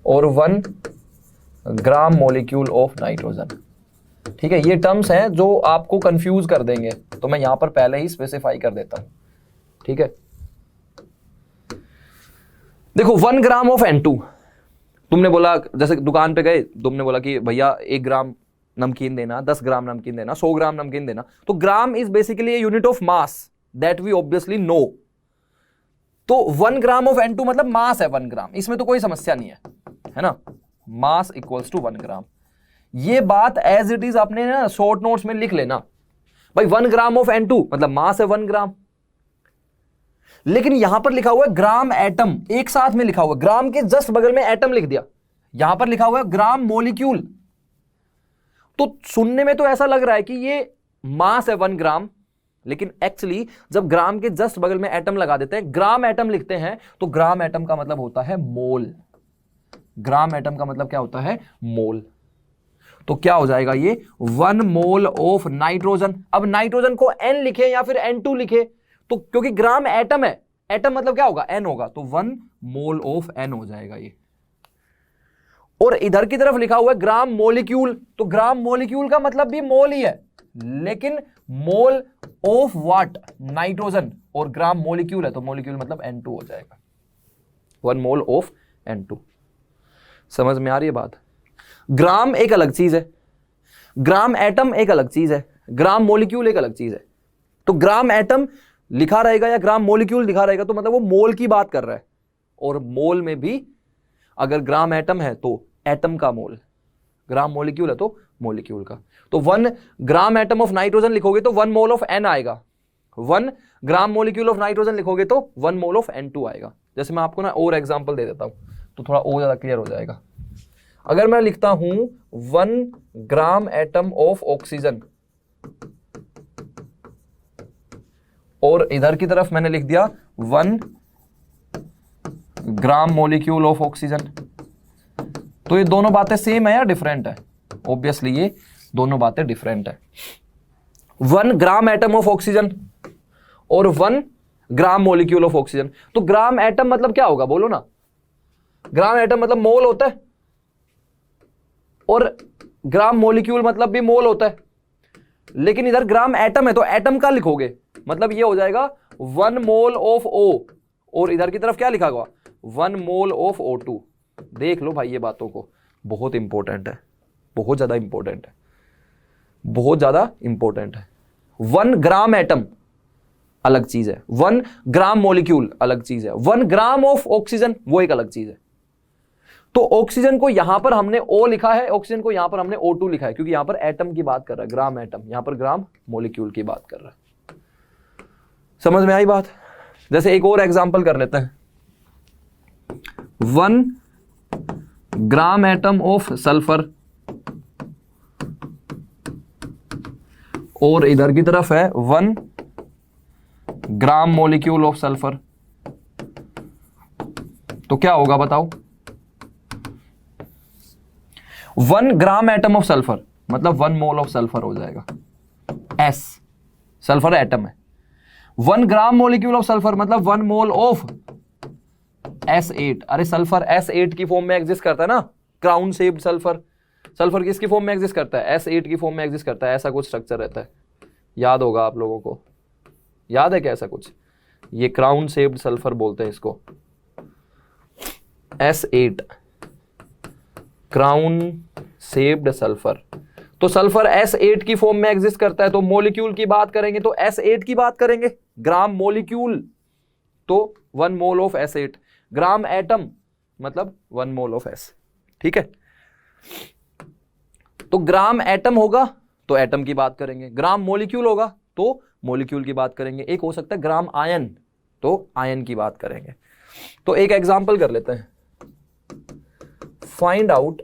और 1 ग्राम मॉलिक्यूल ऑफ नाइट्रोजन। ठीक है, ये टर्म्स हैं जो आपको कंफ्यूज कर देंगे, तो मैं यहां पर पहले ही स्पेसिफाई कर देता हूं। ठीक है, देखो 1 ग्राम ऑफ N2, तुमने बोला, जैसे दुकान पे गए, तुमने बोला कि भैया 1 ग्राम नमकीन देना, 10 ग्राम नमकीन देना, 100 ग्राम नमकीन देना, तो gram is basically unit of mass that we obviously know. तो 1 ग्राम ऑफ N2 मतलब मास है 1 ग्राम, इसमें तो कोई समस्या नहीं है ना, मास इक्वल्स टू 1 ग्राम। ये बात एज इट इज अपने ना शॉर्ट नोट्स में लिख लेना भाई, 1 ग्राम ऑफ N2 मतलब मास है 1 ग्राम। लेकिन यहां पर लिखा हुआ है ग्राम एटम, एक साथ में लिखा हुआ है, ग्राम के जस्ट बगल में एटम लिख दिया, यहां पर लिखा हुआ है ग्राम मॉलिक्यूल। तो सुनने में तो ऐसा लग रहा है कि ये मास है 1 ग्राम, लेकिन एक्चुअली जब ग्राम के जस्ट बगल में एटम लगा देते हैं, ग्राम एटम लिखते हैं, तो ग्राम एटम का मतलब होता है मोल। ग्राम एटम का मतलब क्या होता है, मोल। तो क्या हो जाएगा ये 1 मोल ऑफ नाइट्रोजन। अब नाइट्रोजन को N लिखे या फिर N2 लिखे, तो क्योंकि ग्राम एटम है, एटम मतलब क्या होगा, N होगा, तो 1 मोल ऑफ N हो जाएगा ये। और इधर की तरफ लिखा हुआ है ग्राम मॉलिक्यूल, तो ग्राम मॉलिक्यूल का मतलब भी मोल ही है, लेकिन मोल ऑफ व्हाट, नाइट्रोजन, और ग्राम मॉलिक्यूल है तो मॉलिक्यूल मतलब N2 हो जाएगा, 1 मोल ऑफ N2। समझ में आ रही है बात। ग्राम एक अलग चीज है, ग्राम एटम एक अलग चीज है, ग्राम मॉलिक्यूल एक अलग चीज है। तो ग्राम एटम लिखा रहेगा या ग्राम मॉलिक्यूल लिखा रहेगा तो मतलब वो मोल की बात कर रहा है, और मोल में भी अगर ग्राम एटम है तो एटम का मोल, ग्राम मॉलिक्यूल है तो मॉलिक्यूल का। तो 1 ग्राम एटम ऑफ नाइट्रोजन लिखोगे तो 1 मोल ऑफ N आएगा, 1 ग्राम मॉलिक्यूल ऑफ नाइट्रोजन लिखोगे तो 1 मोल ऑफ N2 आएगा। जैसे मैं आपको ना और एग्जांपल दे देता हूं तो थोड़ा और ज्यादा क्लियर हो जाएगा। अगर मैं लिखता हूं 1 ग्राम एटम ऑफ ऑक्सीजन और इधर की तरफ मैंने लिख दिया 1 ग्राम मॉलिक्यूल ऑफ ऑक्सीजन, तो ये दोनों बातें सेम है या डिफरेंट है? ऑब्वियसली ये दोनों बातें डिफरेंट है। 1 ग्राम एटम ऑफ ऑक्सीजन और 1 ग्राम मॉलिक्यूल ऑफ ऑक्सीजन, तो ग्राम एटम मतलब क्या होगा बोलो ना? ग्राम एटम मतलब मोल होता है और ग्राम मॉलिक्यूल मतलब भी मोल होता है, लेकिन इधर ग्राम एटम है तो एटम का लिखोगे, मतलब ये हो जाएगा 1 मोल ऑफ O, और इधर की तरफ क्या लिखा हुआ 1 मोल ऑफ O2। देख लो भाई ये बातों को, बहुत इंपॉर्टेंट है, बहुत ज्यादा इंपॉर्टेंट है, बहुत ज्यादा इंपॉर्टेंट है। 1 ग्राम एटम अलग चीज है, 1 ग्राम मॉलिक्यूल अलग चीज है, 1 ग्राम ऑफ ऑक्सीजन वो एक अलग चीज है। तो ऑक्सीजन को यहां पर हमने O लिखा है, ऑक्सीजन को यहां पर हमने O2 लिखा है, क्योंकि यहां पर एटम की बात कर रहा है, ग्राम एटम, यहां पर ग्राम मॉलिक्यूल की बात कर रहा है। समझ में आई बात? जैसे एक और एग्जांपल कर लेते हैं, 1 ग्राम एटम ऑफ सल्फर और इधर की तरफ है 1 ग्राम मॉलिक्यूल ऑफ सल्फर, तो क्या होगा बताओ? 1 ग्राम एटम ऑफ सल्फर मतलब 1 मोल ऑफ सल्फर हो जाएगा, S सल्फर एटम है। 1 ग्राम मॉलिक्यूल ऑफ सल्फर मतलब 1 मोल ऑफ S8। अरे सल्फर S8 की फॉर्म में एग्जिस्ट करता है ना, क्राउन शेप्ड सल्फर। सल्फर किसकी फॉर्म में एग्जिस्ट करता है? S8 की फॉर्म में एग्जिस्ट करता है, ऐसा कुछ स्ट्रक्चर रहता है, याद होगा आप लोगों को, याद है क्या ऐसा कुछ? ये क्राउन शेप्ड सल्फर बोलते हैं इसको, S8 क्राउन शेप्ड सल्फर। तो सल्फर S8 की फॉर्म में एग्जिस्ट करता है, तो मॉलिक्यूल की बात करेंगे तो S8 की बात करेंगे, ग्राम मॉलिक्यूल तो 1 mole of S8, gram atom मतलब 1 मोल ऑफ S। ठीक है, तो ग्राम एटम होगा तो एटम की बात करेंगे, ग्राम मॉलिक्यूल होगा तो मॉलिक्यूल की बात करेंगे। एक हो सकता है ग्राम आयन, तो आयन की बात करेंगे। तो एक एग्जांपल कर लेते हैं, find out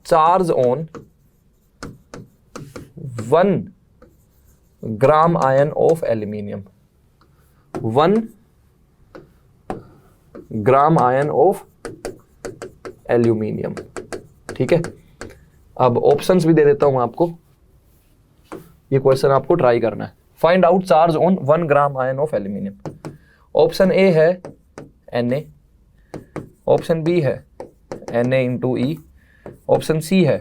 charge on 1 gram ion of aluminium, 1 gram ion of aluminium. ठीक है, अब ऑप्शंस भी दे देता हूं आपको, ये क्वेश्चन आपको ट्राई करना है। Find out charge on 1 gram ion of aluminium. Option A है Na, ऑप्शन बी है Na इंटू ई, ऑप्शन सी है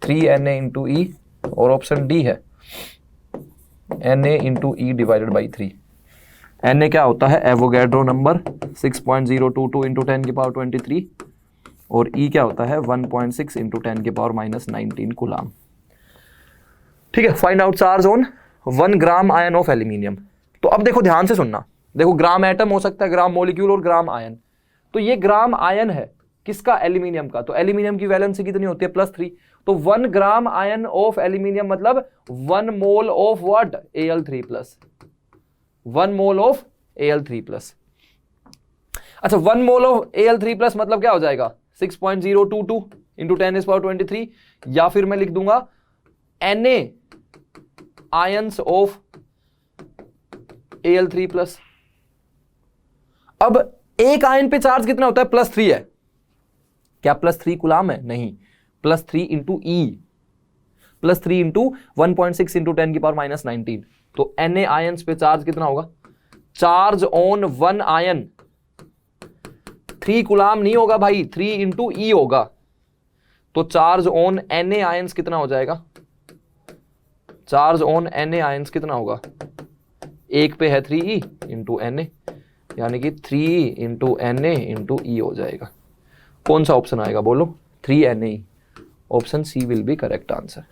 3Na इंटू ई, और ऑप्शन डी है Na into E divided by 3। Na क्या होता है? एवोगैड्रो नंबर 6.022 इंटू 10 की पावर 23, और E क्या होता है? 1.6 इंटू 10 की पावर -19 कूलाम। ठीक है, find out charge on 1 gram ion of aluminium. तो अब देखो ध्यान से सुनना, देखो ग्राम एटम हो सकता है, ग्राम मॉलिक्यूल और ग्राम आयन। तो ये ग्राम आयन है किसका? एल्यूमिनियम का। तो एल्यूमिनियम की वैलेंसी कितनी होती है? +3। तो 1 ग्राम आयन ऑफ एल्यूमिनियम मतलब 1 mole of what? Al3+, 1 mole of Al3+। अच्छा, 1 मोल ऑफ Al3+ मतलब क्या हो जाएगा? 6.022 इंटू 10⁻23, या फिर मैं लिख दूंगा Na आयंस ऑफ Al3+। अब एक आयन पे चार्ज कितना होता है? +3 है। क्या +3 कूलाम है? नहीं, +3 इंटू ई, +3 इंटू 1.6 इंटू 10 की पावर -19। तो Na आयंस पे चार्ज कितना होगा? चार्ज ऑन 1 आयन 3 कूलाम नहीं होगा भाई, 3 इंटू ई होगा। तो चार्ज ऑन Na आयंस कितना हो जाएगा? चार्ज ऑन Na आयंस कितना होगा? एक पे है 3e इंटू Na, यानी कि 3 इंटू Na इंटू ई हो जाएगा। कौन सा ऑप्शन आएगा बोलो? 3Na। Option C will be correct answer.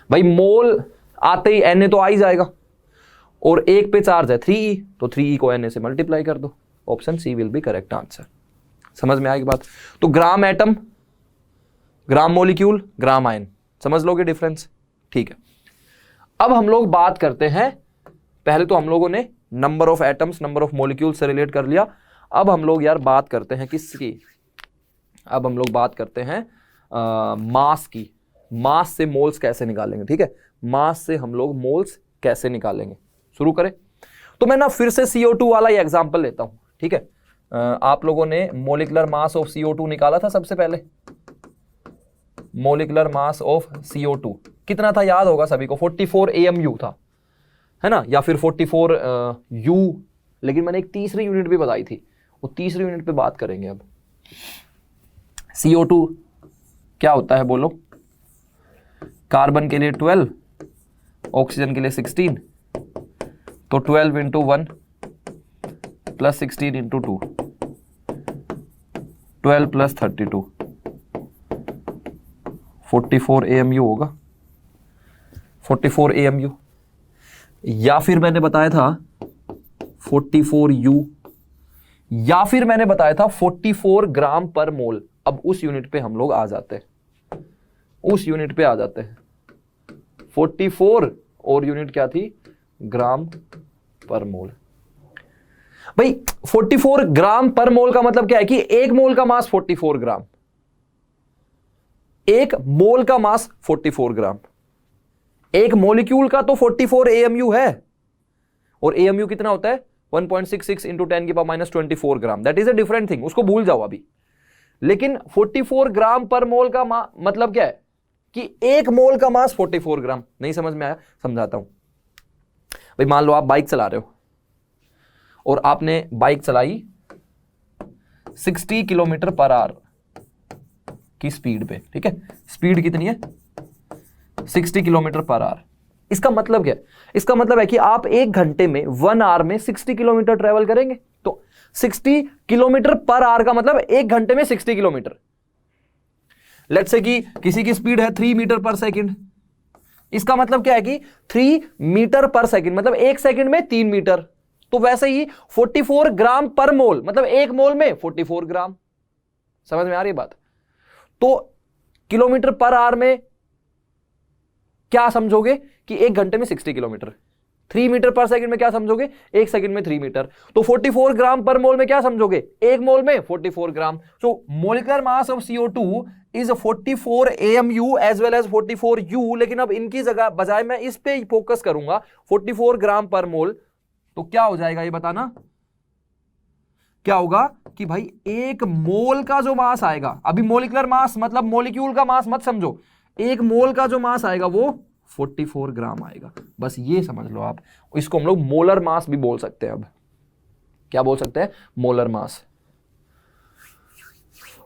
भाई मोल आते ही Na तो आ ही जाएगा, और एक पे चार्ज है 3e, तो 3e को Na से मल्टीप्लाई कर दो। Option C will be correct answer. समझ में आएगी बात? तो gram atom gram molecule, gram ion, समझ लोगे डिफरेंस? ठीक है, अब हम लोग बात करते हैं, पहले तो हम लोगों ने number of atoms, number of molecule से रिलेट कर लिया। अब हम लोग यार बात करते हैं किसकी, अब हम लोग बात करते हैं मास की। मास से मोल्स कैसे निकालेंगे, ठीक है, मास से हम लोग मोल्स कैसे निकालेंगे, शुरू करें। तो मैं ना फिर से CO2 वाला ही एग्जांपल लेता हूं, ठीक है। आप लोगों ने मोलिकुलर मास ऑफ CO2 निकाला था सबसे पहले, मोलिकुलर मास ऑफ CO2 कितना था याद होगा सभी को, 44 AMU था, है ना, या फिर 44 U, लेकिन मैंने एक तीसरी यूनिट भी बताई थी, वो तीसरी यूनिट पे बात करेंगे। अब CO2 क्या होता है बोलो, कार्बन के लिए 12, ऑक्सीजन के लिए 16, तो 12 into 1 plus 16 into 2, 12 plus 32, 44 AMU होगा, 44 AMU, या फिर मैंने बताया था 44 U, या फिर मैंने बताया था 44 ग्राम पर मोल। अब उस यूनिट पे हम लोग आ जाते हैं, उस यूनिट पे आ जाते हैं, 44 और यूनिट क्या थी, ग्राम पर मोल। भाई 44 ग्राम पर मोल का मतलब क्या है कि एक मोल का मास 44 ग्राम, एक मोल का मास 44 ग्राम, एक मॉलिक्यूल का तो 44 AMU है, और AMU कितना होता है 1.66 इंटू 10 की power -24 gram, that is a different thing, उसको भूल जाओ अभी। लेकिन 44 ग्राम पर मोल का मतलब क्या है कि एक मोल का मास 44 ग्राम। नहीं समझ में आया, समझाता हूं। भाई मान लो आप बाइक चला रहे हो और आपने बाइक चलाई 60 किलोमीटर पर आवर की स्पीड पे, ठीक है, स्पीड कितनी है 60 किलोमीटर पर आवर। इसका मतलब क्या है, इसका मतलब है कि आप एक घंटे में 1 आवर में 60 किलोमीटर ट्रेवल करेंगे। तो 60 किलोमीटर पर आवर का मतलब एक घंटे में 60 किलोमीटर। लेट्स से कि किसी की स्पीड है 3 मीटर पर सेकंड, इसका मतलब क्या है कि 3 मीटर पर सेकंड मतलब एक सेकंड में 3 मीटर। तो वैसे ही 44 ग्राम पर मोल मतलब एक मोल में 44 ग्राम। समझ में आ रही है बात? तो किलोमीटर पर आवर में क्या समझोगे कि एक घंटे में 60 किलोमीटर, 3 मीटर पर सेकंड में क्या समझोगे, एक सेकंड में 3 मीटर। तो 44 ग्राम पर मोल में क्या समझोगे, एक मोल में 44 gram. So molecular mass of CO2 is 44 AMU as well as 44 U। लेकिन अब इनकी जगह बजाय मैं इस पे फोकस करूंगा 44 ग्राम पर मोल, तो क्या हो जाएगा ये बताना, क्या होगा कि भाई एक मोल का जो मास आएगा, अभी मोलिकुलर मास मतलब मॉलिक्यूल का मास मत समझो, एक मोल का जो मास आएगा वो 44 ग्राम आएगा। बस ये समझ लो आप, इसको हम लोग मोलर मास भी बोल सकते हैं। अब क्या बोल सकते हैं, मोलर मास।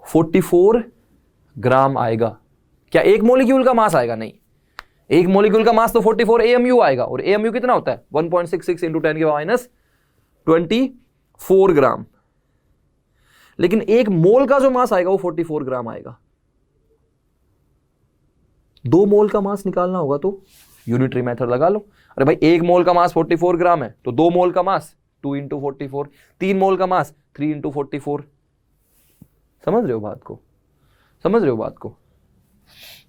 44 ग्राम आएगा, क्या एक मॉलिक्यूल का मास आएगा, नहीं, एक मॉलिक्यूल का मास तो 44 AMU आएगा, और AMU कितना होता है 1.66 इंटू 10 की पावर -24 ग्राम। लेकिन एक मोल का जो मास आएगा वो 44 ग्राम आएगा। 2 मोल का मास निकालना होगा तो यूनिटरी मेथड लगा लो। अरे भाई एक मोल का मास 44 ग्राम है तो 2 मोल का मास 2 इंटू 44, 3 मोल का मास 3 इंटू 44। समझ रहे हो बात को, समझ रहे हो बात को?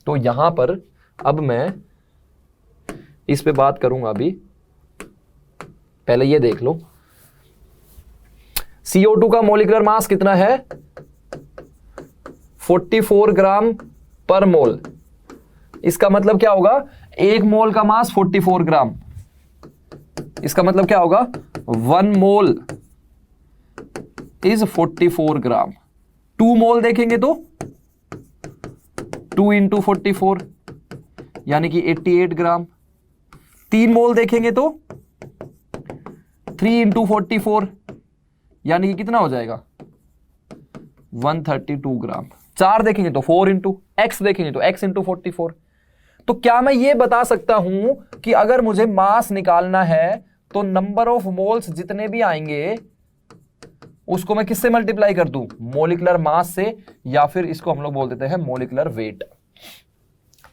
तो यहां पर अब मैं इस पे बात करूंगा। अभी पहले ये देख लो, CO2 का मोलिकुलर मास कितना है 44 ग्राम पर मोल। इसका मतलब क्या होगा, एक मोल का मास 44 ग्राम, इसका मतलब क्या होगा 1 मोल इज 44 ग्राम। 2 मोल देखेंगे तो 2 इंटू 44 यानी कि 88 ग्राम। 3 मोल देखेंगे तो 3 इंटू 44 यानी कि कितना हो जाएगा 132 ग्राम। 4 देखेंगे तो 4 इंटू, x देखेंगे तो x इंटू 44। तो क्या मैं ये बता सकता हूं कि अगर मुझे मास निकालना है तो नंबर ऑफ मोल्स जितने भी आएंगे उसको मैं किससे मल्टीप्लाई कर दूं, मोलिकुलर मास से, या फिर इसको हम लोग बोल देते हैं molecular weight.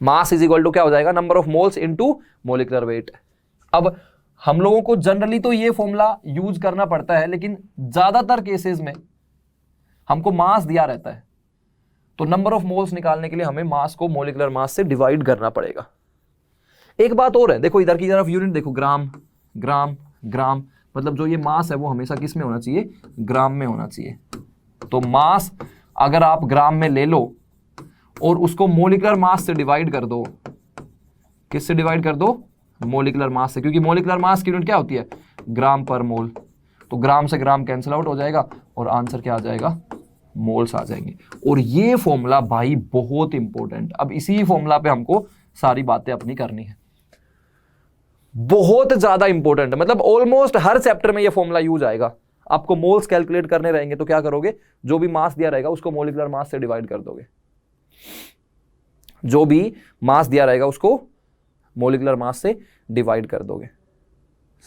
Mass is equal to क्या हो जाएगा, number of moles into molecular weight. अब हम लोगों को जनरली तो ये फॉर्मूला यूज करना पड़ता है, लेकिन ज्यादातर केसेस में हमको मास दिया रहता है तो नंबर ऑफ मोल्स निकालने के लिए हमें मास को मॉलिक्यूलर मास से डिवाइड करना पड़ेगा। एक बात और है, देखो इधर की तरफ यूनिट देखो, ग्राम ग्राम ग्राम, मतलब जो ये मास है वो हमेशा किस में होना चाहिए, ग्राम में होना चाहिए। तो मास अगर आप ग्राम में ले लो और उसको मॉलिक्यूलर मास से डिवाइड कर दो, किससे डिवाइड कर दो, मॉलिक्यूलर मास से, क्योंकि मॉलिक्यूलर मास की यूनिट क्या होती है, ग्राम पर मोल। तो ग्राम से ग्राम कैंसिल आउट हो जाएगा और आंसर क्या आ जाएगा, मोल्स आ जाएंगे। और ये फॉर्मूला भाई बहुत इंपॉर्टेंट, अब इसी फॉर्मूला पे हमको सारी बातें अपनी करनी है, बहुत ज्यादा इंपॉर्टेंट है, मतलब ऑलमोस्ट हर चैप्टर में ये फॉर्मूला यूज आएगा। आपको मोल्स कैलकुलेट करने रहेंगे तो क्या करोगे, जो भी मास दिया रहेगा उसको मॉलिक्यूलर मास से डिवाइड कर दोगे, जो भी मास दिया रहेगा उसको मॉलिक्यूलर मास से डिवाइड कर दोगे।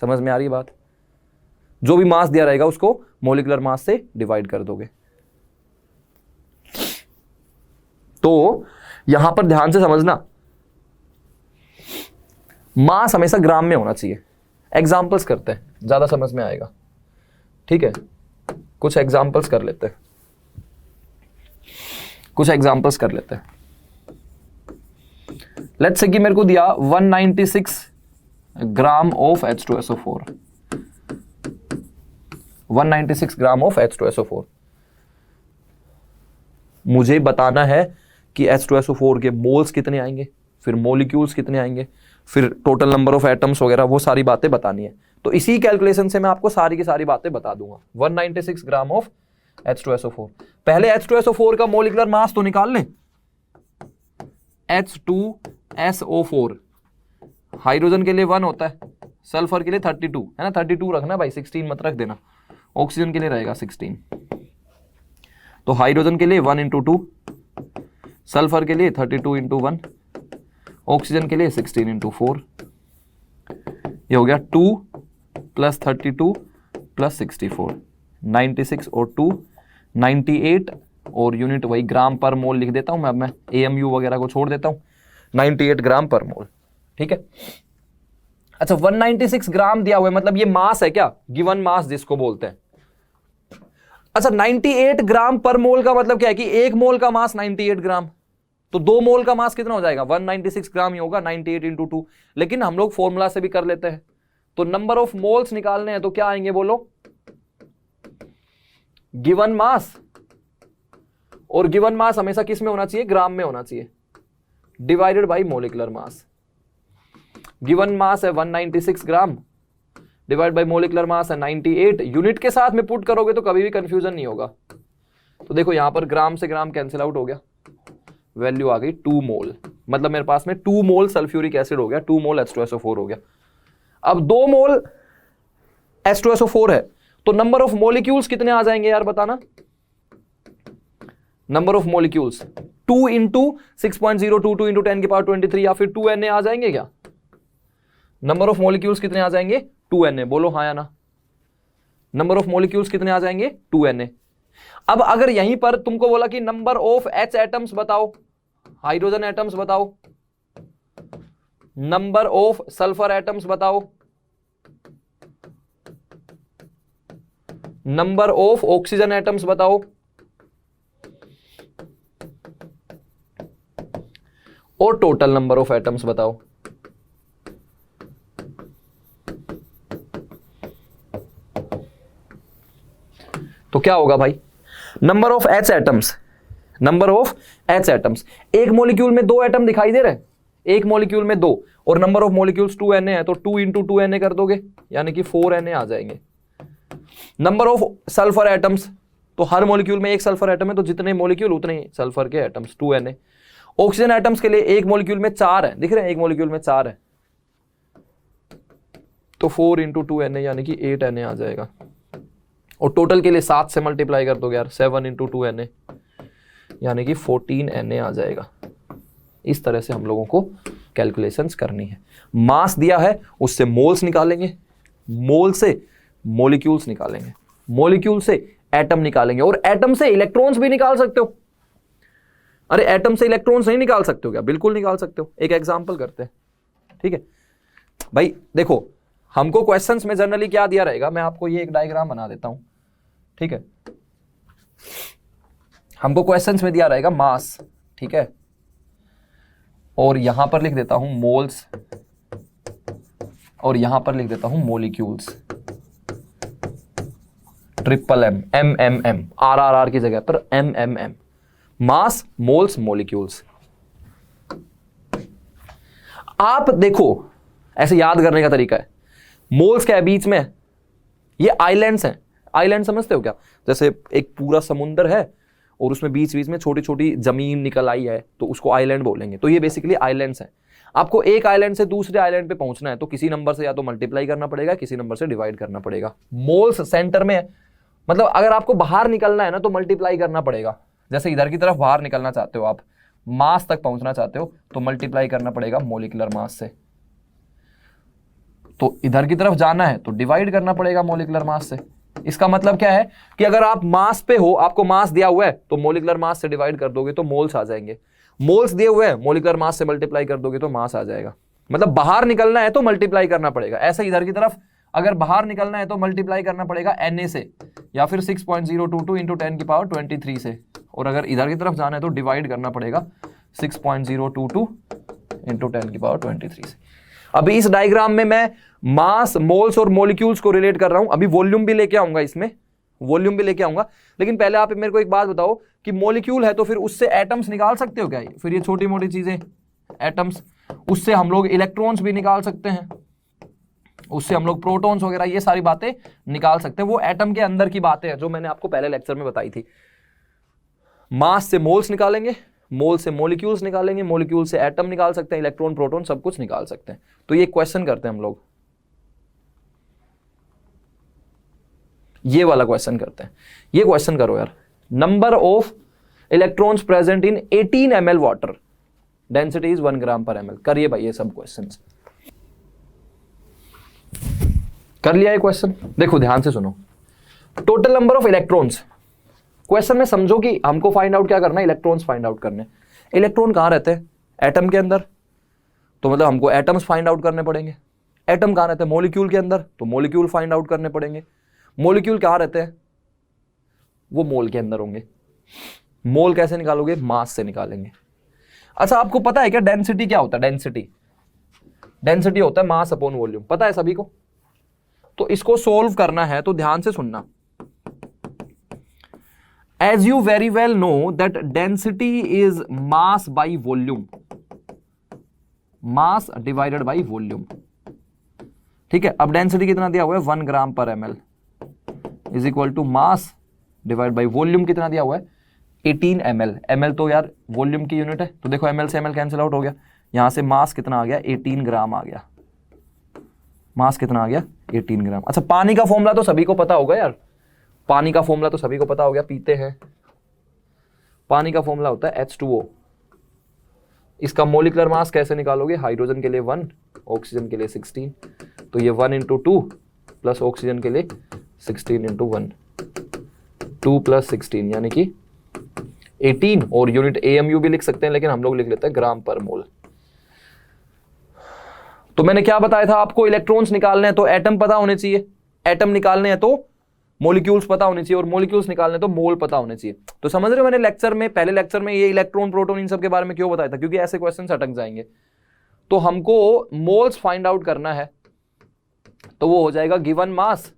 समझ में आ रही है बात, जो भी मास दिया रहेगा उसको मॉलिक्यूलर मास से डिवाइड कर दोगे। तो यहां पर ध्यान से समझना, मास हमेशा ग्राम में होना चाहिए। एग्जांपल्स करते हैं, ज्यादा समझ में आएगा, ठीक है। कुछ एग्जांपल्स कर लेते हैं, लेट्स से कि मेरे को दिया 196 gram of H2SO4, 196 gram of H2SO4। मुझे बताना है कि H2SO4 के मोल्स कितने आएंगे, फिर मॉलिक्यूल्स कितने आएंगे, फिर टोटल नंबर ऑफ एटम्स वगैरह, वो सारी बातें बतानी है। तो इसी कैलकुलेशन से मैं आपको सारी की सारी बातें बता दूंगा। 196 ग्राम ऑफ H2SO4। पहले H2SO4 का मॉलिक्यूलर मास तो निकाल लें, H2SO4 हाइड्रोजन के लिए 1 होता है, सल्फर के लिए 32 है ना, 32 रखना भाई, 16 मत रख देना। ऑक्सीजन के लिए रहेगा 16। तो हाइड्रोजन के लिए 1 × 2, सल्फर के लिए 32 × 1, ऑक्सीजन के लिए 16 × 4। ये हो गया 2 + 32 + 64, 96 और 2 98, और यूनिट वही ग्राम पर मोल लिख देता हूं मैं, अब मैं AMU वगैरह को छोड़ देता हूं, 98 ग्राम पर मोल, ठीक है। अच्छा 196 ग्राम दिया हुआ है, मतलब ये मास है क्या, गिवन मास जिसको बोलते हैं। अच्छा 98 ग्राम पर मोल का मतलब क्या है कि एक मोल का मास 98 ग्राम, तो 2 मोल का मास कितना हो जाएगा, 196 ग्राम ही होगा, 98 × 2। लेकिन हम लोग फॉर्मूला से भी कर लेते हैं। तो नंबर ऑफ मोल्स निकालने हैं तो क्या आएंगे बोलो, गिवन मास, और गिवन मास हमेशा किस में होना चाहिए, ग्राम में होना चाहिए, divided by molecular mass. Given mass है 196 ग्राम, डिवाइड बाय मॉलिक्यूलर मास है 98। यूनिट के साथ में पुट करोगे तो कभी भी कंफ्यूजन नहीं होगा। तो देखो यहां पर ग्राम से ग्राम कैंसिल आउट हो गया, वैल्यू आ गई 2 मोल, मतलब मेरे पास में 2 मोल सल्फ्यूरिक एसिड हो गया, 2 मोल H2SO4 हो गया। अब 2 मोल H2SO4 है, तो नंबर ऑफ मॉलिक्यूल्स कितने आ जाएंगे यार बताना, नंबर ऑफ मॉलिक्यूल्स 2 × 6.022 × 10⁻23, या फिर 2Na आ जाएंगे क्या, नंबर ऑफ मॉलिक्यूल्स कितने आ जाएंगे, 2Na, बोलो हाँ या ना, नंबर ऑफ मॉलिक्यूल्स कितने आ जाएंगे, 2Na। अब अगर यहीं पर तुमको बोला कि नंबर ऑफ H एटम्स बताओ, हाइड्रोजन एटम्स बताओ, नंबर ऑफ सल्फर एटम्स बताओ, नंबर ऑफ ऑक्सीजन एटम्स बताओ, और टोटल नंबर ऑफ एटम्स बताओ। तो क्या होगा भाई, number of H atoms, number of H atoms, एक मॉलिक्यूल में 2 एटम दिखाई दे रहे हैं, एक मॉलिक्यूल में 2, और नंबर ऑफ मॉलिक्यूल्स 2Na है, तो 2 × 2Na कर दोगे, यानी कि 4Na आ जाएंगे। नंबर ऑफ सल्फर एटम्स, तो हर मॉलिक्यूल में एक सल्फर एटम है, तो जितने मॉलिक्यूल उतने ही सल्फर के एटम्स, 2Na। ऑक्सीजन एटम्स के लिए एक मॉलिक्यूल में 4 है, दिख रहे हैं, एक मॉलिक्यूल में 4 है, तो 4 × 2Na यानी कि 8Na आ जाएगा। और टोटल के लिए 7 से मल्टीप्लाई कर दोगे यार, 7 × 2Na यानी कि 14Na आ जाएगा। इस तरह से हम लोगों को कैलकुलेशंस करनी है। मास दिया है उससे मोल्स निकालेंगे, मोल से मॉलिक्यूल्स निकालेंगे, मॉलिक्यूल से एटम निकालेंगे, और एटम से इलेक्ट्रॉन्स भी निकाल सकते हो। अरे एटम से इलेक्ट्रॉन्स नहीं निकाल सकते हो क्या, बिल्कुल निकाल सकते हो। एक एग्जांपल करते हैं, ठीक है भाई। देखो हमको क्वेश्चंस में जनरली क्या दिया रहेगा, मैं आपको ये एक डायग्राम बना देता हूं, ठीक है। हमको क्वेश्चंस में दिया रहेगा मास, ठीक है, और यहां पर लिख देता हूं मोल्स, और यहां पर लिख देता हूं molecules, triple M, M M M, R R R की जगह पर M M M, mass, moles, molecules. आप देखो ऐसे याद करने का तरीका है, मोल्स क्या है बीच में, ये आइलैंड्स हैं। आइलैंड समझते हो क्या? जैसे एक पूरा समुंदर है और उसमें बीच बीच में छोटी छोटी जमीन निकल आई है, तो उसको आइलैंड बोलेंगे। तो ये बेसिकली आइलैंड्स हैं। आपको एक आइलैंड से दूसरे आइलैंड पे पहुंचना है तो किसी नंबर से या तो मल्टीप्लाई करना पड़ेगा, किसी नंबर से डिवाइड करना पड़ेगा। मोल्स सेंटर में है, मतलब अगर आपको बाहर निकलना है ना तो मल्टीप्लाई करना पड़ेगा। जैसे इधर की तरफ बाहर निकलना चाहते हो आप, मास तक पहुंचना चाहते हो तो मल्टीप्लाई करना पड़ेगा मोलिकुलर मास से। तो इधर की तरफ जाना है तो डिवाइड करना पड़ेगा मोलिकुलर मास से। इसका मतलब क्या है कि अगर आप मास पे हो, आपको मास दिया हुआ है तो मोलिकुलर मास से डिवाइड कर दोगे तो मोल्स आ जाएंगे। मोल्स दिए हुए हैं, मोलिकुलर मास से मल्टीप्लाई कर दोगे तो मास आ जाएगा। मतलब बाहर निकलना है तो मल्टीप्लाई करना पड़ेगा। ऐसे इधर की तरफ अगर बाहर निकलना है तो मल्टीप्लाई करना पड़ेगा Na से, या फिर 6.022 इंटू 10 की पावर 23 से। और अगर इधर की तरफ जाना है तो डिवाइड करना पड़ेगा 6.022 इंटू 10 की पावर 23 से। अभी इस डायग्राम में मैं मास, मोल्स और मॉलिक्यूल्स को रिलेट कर रहा हूं। अभी वॉल्यूम भी लेके आऊंगा, इसमें वॉल्यूम भी लेके आऊंगा। लेकिन पहले आप मेरे को एक बात बताओ कि मॉलिक्यूल है तो फिर उससे एटम्स निकाल सकते हो क्या? फिर ये छोटी मोटी चीजें एटम्स, उससे हम लोग इलेक्ट्रॉन्स भी निकाल सकते हैं, उससे हम लोग प्रोटॉन्स वगैरह ये सारी बातें निकाल सकते हैं। वो एटम के अंदर की बातें हैं जो मैंने आपको पहले लेक्चर में बताई थी। मास से मोल्स निकालेंगे, मोल से मॉलिक्यूल्स निकालेंगे, मॉलिक्यूल से एटम निकाल सकते हैं, इलेक्ट्रॉन, प्रोटॉन सब कुछ निकाल सकते हैं। तो ये क्वेश्चन करते हैं हम लोग, ये वाला क्वेश्चन करते हैं। ये क्वेश्चन करो यार, number of electrons present in 18 ml water, density is 1 gram पर ml। करिए भाई ये सब क्वेश्चंस। कर लिया ये क्वेश्चन? देखो ध्यान से सुनो, total number of electrons. Question में समझो कि हमको फाइंड आउट क्या करना है, इलेक्ट्रॉन्स फाइंड आउट करने। इलेक्ट्रॉन कहां रहते हैं? एटम के अंदर, तो मतलब हमको एटम्स फाइंड आउट करने पड़ेंगे। एटम कहां रहते हैं? मॉलिक्यूल के अंदर, तो मॉलिक्यूल फाइंड आउट करने पड़ेंगे। मॉलिक्यूल कहां रहते हैं? वो मोल के अंदर होंगे। मोल कैसे निकालोगे? मास से निकालेंगे। अच्छा आपको पता है क्या डेंसिटी क्या होता है? डेंसिटी, डेंसिटी होता है मास अपॉन वॉल्यूम। पता है सभी को? तो इसको सोल्व करना है तो ध्यान से सुनना। As you very well know that density is mass by volume, mass divided by volume। ठीक है, अब डेंसिटी कितना दिया हुआ है? 1 ग्राम पर ml is equal to mass divide by volume कितना दिया हुआ है? 18 ml। ml तो यार वॉल्यूम की यूनिट है, तो देखो ml से ml कैंसिल आउट हो गया। यहां से मास कितना आ गया? 18 ग्राम आ गया। मास कितना आ गया? 18 ग्राम। अच्छा पानी का फॉर्मूला तो सभी को पता होगा यार, पानी का फॉर्मूला तो सभी को पता हो गया, पीते हैं। पानी का फॉर्मूला होता है H2O। इसका मोलिकुलर मास कैसे निकालोगे? हाइड्रोजन के लिए 1, ऑक्सीजन के लिए 16, तो ये 1 इंटू 2 प्लस ऑक्सीजन के लिए 16 इंटू 1, 2 प्लस 16 यानी कि 18। और यूनिट AMU भी लिख सकते हैं, लेकिन हम लोग लिख लेते हैं ग्राम पर मोल। तो मैंने क्या बताया था आपको? इलेक्ट्रॉन्स निकालने हैं तो एटम पता होने चाहिए, एटम निकालने हैं तो मॉलिक्यूल्स पता होने चाहिए, और मॉलिक्यूल्स निकालने तो मोल पता होने चाहिए। तो समझ रहे हो मैंने लेक्चर में, पहले लेक्चर में ये इलेक्ट्रॉन, प्रोटॉन इन सब के बारे में क्यों बताया था? क्योंकि ऐसे क्वेश्चन अटक जाएंगे। तो हमको मोल्स फाइंड आउट करना है, तो वो हो जाएगा गिवन मास,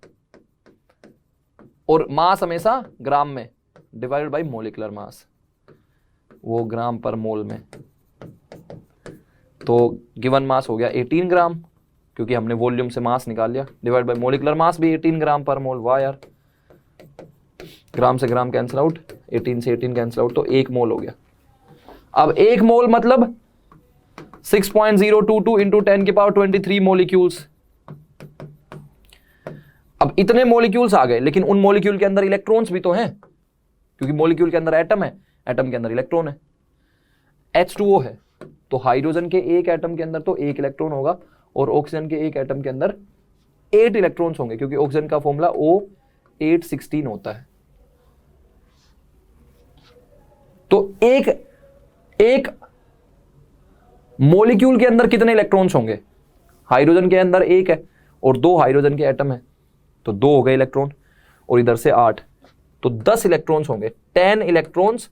और मास हमेशा ग्राम में, डिवाइडेड बाय मोलिकुलर मास, वो ग्राम पर मोल में। तो गिवन मास हो गया 18 ग्राम, क्योंकि हमने वॉल्यूम से मास निकाल लिया, डिवाइड बाय मोलिकुलर मास भी 18 ग्राम पर मोल। वाह यार, ग्राम से ग्राम कैंसिल आउट, 18 से 18 कैंसिल आउट, तो 1 मोल हो गया। अब 1 मोल मतलब 6.022 इंटू 10 की पावर 23 मॉलिक्यूल्स। अब इतने मॉलिक्यूल्स आ गए, लेकिन उन मॉलिक्यूल के अंदर इलेक्ट्रॉन्स भी तो हैं, क्योंकि मॉलिक्यूल के अंदर एटम है, एटम के अंदर इलेक्ट्रॉन है। H2O है, तो हाइड्रोजन के एक एटम के अंदर तो 1 इलेक्ट्रॉन होगा, और ऑक्सीजन के एक एटम के अंदर 8 इलेक्ट्रॉन्स होंगे, क्योंकि ऑक्सीजन का फॉर्मूला O816 होता है। तो एक मॉलिक्यूल के अंदर कितने इलेक्ट्रॉन्स होंगे? हाइड्रोजन के अंदर 1 है और 2 हाइड्रोजन के एटम है, तो 2 हो गए इलेक्ट्रॉन, और इधर से 8, तो 10 इलेक्ट्रॉन्स होंगे, 10 इलेक्ट्रॉन्स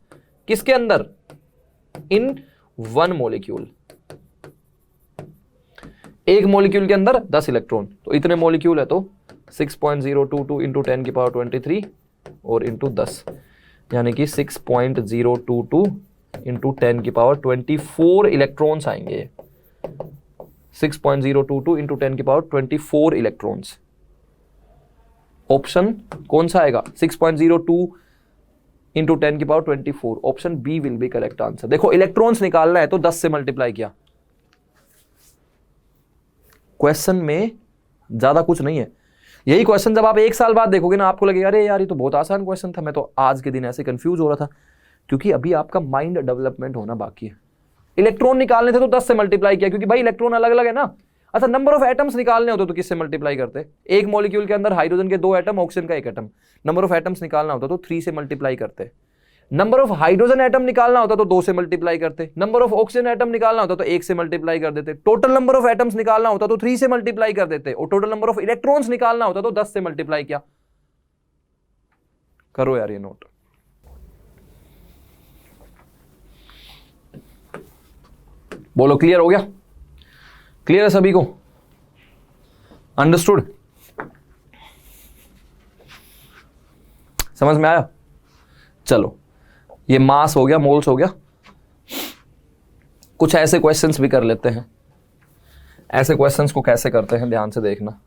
किसके अंदर, इन 1 मॉलिक्यूल। एक मॉलिक्यूल के अंदर 10 इलेक्ट्रॉन, तो इतने मॉलिक्यूल है तो 6.022 इंटू 10 की पावर 23 और इंटू 10, यानी कि 6.022 इंटू 10 की पावर 24 इलेक्ट्रॉन्स आएंगे। 6.022 इंटू 10 की पावर 24 इलेक्ट्रॉन्स। ऑप्शन कौन सा आएगा, 6.02 इंटू 10 की power 24, option B will be correct answer. देखो इलेक्ट्रॉन्स निकालना है तो 10 से मल्टीप्लाई किया, क्वेश्चन में ज्यादा कुछ नहीं है। यही क्वेश्चन जब आप एक साल बाद देखोगे ना, आपको लगेगा अरे यार ये तो बहुत आसान क्वेश्चन था, मैं तो आज के दिन ऐसे कंफ्यूज हो रहा था, क्योंकि अभी आपका माइंड डेवलपमेंट होना बाकी है। इलेक्ट्रॉन निकालने थे तो 10 से मल्टीप्लाई किया, क्योंकि भाई इलेक्ट्रॉन अलग अलग है ना। अच्छा, नंबर ऑफ एटम्स निकालने होते तो किससे मल्टीप्लाई करते, एक मॉलिक्यूल के अंदर हाइड्रोजन के 2 एटम, ऑक्सीजन का 1 एटम, नंबर ऑफ एटम्स निकालना होता तो 3 से मल्टीप्लाई करते। नंबर ऑफ हाइड्रोजन एटम निकालना होता तो 2 से मल्टीप्लाई करते। नंबर ऑफ ऑक्सीजन एटम निकालना होता तो 1 से मल्टीप्लाई कर देते। टोटल नंबर ऑफ एटम्स निकालना होता तो 3 से मल्टीप्लाई कर देते, और टोटल नंबर ऑफ इलेक्ट्रॉन्स निकालना होता तो 10 से मल्टीप्लाई किया। करो यार ये नोट। बोलो क्लियर हो गया, क्लियर है सभी को, अंडरस्टूड, समझ में आया। चलो ये मास हो गया, मोल्स हो गया। कुछ ऐसे क्वेश्चंस भी कर लेते हैं। ऐसे क्वेश्चंस को कैसे करते हैं ध्यान से देखना।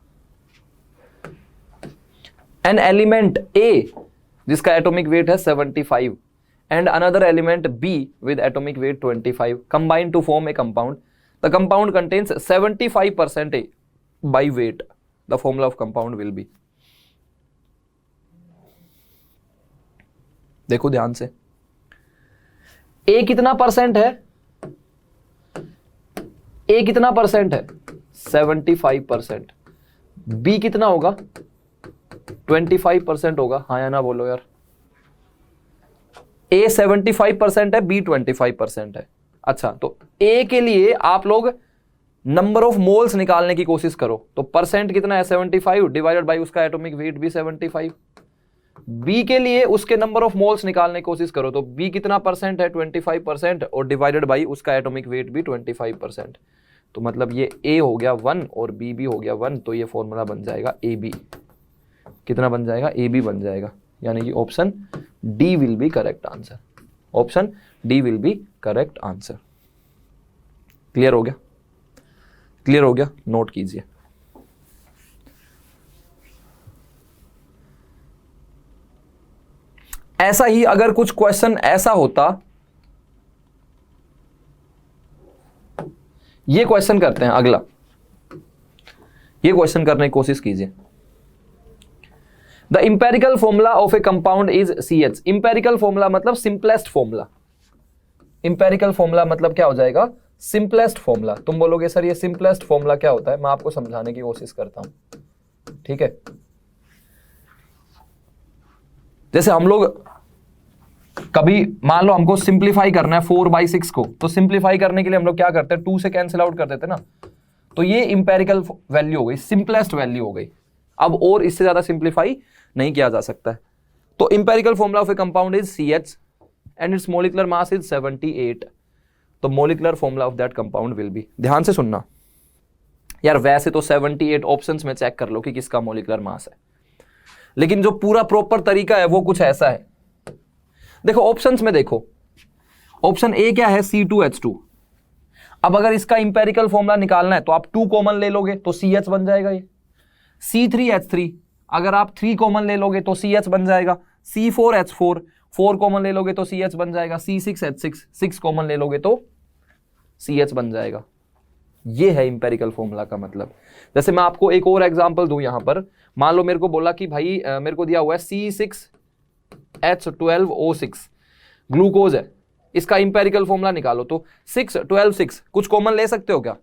एन एलिमेंट ए जिसका एटॉमिक वेट है 75 and another element B with atomic weight 25 combine to form a compound. The compound contains 75% by weight. The formula of compound will be. देखो ध्यान से, A कितना परसेंट है, A कितना परसेंट है 75%, B कितना होगा 25% होगा, हाँ या ना बोलो यार। A 75% है, B 25% है। अच्छा, तो A के लिए आप लोग नंबर ऑफ मोल्स निकालने की कोशिश करो, तो परसेंट कितना है 75 डिवाइडेड बाय उसका एटॉमिक वेट भी 75। B के लिए उसके नंबर ऑफ मोल्स निकालने की कोशिश करो, तो B कितना परसेंट है 25% और डिवाइडेड बाय उसका एटॉमिक वेट भी 25%। तो मतलब ये A हो गया 1 और B भी हो गया 1, तो ये फॉर्मूला बन जाएगा AB। कितना बन जाएगा, AB बन जाएगा, यानी कि option D will be correct answer. Option D will be correct answer. Clear हो गया, क्लियर हो गया, नोट कीजिए। ऐसा ही अगर कुछ क्वेश्चन ऐसा होता, ये क्वेश्चन करते हैं अगला, ये क्वेश्चन करने की कोशिश कीजिए। The empirical formula of a compound is CH। empirical formula मतलब simplest formula। empirical formula मतलब क्या हो जाएगा, simplest formula। तुम बोलोगे सर ये simplest formula क्या होता है, मैं आपको समझाने की कोशिश करता हूं, ठीक है। जैसे हम लोग कभी मान लो हमको सिंप्लीफाई करना है 4/6 को, तो सिंप्लीफाई करने के लिए हम लोग क्या करते हैं, 2 से कैंसिल आउट कर देते ना, तो ये इंपेरिकल वैल्यू हो गई, सिंपलेस्ट वैल्यू हो गई। अब और इससे ज्यादा सिंप्लीफाई नहीं किया जा सकता है। तो empirical formula of A compound is CH and it's molecular mass is 78। तो molecular formula of that compound will be, ध्यान से सुनना यार, वैसे तो 78 ऑप्शंस में चेक कर लो कि किसका मोलिकुलर मास है, लेकिन जो पूरा प्रॉपर तरीका है वो कुछ ऐसा है। देखो ऑप्शंस में देखो, ऑप्शन ए क्या है C2H2। अब अगर इसका इंपेरिकल फॉर्मूला निकालना है तो आप 2 कॉमन ले लोगे तो CH बन जाएगा। ये C3H3, अगर आप 3 कॉमन ले लोगे तो CH बन जाएगा। C4H4, 4 कॉमन ले लोगे तो CH बन जाएगा। C6H6, 6 कॉमन ले लोगे तो CH बन जाएगा। ये है इंपेरिकल फॉर्मूला का मतलब। जैसे मैं आपको एक और एग्जांपल दूं, यहां पर मान लो मेरे को बोला कि भाई मेरे को दिया हुआ है C6H12O6 ग्लूकोज है, इसका इंपेरिकल फॉर्मूला निकालो। तो 6 12 6 कुछ कॉमन ले सकते हो क्या,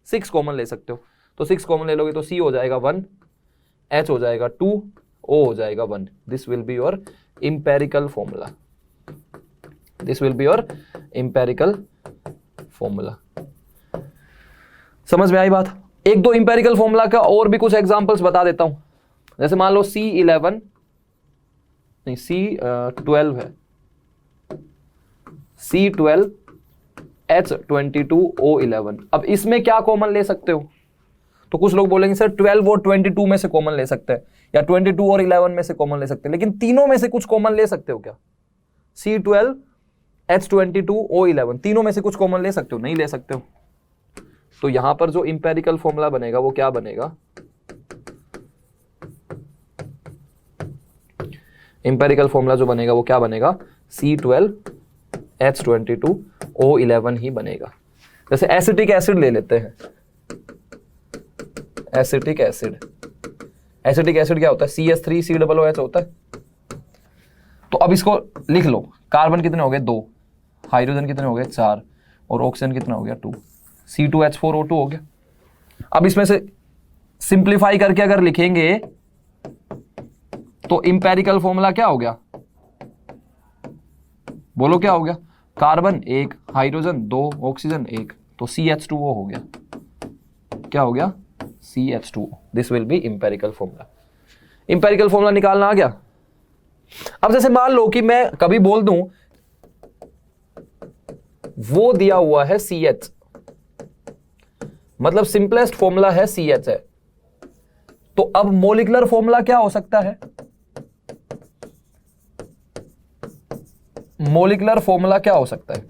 6 कॉमन ले सकते हो, तो 6 कॉमन ले लोगे तो C हो जाएगा 1, H हो जाएगा 2, O हो जाएगा 1। This will be your empirical formula, this will be your empirical formula. समझ में आई बात। एक दो इंपेरिकल फॉर्मूला का और भी कुछ एग्जांपल्स बता देता हूं। जैसे मान लो C11 नहीं, C12 है, C12H22O11। अब इसमें क्या कॉमन ले सकते हो? तो कुछ लोग बोलेंगे सर 12 और 22 में से कॉमन ले सकते हैं, या 22 और 11 में से कॉमन ले सकते हैं, लेकिन तीनों में से कुछ कॉमन ले सकते हो क्या? C12H22O11, तीनों में से कुछ कॉमन ले सकते हो? नहीं ले सकते हो। तो यहां पर जो इंपेरिकल फॉर्मूला बनेगा वो क्या बनेगा? इंपेरिकल फॉर्मूला जो बनेगा वो क्या बनेगा? C12H22O11 ही बनेगा। जैसे एसिटिक एसिड ले लेते हैं, एसिटिक एसिड, एसिटिक एसिड क्या होता है? CH3COOH होता है। तो अब इसको लिख लो, कार्बन कितने हो गए? 2, हाइड्रोजन कितने हो गए? 4, और ऑक्सीजन कितना हो गया? 2, C2H4O2 हो गया। अब इसमें से सिंप्लीफाई करके अगर लिखेंगे तो इंपेरिकल फॉर्मूला क्या हो गया? बोलो क्या हो गया? कार्बन 1, हाइड्रोजन 2, ऑक्सीजन 1, तो CH2O हो गया। क्या हो गया? CH2O। This will B empirical formula. Empirical formula निकालना आ गया। अब जैसे मान लो कि मैं कभी बोल दूं वो दिया हुआ है CH, मतलब सिंपलेस्ट फॉर्मूला है CH है, तो अब मोलिकुलर फॉर्मूला क्या हो सकता है? मोलिकुलर फॉर्मूला क्या हो सकता है?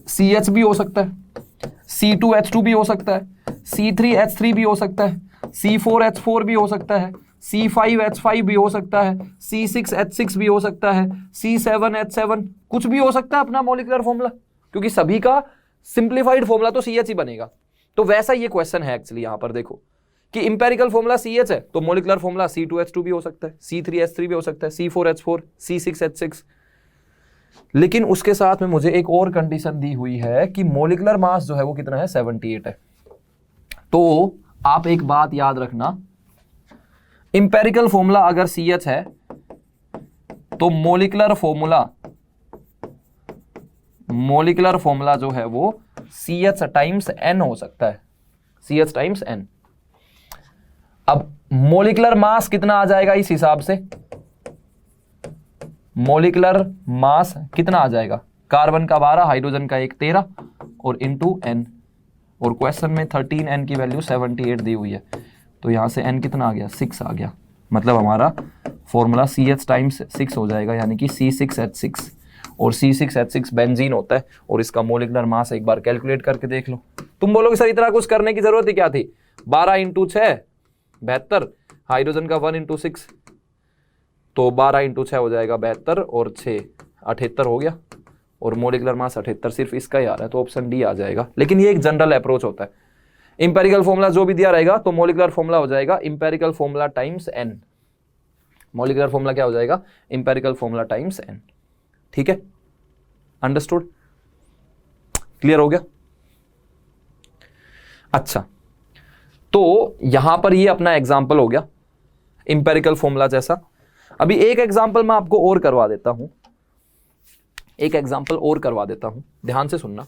CH भी हो सकता है, C2H2 भी हो सकता है, C3H3 भी हो सकता है, C4H4 भी हो सकता है, C5H5 भी हो सकता है, C6H6 भी हो सकता है, C7H7, कुछ भी हो सकता है अपना मोलिकुलर फॉर्मूला, क्योंकि सभी का सिंप्लीफाइड फॉर्मूला तो CH ही बनेगा। तो वैसा ये क्वेश्चन है एक्चुअली। यहां पर देखो कि इंपेरिकल फॉर्मूला CH है, तो मोलिकुलर फॉर्मूला C2H2 भी हो सकता है, C3H3 भी हो सकता है, C4H4, C6H6। लेकिन उसके साथ में मुझे एक और कंडीशन दी हुई है कि मोलिकुलर मास जो है वो कितना है? 78 है। तो आप एक बात याद रखना, इंपेरिकल फॉर्मूला अगर CH है तो मोलिकुलर फॉर्मूला जो है वो CH टाइम्स N हो सकता है, CH टाइम्स N। अब मोलिकुलर मास कितना आ जाएगा इस हिसाब से? मोलिकुलर मास कितना आ जाएगा? कार्बन का 12, हाइड्रोजन का 1, 13 और इनटू N, और क्वेश्चन में 13N की वैल्यू 78 दी हुई है, तो यहां से N कितना आ गया? 6 आ गया। मतलब हमारा फॉर्मूला CH टाइम्स 6 हो जाएगा, यानी कि C6H6, और C6H6 बेंजीन होता है, और इसका मोलिकुलर मास एक बार कैलकुलेट करके देख लो। तुम बोलोगे सर इतना कुछ करने की जरूरत ही क्या थी? 12 इंटू 6 72, हाइड्रोजन का 1 इंटू 6, तो 12 इंटू 6 हो जाएगा 72, और 6 78 हो गया, और मोलिकुलर मास 78 सिर्फ इसका ही आ रहा है, तो ऑप्शन डी आ जाएगा। लेकिन ये एक जनरल अप्रोच होता है। इंपेरिकल फॉर्मूला जो भी दिया रहेगा तो मोलिकुलर फॉर्मूला हो जाएगा empirical formula times N। Molecular formula क्या हो जाएगा? Empirical formula times N। ठीक है, अंडरस्टूड? क्लियर हो गया? अच्छा, तो यहां पर ये अपना एग्जाम्पल हो गया इंपेरिकल फॉर्मूला जैसा। अभी एक एग्जाम्पल मैं आपको और करवा देता हूं, एक एग्जाम्पल और करवा देता हूं, ध्यान से सुनना,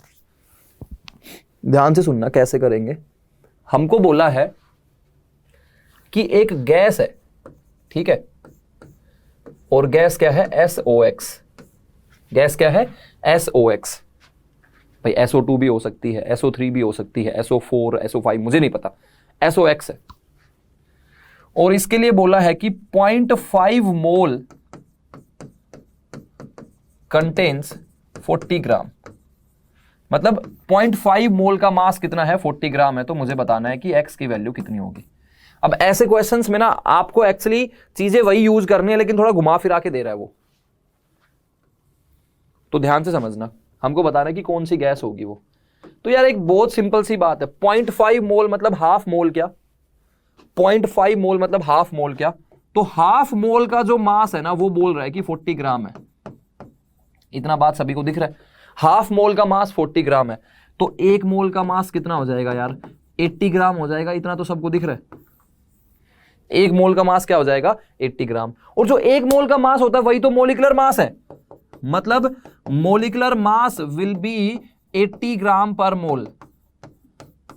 ध्यान से सुनना कैसे करेंगे। हमको बोला है कि एक गैस है, ठीक है, और गैस क्या है? SOX। गैस क्या है? SOX। भाई SO2 भी हो सकती है, SO3 भी हो सकती है, SO4, SO5, मुझे नहीं पता, SOX है। और इसके लिए बोला है कि 0.5 मोल कंटेन्स 40 ग्राम, मतलब 0.5 मोल का मास कितना है? 40 ग्राम है। तो मुझे बताना है कि X की वैल्यू कितनी होगी। अब ऐसे क्वेश्चंस में ना आपको एक्चुअली चीजें वही यूज करनी है, लेकिन थोड़ा घुमा फिरा के दे रहा है वो, तो ध्यान से समझना। हमको बताना है कि कौन सी गैस होगी वो। तो यार एक बहुत सिंपल सी बात है, 0.5 मोल मतलब हाफ मोल क्या? 0.5 मोल मतलब हाफ मोल क्या? तो हाफ मोल का जो मास है ना वो बोल रहा है कि 40 ग्राम है। इतना बात सभी को दिख रहा है? हाफ मोल का मास 40 ग्राम है, तो 1 मोल का मास कितना हो जाएगा यार? 80 ग्राम हो जाएगा। इतना तो सबको दिख रहा है। 1 मोल का मास क्या हो जाएगा? 80 ग्राम। और जो 1 मोल का मास होता है वही तो मोलिकुलर मास है, मतलब मोलिकुलर मास विल बी 80 ग्राम पर मोल।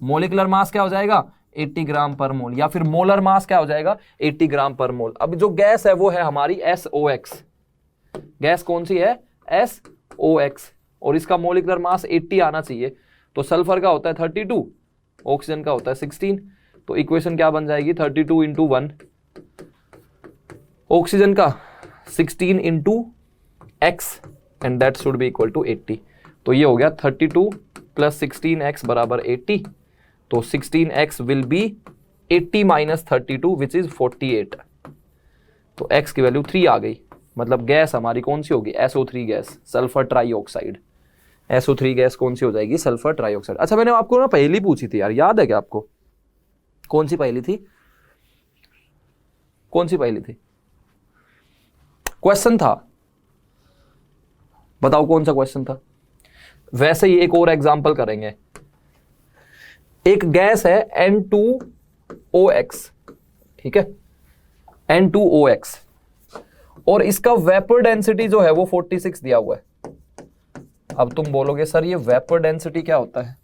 मोलिकुलर मास क्या हो जाएगा? 80 ग्राम पर मोल, या फिर मोलर मास क्या हो जाएगा 80 ग्राम पर मोल। अब जो गैस है वो है हमारी SOX, गैस कौन सी है SOX, और इसका मोलिकुलर मास 80 आना चाहिए। तो सल्फर का होता है 32, ऑक्सीजन का होता है 16, तो इक्वेशन क्या बन जाएगी 32 इंटू 1, ऑक्सीजन का 16 into X, and that should be equal to 80। तो ये हो गया 32 प्लस 16x बराबर 80, तो 16x will be 80 minus 32 which is 48, तो x की वैल्यू 3 आ गई। मतलब गैस हमारी कौन सी होगी SO3 gas, sulphur trioxide. SO3 gas कौन सी हो जाएगी सल्फर ट्राईऑक्साइड। अच्छा मैंने आपको ना पहली पूछी थी यार, याद है क्या आपको, कौन सी पहली थी, कौन सी पहली थी, क्वेश्चन था, बताओ कौन सा क्वेश्चन था। वैसे ही एक और एग्जांपल करेंगे। एक गैस है N2OX, ठीक है, N2OX, और इसका वेपर डेंसिटी जो है वो 46 दिया हुआ है। अब तुम बोलोगे सर ये वेपर डेंसिटी क्या होता है,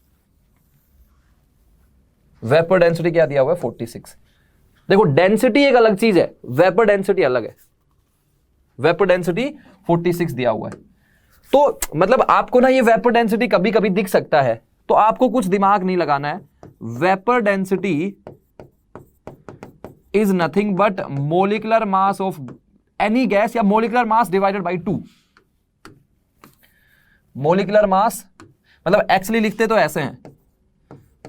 वेपर डेंसिटी क्या दिया हुआ है 46। देखो डेंसिटी एक अलग चीज है, वेपर डेंसिटी अलग है। वेपर डेंसिटी 46 दिया हुआ है, तो मतलब आपको ना ये वेपर डेंसिटी कभी कभी दिख सकता है, तो आपको कुछ दिमाग नहीं लगाना है। Vapour density is nothing but molecular mass of any gas, या molecular mass divided by 2। Molecular mass मतलब एक्चुअली लिखते तो ऐसे हैं,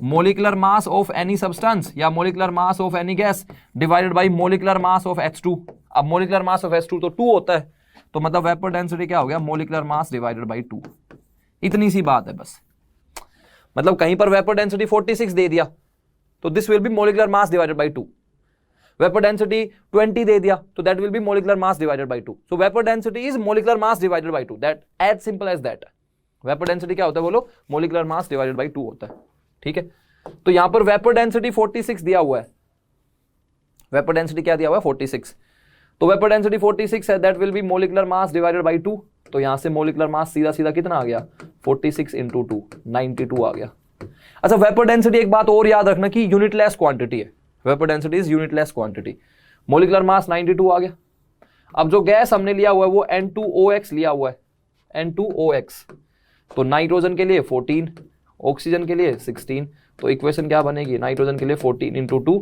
molecular mass of any substance या molecular mass of any gas divided by molecular mass of H2। अब molecular mass of H2 तो 2 होता है, तो मतलब वेपर डेंसिटी क्या हो गया मोलिकुलर मास डिवाइडेड बाई 2। इतनी सी बात है बस, मतलब कहीं पर वेपर डेंसिटी 46 दे दिया तो this will be molecular mass divided by 2। Vapour density 20 दे दिया तो that will be molecular mass divided by 2। So vapour density is molecular mass divided by 2, that as simple as that. Vapour density क्या होता है बोलो, molecular mass divided by 2 होता है, ठीक है। तो यहां पर वेपर डेंसिटी 46 दिया हुआ है, वेपर डेंसिटी क्या दिया हुआ है 46, तो वेपर डेंसिटी 46 है, that will be molecular mass divided by 2। तो यहां से मोलिकुलर मास सीधा सीधा कितना आ गया 46 इंटू 2, 92 आ गया। अच्छा वेपर डेंसिटी एक बात और याद रखना कि यूनिटलेस क्वांटिटी है, vapour density is unitless quantity. Molecular mass 92 आ गया। अब जो गैस हमने लिया हुआ है वो N2OX लिया हुआ है, N2OX, तो नाइट्रोजन के लिए 14, ऑक्सीजन के लिए 16, तो इक्वेशन क्या बनेगी नाइट्रोजन के लिए 14 इंटू 2,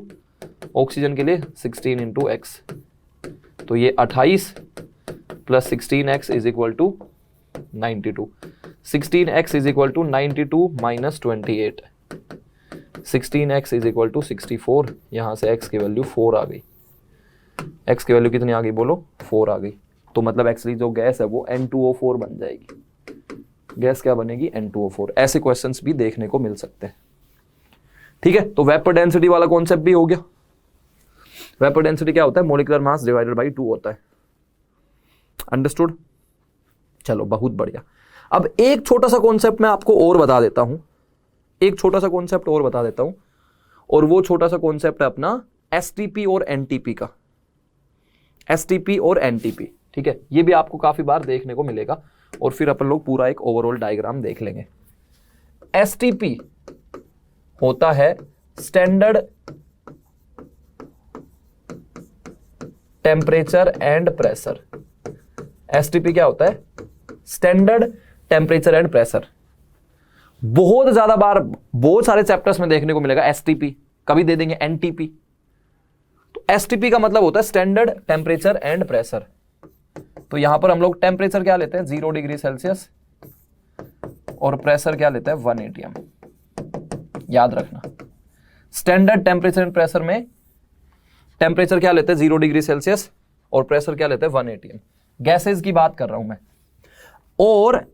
ऑक्सीजन के लिए 16 इंटू एक्स, तो ये 28 plus 16x is equal to 92। 16x is equal to 92 minus 28, 16x is equal to 64। यहां से x की वैल्यू 4 आ गई। x की वैल्यू कितनी आ गई बोलो 4 आ गई। तो मतलब एक्चुअली जो गैस है वो N2O4 बन जाएगी। गैस क्या बनेगी N2O4। ऐसे क्वेश्चंस भी देखने को मिल सकते हैं, ठीक है। तो वेपर डेंसिटी वाला कॉन्सेप्ट भी हो गया। वेपर डेंसिटी क्या होता है मोलिकुलर मास डिवाइडेड बाई 2 होता है, अंडरस्टूड। चलो बहुत बढ़िया। अब एक छोटा सा कॉन्सेप्ट मैं आपको और बता देता हूं, एक छोटा सा कॉन्सेप्ट और बता देता हूं, और वो छोटा सा कॉन्सेप्ट है अपना एसटीपी और एनटीपी का। एसटीपी और एनटीपी, ठीक है, ये भी आपको काफी बार देखने को मिलेगा, और फिर अपन लोग पूरा एक ओवरऑल डायग्राम देख लेंगे। एसटीपी होता है standard temperature and pressure. STP क्या होता है स्टैंडर्ड टेम्परेचर एंड प्रेशर। बहुत ज्यादा बार बहुत सारे चैप्टर्स में देखने को मिलेगा एसटीपी, कभी दे देंगे एनटीपी। तो एसटीपी का मतलब होता है स्टैंडर्ड टेम्परेचर एंड प्रेशर। तो यहां पर हम लोग टेम्परेचर क्या लेते हैं 0 डिग्री सेल्सियस, और प्रेशर क्या लेते हैं 1 atm। याद रखना स्टैंडर्ड टेम्परेचर एंड प्रेशर में टेम्परेचर क्या लेते हैं 0 डिग्री सेल्सियस, और प्रेशर क्या लेते हैं 1 atm। गैसेस की बात कर रहा हूं मैं। और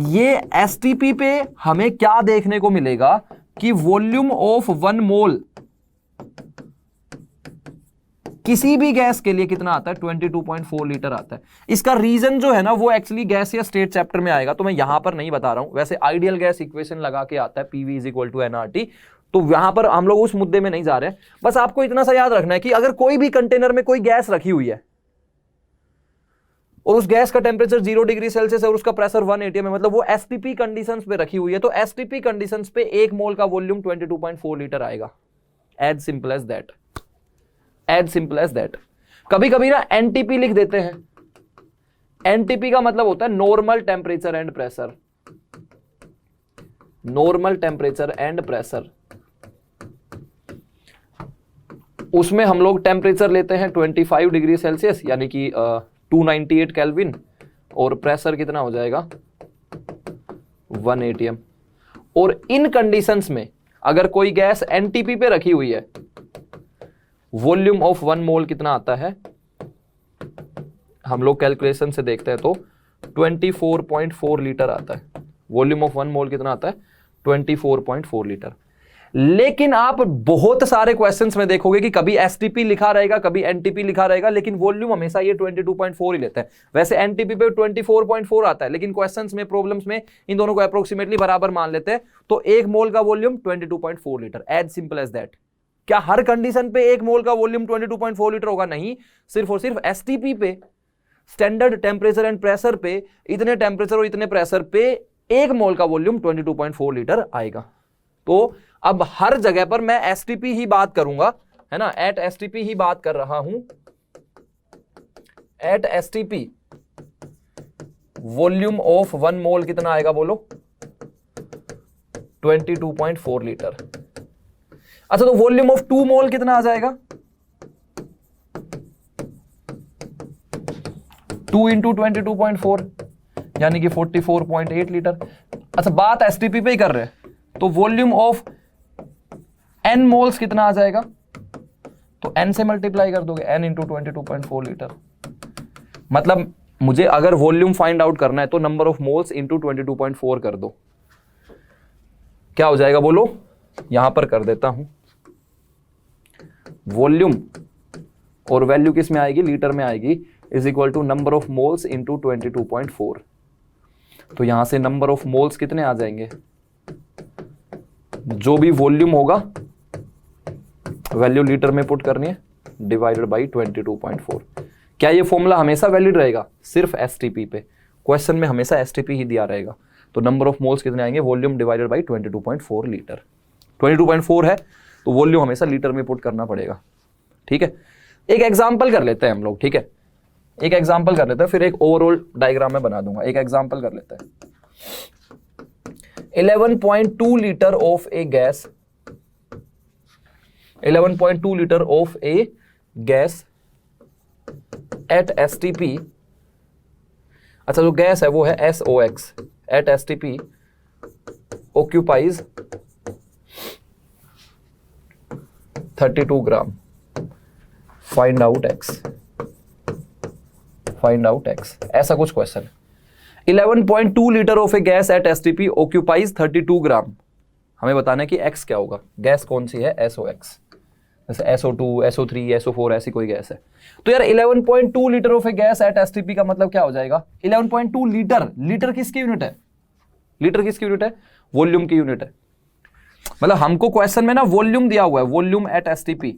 ये एसटीपी पे हमें क्या देखने को मिलेगा कि वॉल्यूम ऑफ 1 मोल किसी भी गैस के लिए कितना आता है 22.4 लीटर आता है। इसका रीजन जो है ना वो एक्चुअली गैस या स्टेट चैप्टर में आएगा, तो मैं यहां पर नहीं बता रहा हूं। वैसे आइडियल गैस इक्वेशन लगा के आता है PV is equal to nRT, तो यहां पर हम लोग उस मुद्दे में नहीं जा रहे। बस आपको इतना सा याद रखना है कि अगर कोई भी कंटेनर में कोई गैस रखी हुई है और उस गैस का टेम्परेचर 0 डिग्री सेल्सियस और उसका प्रेशर 1 atm है, मतलब वो एसटीपी कंडीशंस पे रखी हुई है, तो एसटीपी कंडीशंस पे 1 मोल का वॉल्यूम 22.4 लीटर आएगा। As simple as that, as simple as that. कभी कभी ना एनटीपी लिख देते हैं। एनटीपी का मतलब होता है normal temperature and pressure, normal temperature and pressure. उसमें हम लोग टेम्परेचर लेते हैं 25 डिग्री सेल्सियस यानी कि 298 केल्विन, और प्रेशर कितना हो जाएगा 1 atm। और इन कंडीशंस में अगर कोई गैस एनटीपी पे रखी हुई है, वॉल्यूम ऑफ 1 मोल कितना आता है, हम लोग कैलकुलेशन से देखते हैं तो 24.4 लीटर आता है। वॉल्यूम ऑफ 1 मोल कितना आता है 24.4 लीटर। लेकिन आप बहुत सारे क्वेश्चंस में देखोगे कि कभी एसटीपी लिखा रहेगा, कभी एनटीपी लिखा रहेगा, लेकिन वॉल्यूम हमेशा ये 22.4 ही लेता है। वैसे एनटीपी पे 24.4 आता है, लेकिन क्वेश्चंस में, प्रॉब्लम्स में इन दोनों को अप्रोक्सीमेटली बराबर मान लेते हैं। तो 1 मोल का volume 22.4 litre, as simple as that. क्या हर कंडीशन पे 1 मोल का वॉल्यूम 22.4 लीटर होगा? नहीं, सिर्फ और सिर्फ एसटीपी पे, स्टैंडर्ड टेम्परेचर एंड प्रेशर पे, इतने टेम्परेचर और इतने प्रेशर पे 1 मोल का वॉल्यूम 22.4 लीटर आएगा। तो अब हर जगह पर मैं एसटीपी ही बात करूंगा, है ना, एट एसटीपी ही बात कर रहा हूं। एट एसटीपी वॉल्यूम ऑफ 1 मोल कितना आएगा बोलो 22.4 लीटर। अच्छा, तो वॉल्यूम ऑफ 2 मोल कितना आ जाएगा 2 इंटू 22.4 यानी कि 44.8 लीटर। अच्छा, बात एसटीपी पे ही कर रहे हैं, तो वॉल्यूम ऑफ n मोल्स कितना आ जाएगा, तो n से मल्टीप्लाई कर दोगे, n इंटू 22.4 लीटर। मतलब मुझे अगर वॉल्यूम फाइंड आउट करना है तो नंबर ऑफ मोल्स इंटू 22.4 कर दो। क्या हो जाएगा बोलो, यहां पर कर देता हूं, वॉल्यूम और वैल्यू किस में आएगी, लीटर में आएगी, is equal to number of moles into 22.4। तो यहां से नंबर ऑफ मोल्स कितने आ जाएंगे, जो भी वॉल्यूम होगा वैल्यू लीटर में पुट करनी है, डिवाइडेड बाई 22.4। क्या ये फॉर्मूला हमेशा वैलिड रहेगा? सिर्फ एसटीपी पे, क्वेश्चन में हमेशा एसटीपी ही दिया रहेगा। तो नंबर ऑफ मोल्स कितने आएंगे, वॉल्यूम डिवाइडेड बाई 22.4 लीटर। 22.4 है तो वॉल्यूम हमेशा लीटर में पुट करना पड़ेगा। ठीक है, एक एग्जाम्पल कर लेते हैं हम लोग। ठीक है, एक एग्जाम्पल कर लेते हैं, फिर एक ओवरऑल डायग्राम में बना दूंगा। एक एग्जाम्पल कर लेते हैं। 11.2 litre of a gas, 11.2 litre of a gas at STP. अच्छा, जो गैस है वो है SOX at STP occupies 32 gram. Find out x, find out x, ऐसा कुछ क्वेश्चन है। 11.2 litre of a gas at STP occupies 32 gram. हमें बताना है कि x क्या होगा। गैस कौन सी है, SOX, जैसे SO2, SO3, SO4 ऐसी कोई गैस है। तो यार 11.2 litre of a gas at STP का मतलब क्या हो जाएगा, 11.2 लीटर, लीटर किसकी यूनिट है, लीटर किसकी यूनिट है, वॉल्यूम की यूनिट है। मतलब हमको क्वेश्चन में ना वॉल्यूम दिया हुआ है, वॉल्यूम एट एसटीपी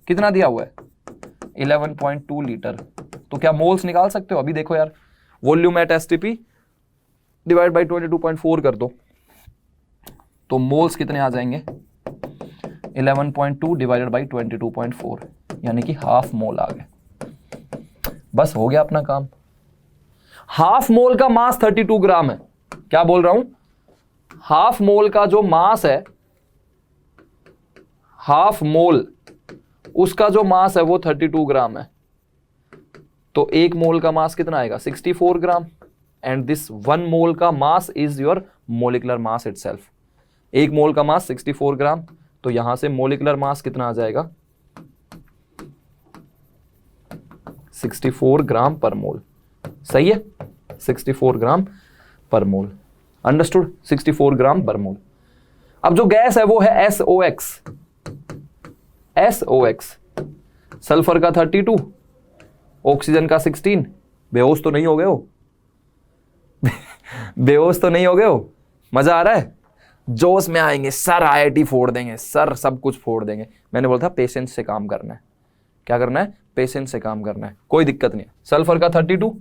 कितना दिया हुआ है 11.2 लीटर। तो क्या मोल्स निकाल सकते हो? अभी देखो यार, volume at STP divide by 22.4 कर दो, तो मोल्स कितने आ जाएंगे 11.2 डिवाइडेड बाई 22.4 यानी कि हाफ मोल आ गए। बस हो गया अपना काम। हाफ मोल का मास 32 ग्राम है। क्या बोल रहा हूं, हाफ मोल का जो मास है, हाफ मोल उसका जो मास है वो 32 ग्राम है। तो 1 मोल का मास कितना आएगा 64 ग्राम। एंड दिस 1 मोल का mass is your molecular mass itself. 1 mole का मास 64 ग्राम, तो यहां से मोलिकुलर मास कितना आ जाएगा 64 ग्राम पर मोल। सही है, 64 ग्राम पर मोल। अंडरस्टूड, 64 ग्राम पर मोल। अब जो गैस है वो है SOX, SOX, सल्फर का 32, ऑक्सीजन का 16। बेहोश तो नहीं हो गए हो? बेहोश तो नहीं हो गए हो? मजा आ रहा है? जोश में आएंगे, सर IIT फोड़ देंगे, सर सब कुछ फोड़ देंगे। मैंने बोला था पेशेंस से काम करना है। क्या करना है, पेशेंस से काम करना है, कोई दिक्कत नहीं है। सल्फर का 32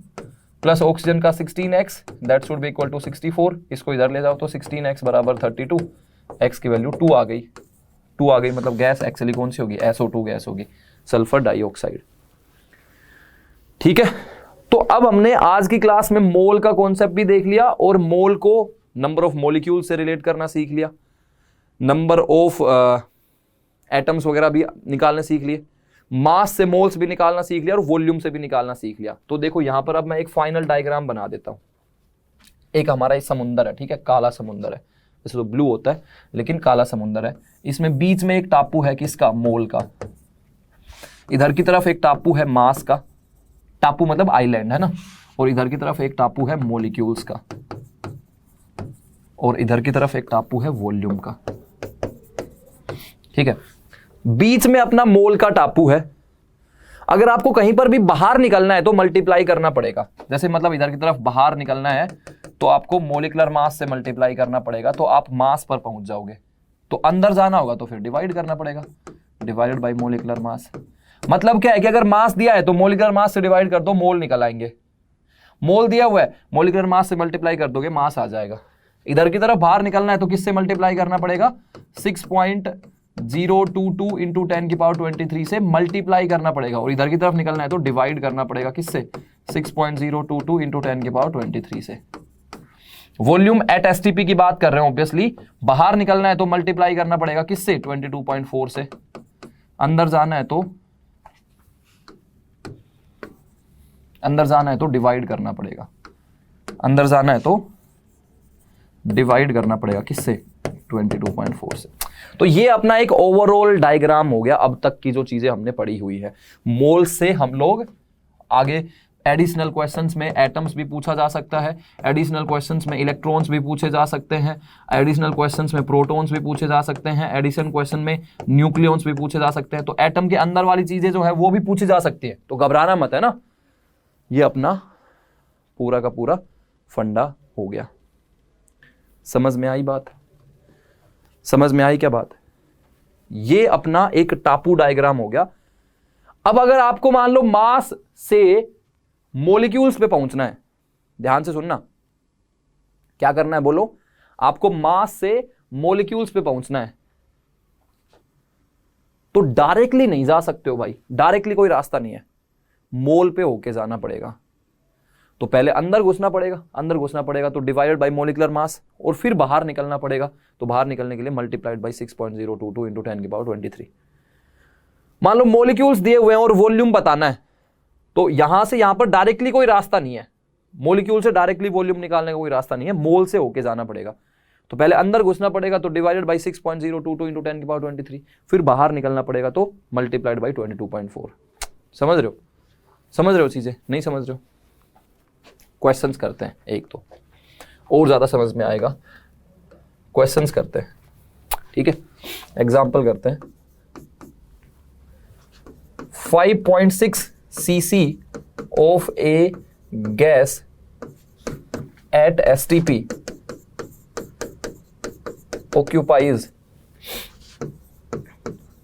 प्लस ऑक्सीजन का 16x, that should be equal to 64। इसको इधर ले जाओ तो 16x बराबर 32, x की वैल्यू 2 आ गई। 2 आ गई, मतलब गैस एक्चुअली कौन सी होगी, SO2 गैस होगी, सल्फर डाइऑक्साइड। ठीक है, तो अब हमने आज की क्लास में मोल का कॉन्सेप्ट भी देख लिया और मोल को नंबर ऑफ मॉलिक्यूल से रिलेट करना सीख लिया, नंबर ऑफ एटम्स वगैरह भी निकालना सीख लिए, मास से मोल्स भी निकालना सीख लिया और वॉल्यूम से भी निकालना सीख लिया। तो देखो यहां पर अब मैं एक फाइनल डायग्राम बना देता हूं। एक हमारा एक समुंदर है, ठीक है, काला समुंदर है, जैसे तो ब्लू होता है लेकिन काला समुंदर है। इसमें बीच में एक टापू है किसका, मोल का। इधर की तरफ एक टापू है मास का, टापू मतलब आइलैंड है ना, और इधर की तरफ एक टापू है मॉलिक्यूल्स का, और इधर की तरफ एक टापू है वॉल्यूम का। ठीक है, बीच में अपना मोल का टापू है। अगर आपको कहीं पर भी बाहर निकलना है तो मल्टीप्लाई करना पड़ेगा, जैसे मतलब इधर की तरफ बाहर निकलना है तो आपको मोलिकुलर मास से मल्टीप्लाई करना पड़ेगा, तो आप मास पर पहुंच जाओगे। तो अंदर जाना होगा तो फिर डिवाइड करना पड़ेगा, डिवाइडेड बाय मोलिकुलर मास। मतलब क्या है कि अगर मास दिया है तो मोलिकुलर मास से डिवाइड कर दो, मोल निकल आएंगे। मोल दिया हुआ है, मोलिकुलर मास से मल्टीप्लाई कर दोगे, मास आ जाएगा। इधर की तरफ बाहर निकलना है तो किससे मल्टीप्लाई करना पड़ेगा, 6.022 इंटू 10 की पावर 23 से मल्टीप्लाई करना पड़ेगा, और इधर की तरफ निकलना है तो डिवाइड करना पड़ेगा किससे, 6.022 इंटू 10 की पावर 23 से। वॉल्यूम एट एसटीपी की बात कर रहे हैं ऑब्वियसली, बाहर निकलना है तो मल्टीप्लाई करना पड़ेगा किससे, 22.4 से। अंदर जाना है तो डिवाइड करना पड़ेगा, अंदर जाना है तो डिवाइड करना पड़ेगा किससे, 22.4 से। तो ये अपना एक ओवरऑल डायग्राम हो गया अब तक की जो चीजें हमने पढ़ी हुई है। मोल से हम लोग आगे एडिशनल क्वेश्चंस में एटम्स भी पूछा जा सकता है, एडिशनल क्वेश्चंस में इलेक्ट्रॉन्स भी पूछे जा सकते हैं, एडिशनल क्वेश्चंस में प्रोटॉन्स भी पूछे जा सकते हैं, एडिशन क्वेश्चन में न्यूक्लियॉन्स भी पूछे जा सकते हैं। तो एटम के अंदर वाली चीजें जो है वो भी पूछी जा सकती है, तो घबराना मत, है ना। ये अपना पूरा का पूरा फंडा हो गया। समझ में आई बात, समझ में आई क्या बात। ये अपना एक टापू डायग्राम हो गया। अब अगर आपको मान लो मास से मॉलिक्यूल्स पे पहुंचना है, ध्यान से सुनना, क्या करना है बोलो, आपको मास से मॉलिक्यूल्स पे पहुंचना है तो डायरेक्टली नहीं जा सकते हो भाई, डायरेक्टली कोई रास्ता नहीं है, मोल पे होके जाना पड़ेगा। तो पहले अंदर घुसना पड़ेगा तो डिवाइडेड बाय मॉलिकुलर मास, और फिर बाहर निकलना पड़ेगा, तो बाहर निकलने के लिए मल्टीप्लाइड बाय 6.022 इंटू 10 की पावर 23। मान लो मॉलिक्यूल्स दिए हुए हैं और वॉल्यूम बताना है, तो यहां से यहां पर डायरेक्टली कोई रास्ता नहीं है, मॉलिक्यूल से डायरेक्टली वॉल्यूम निकालने का कोई रास्ता नहीं है, मोल से होके जाना पड़ेगा। तो पहले अंदर घुसना पड़ेगा तो डिवाइडेड बाय 6.022 इंटू 10 की पावर 23, फिर बाहर निकलना पड़ेगा तो मल्टीप्लाइड बाय 22.4। समझ रहे हो चीजें, नहीं समझ रहे हो, क्वेश्चंस करते हैं एक तो और ज्यादा समझ में आएगा। क्वेश्चंस करते हैं, ठीक है, एग्जांपल करते हैं। 5.6 cc of a gas at STP occupies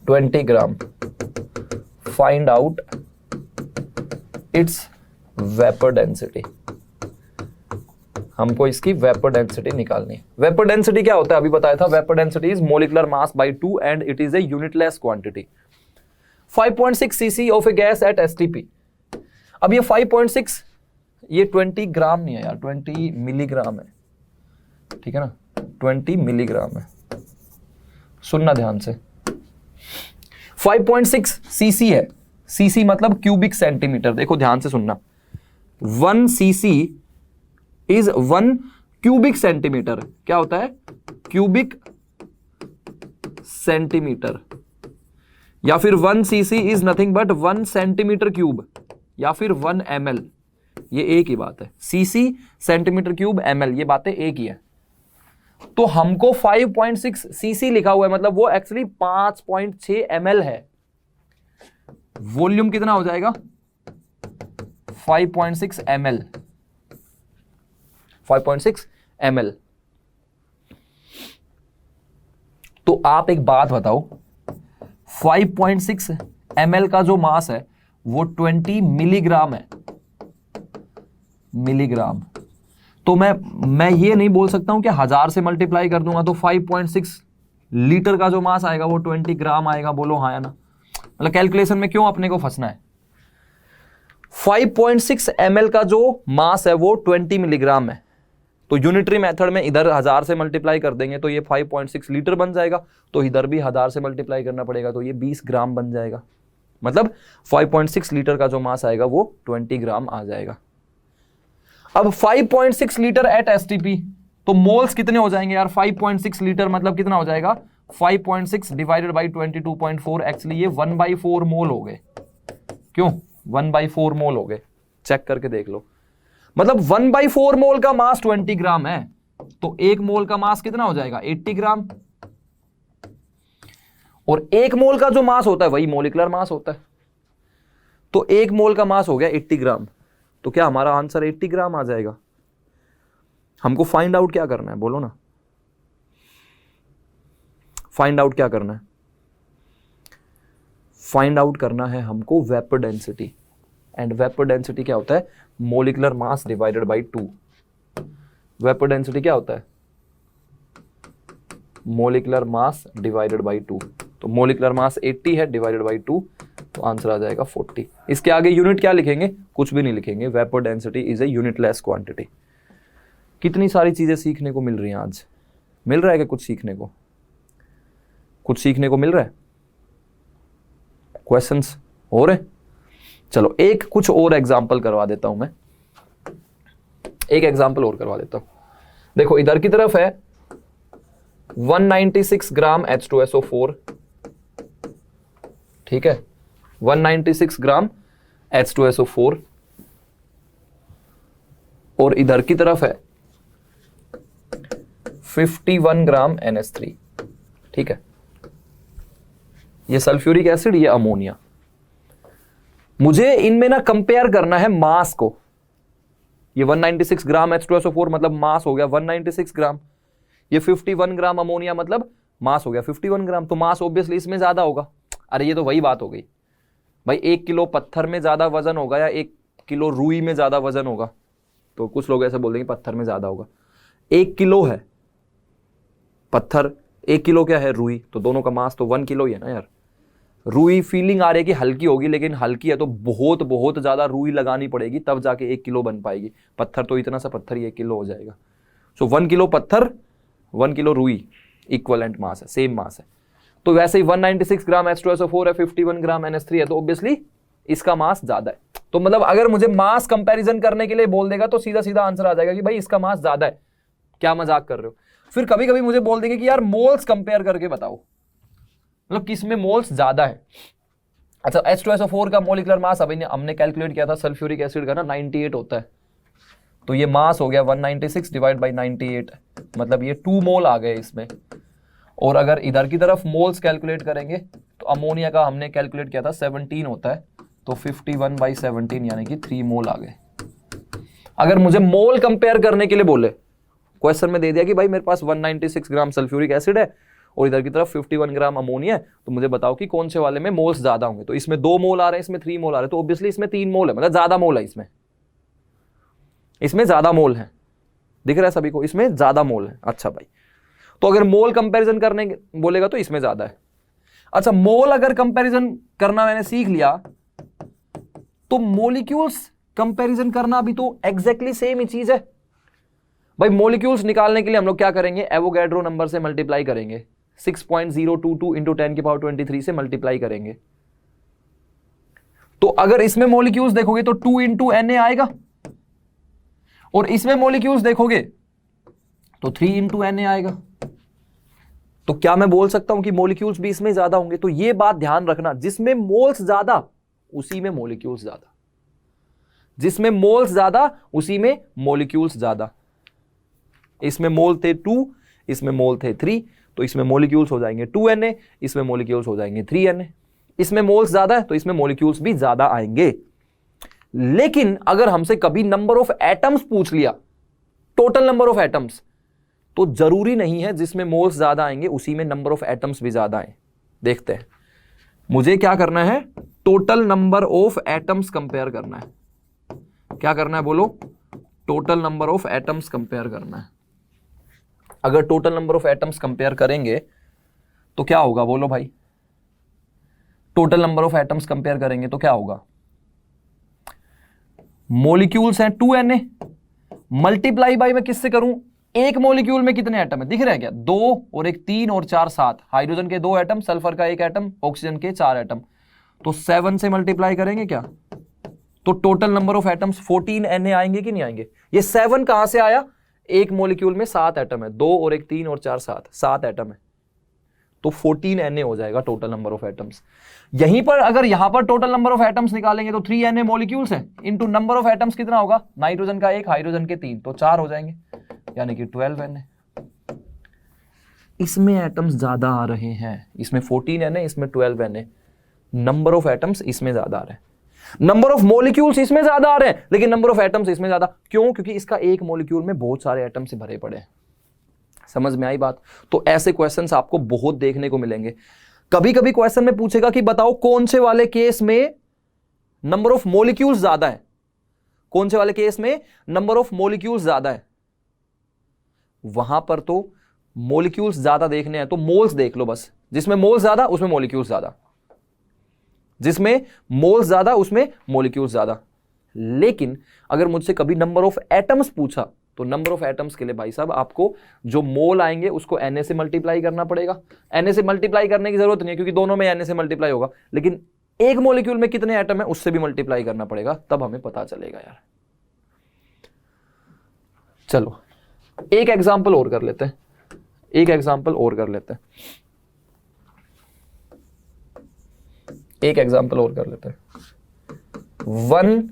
20 gram. Find out its vapor density. हमको इसकी वेपर डेंसिटी निकालनी है। वेपर डेंसिटी क्या होता है, अभी बताया था, vapour density is molecular mass by 2 and it is a unitless quantity. 5.6 cc of a gas at STP. अब ये 5.6, ये 20 ग्राम नहीं है यार, 20 मिलीग्राम है, ठीक है ना, 20 मिलीग्राम है, सुनना ध्यान से। 5.6 cc है, cc मतलब क्यूबिक सेंटीमीटर, देखो ध्यान से सुनना। 1 cc इज 1 क्यूबिक सेंटीमीटर, क्या होता है, क्यूबिक सेंटीमीटर, या फिर 1 cc is nothing but 1 centimetre cube, या फिर 1 ml, ये एक ही बात है। cc सेंटीमीटर क्यूब, ml, ये बातें एक ही है। तो हमको 5.6 cc लिखा हुआ है, मतलब वो एक्चुअली 5.6 ml है। वॉल्यूम कितना हो जाएगा, 5.6 ml, 5.6 ml। तो आप एक बात बताओ, 5.6 ml का जो मास है वो 20 मिलीग्राम है, मिलीग्राम। तो मैं ये नहीं बोल सकता हूं कि 1000 से मल्टीप्लाई कर दूंगा तो 5.6 लीटर का जो मास आएगा वो 20 ग्राम आएगा, बोलो हाँ या ना। मतलब कैलकुलेशन में क्यों अपने को फंसना है। 5.6 ml का जो मास है वो 20 मिलीग्राम है, तो यूनिटरी मेथड में इधर 1000 से मल्टीप्लाई कर देंगे तो ये 5.6 लीटर बन जाएगा, तो इधर भी 1000 से मल्टीप्लाई करना पड़ेगा तो ये 20 ग्राम बन जाएगा। मतलब 5.6 लीटर का जो मास आएगा वो 20 ग्राम आ जाएगा। अब 5.6 लीटर एट एसटीपी, तो मोल्स कितने हो जाएंगे यार। 5.6 लीटर मतलब कितना हो जाएगा, 5.6 डिवाइडेड बाई 22.4, एक्चुअली ये 1/4 मोल हो गए। क्यों 1/4 मोल हो गए, चेक करके देख लो। मतलब 1/4 मोल का मास 20 ग्राम है, तो एक मोल का मास कितना हो जाएगा 80 ग्राम, और एक मोल का जो मास होता है वही मोलिकुलर मास होता है, तो एक मोल का मास हो गया 80 ग्राम। तो क्या हमारा आंसर 80 ग्राम आ जाएगा। हमको फाइंड आउट क्या करना है, बोलो ना, फाइंड आउट क्या करना है। फाइंड आउट करना है हमको vapour density, and vapour density क्या होता है, molecular mass divided by 2। Vapour density क्या होता है, मोलिकुलर मास डिवाइडेड बाई 2। तो मोलिकुलर मास 80 है, डिवाइडेड बाई 2, तो आंसर आ जाएगा 40। इसके आगे यूनिट क्या लिखेंगे, कुछ भी नहीं लिखेंगे। Vapour density is a unitless quantity. कितनी सारी चीजें सीखने को मिल रही हैं आज, मिल रहा है कि कुछ सीखने को, कुछ सीखने को मिल रहा है, क्वेश्चंस हो रहे। चलो एक कुछ और एग्जांपल करवा देता हूं मैं, एक एग्जांपल और करवा देता हूं। देखो इधर की तरफ है 196 ग्राम H2SO4, ठीक है, 196 ग्राम H2SO4, और इधर की तरफ है 51 ग्राम NH3, ठीक है। ये सल्फ्यूरिक एसिड, ये अमोनिया। मुझे इनमें ना कंपेयर करना है मास को। ये 196 ग्राम H2SO4 मतलब मास हो गया 196 ग्राम, ये 51 ग्राम अमोनिया मतलब मास हो गया 51 ग्राम, तो मास ऑब्वियसली इसमें ज्यादा होगा। अरे ये तो वही बात हो गई भाई, 1 किलो पत्थर में ज्यादा वजन होगा या 1 किलो रुई में ज्यादा वजन होगा, तो कुछ लोग ऐसे बोल देंगे पत्थर में ज्यादा होगा। 1 किलो है पत्थर, 1 किलो क्या है रुई, तो दोनों का मास तो 1 किलो ही है ना यार। रुई फीलिंग आ रही है कि हल्की होगी, लेकिन हल्की है तो बहुत बहुत ज्यादा रुई लगानी पड़ेगी तब जाके 1 किलो बन पाएगी। पत्थर तो इतना सा पत्थर ही 1 किलो हो जाएगा। सो 1 किलो पत्थर 1 किलो रुई इक्वलेंट मास है, सेम मास है। तो वैसे ही 196 ग्राम H2SO4 है, 51 ग्राम NH3 है, तो ऑब्वियसली इसका मास ज्यादा है। तो मतलब अगर मुझे मास कंपैरिजन करने के लिए बोल देगा तो सीधा सीधा आंसर आ जाएगा कि भाई इसका मास ज्यादा है। क्या मजाक कर रहे हो। फिर कभी कभी मुझे बोल देंगे कि यार मोल्स कंपेयर करके बताओ, मतलब किस में मोल्स ज्यादा है। अच्छा H2SO4 का मोलिकुलर मास अभी हमने कैलकुलेट किया था, सल्फ्यूरिक एसिड का ना 98 होता है, तो ये मास हो गया 196 डिवाइड बाई 98, मतलब ये 2 मोल आ गए इसमें। और अगर इधर की तरफ मोल्स कैलकुलेट करेंगे तो अमोनिया का हमने कैलकुलेट किया था 17 होता है, तो 51/17 यानी कि 3 मोल आ गए। अगर मुझे मोल कंपेयर करने के लिए बोले, क्वेश्चन में दे दिया कि भाई मेरे पास 196 ग्राम सल्फ्यूरिक एसिड है और इधर की तरफ 51 ग्राम अमोनिया है, तो मुझे बताओ कि कौन से वाले में मोल्स ज्यादा होंगे। तो इसमें 2 मोल आ रहे हैं, इसमें 3 मोल आ रहे हैं, तो ऑब्वियसली इसमें 3 मोल है, मतलब ज्यादा मोल है इसमें ज्यादा मोल है। दिख रहा है सभी को, इसमें ज्यादा मोल है। अच्छा भाई, तो अगर मोल कंपैरिजन करने बोलेगा तो इसमें ज्यादा है। अच्छा मोल अगर कंपैरिजन करना मैंने सीख लिया, तो मॉलिक्यूल्स कंपैरिजन करना भी तो एग्जैक्टली सेम ही चीज है भाई। मॉलिक्यूल्स निकालने के लिए हम लोग क्या करेंगे, एवोगैड्रो नंबर से मल्टीप्लाई करेंगे, 6.022 इंटू 10⁻23 से मल्टीप्लाई करेंगे। तो अगर इसमें मॉलिक्यूल्स देखोगे तो 2 इंटू Na आएगा, और इसमें मॉलिक्यूल्स देखोगे तो 3 इंटू Na आएगा। तो क्या मैं बोल सकता हूं कि मॉलिक्यूल्स भी इसमें ज्यादा होंगे। तो ये बात ध्यान रखना, जिसमें मोल्स ज्यादा उसी में मॉलिक्यूल्स ज्यादा, जिसमें मोल्स ज्यादा उसी में मॉलिक्यूल्स ज्यादा। इसमें मोल थे 2, इसमें मोल थे 3, तो इसमें मॉलिक्यूल्स हो जाएंगे 2Na, इसमें मॉलिक्यूल्स हो जाएंगे 3Na। इसमें मोल्स ज्यादा है तो इसमें मॉलिक्यूल्स भी ज्यादा आएंगे। लेकिन अगर हमसे कभी नंबर ऑफ एटम्स पूछ लिया, टोटल नंबर ऑफ एटम्स, तो जरूरी नहीं है जिसमें मोल्स ज्यादा आएंगे उसी में नंबर ऑफ एटम्स भी ज्यादा आए। देखते हैं, मुझे क्या करना है, total number of atoms compare करना है। क्या करना है बोलो, total number of atoms compare करना है। अगर total number of atoms compare करेंगे तो क्या होगा बोलो भाई, total number of atoms compare करेंगे तो क्या होगा, मॉलिक्यूल्स हैं 2Na मल्टीप्लाई बाई मैं किससे करूं, एक मॉलिक्यूल में कितने एटम है दिख रहे हैं क्या, 2 और एक 3 और 4 7, हाइड्रोजन के 2 एटम, सल्फर का 1 एटम, ऑक्सीजन के 4 एटम, तो 7 से मल्टीप्लाई करेंगे क्या, तो total number of atoms 14Na आएंगे कि नहीं आएंगे। ये 7 कहां से आया, एक मॉलिक्यूल में 7 एटम है, 2 और एक 3 और 4 7 एटम है, तो 14Na हो जाएगा टोटल नंबर ऑफ एटम्स। यहीं पर अगर यहां पर टोटल नंबर ऑफ एटम्स निकालेंगे तो 3Na मॉलिक्यूल्स हैं इनटू नंबर ऑफ एटम्स कितना होगा, नाइट्रोजन का 1, हाइड्रोजन के 3, तो 4 हो जाएंगे, यानी कि 12Na। इसमें एटम्स ज्यादा आ रहे हैं, इसमें 14Na, इसमें 12Na, नंबर ऑफ एटम्स इसमें ज्यादा आ रहे हैं, नंबर ऑफ मॉलिक्यूल्स इसमें ज्यादा आ रहे हैं, लेकिन नंबर ऑफ एटम्स इसमें ज्यादा, क्यों, क्योंकि इसका एक मॉलिक्यूल में बहुत सारे एटम से भरे पड़े हैं। समझ में आई बात। तो ऐसे क्वेश्चंस आपको बहुत देखने को मिलेंगे। कभी कभी क्वेश्चन में पूछेगा कि बताओ कौन से वाले केस में नंबर ऑफ मॉलिक्यूल्स ज्यादा है, कौन से वाले केस में नंबर ऑफ मॉलिक्यूल्स ज्यादा है, वहां पर तो मॉलिक्यूल्स ज्यादा देखने हैं तो मोल्स देख लो बस, जिसमें मोल्स ज्यादा उसमें मॉलिक्यूल्स ज्यादा, जिसमें मोल्स ज्यादा उसमें मॉलिक्यूल्स ज्यादा। लेकिन अगर मुझसे कभी नंबर ऑफ एटम्स पूछा तो नंबर ऑफ एटम्स के लिए भाई साहब आपको जो मोल आएंगे उसको Na से मल्टीप्लाई करना पड़ेगा। Na से मल्टीप्लाई करने की जरूरत नहीं है क्योंकि दोनों में Na से मल्टीप्लाई होगा, लेकिन एक मॉलिक्यूल में कितने एटम है उससे भी मल्टीप्लाई करना पड़ेगा, तब हमें पता चलेगा यार। चलो एक एग्जांपल और कर लेते हैं, एक एग्जांपल और कर लेते हैं, एक एग्जांपल और कर लेते हैं। 1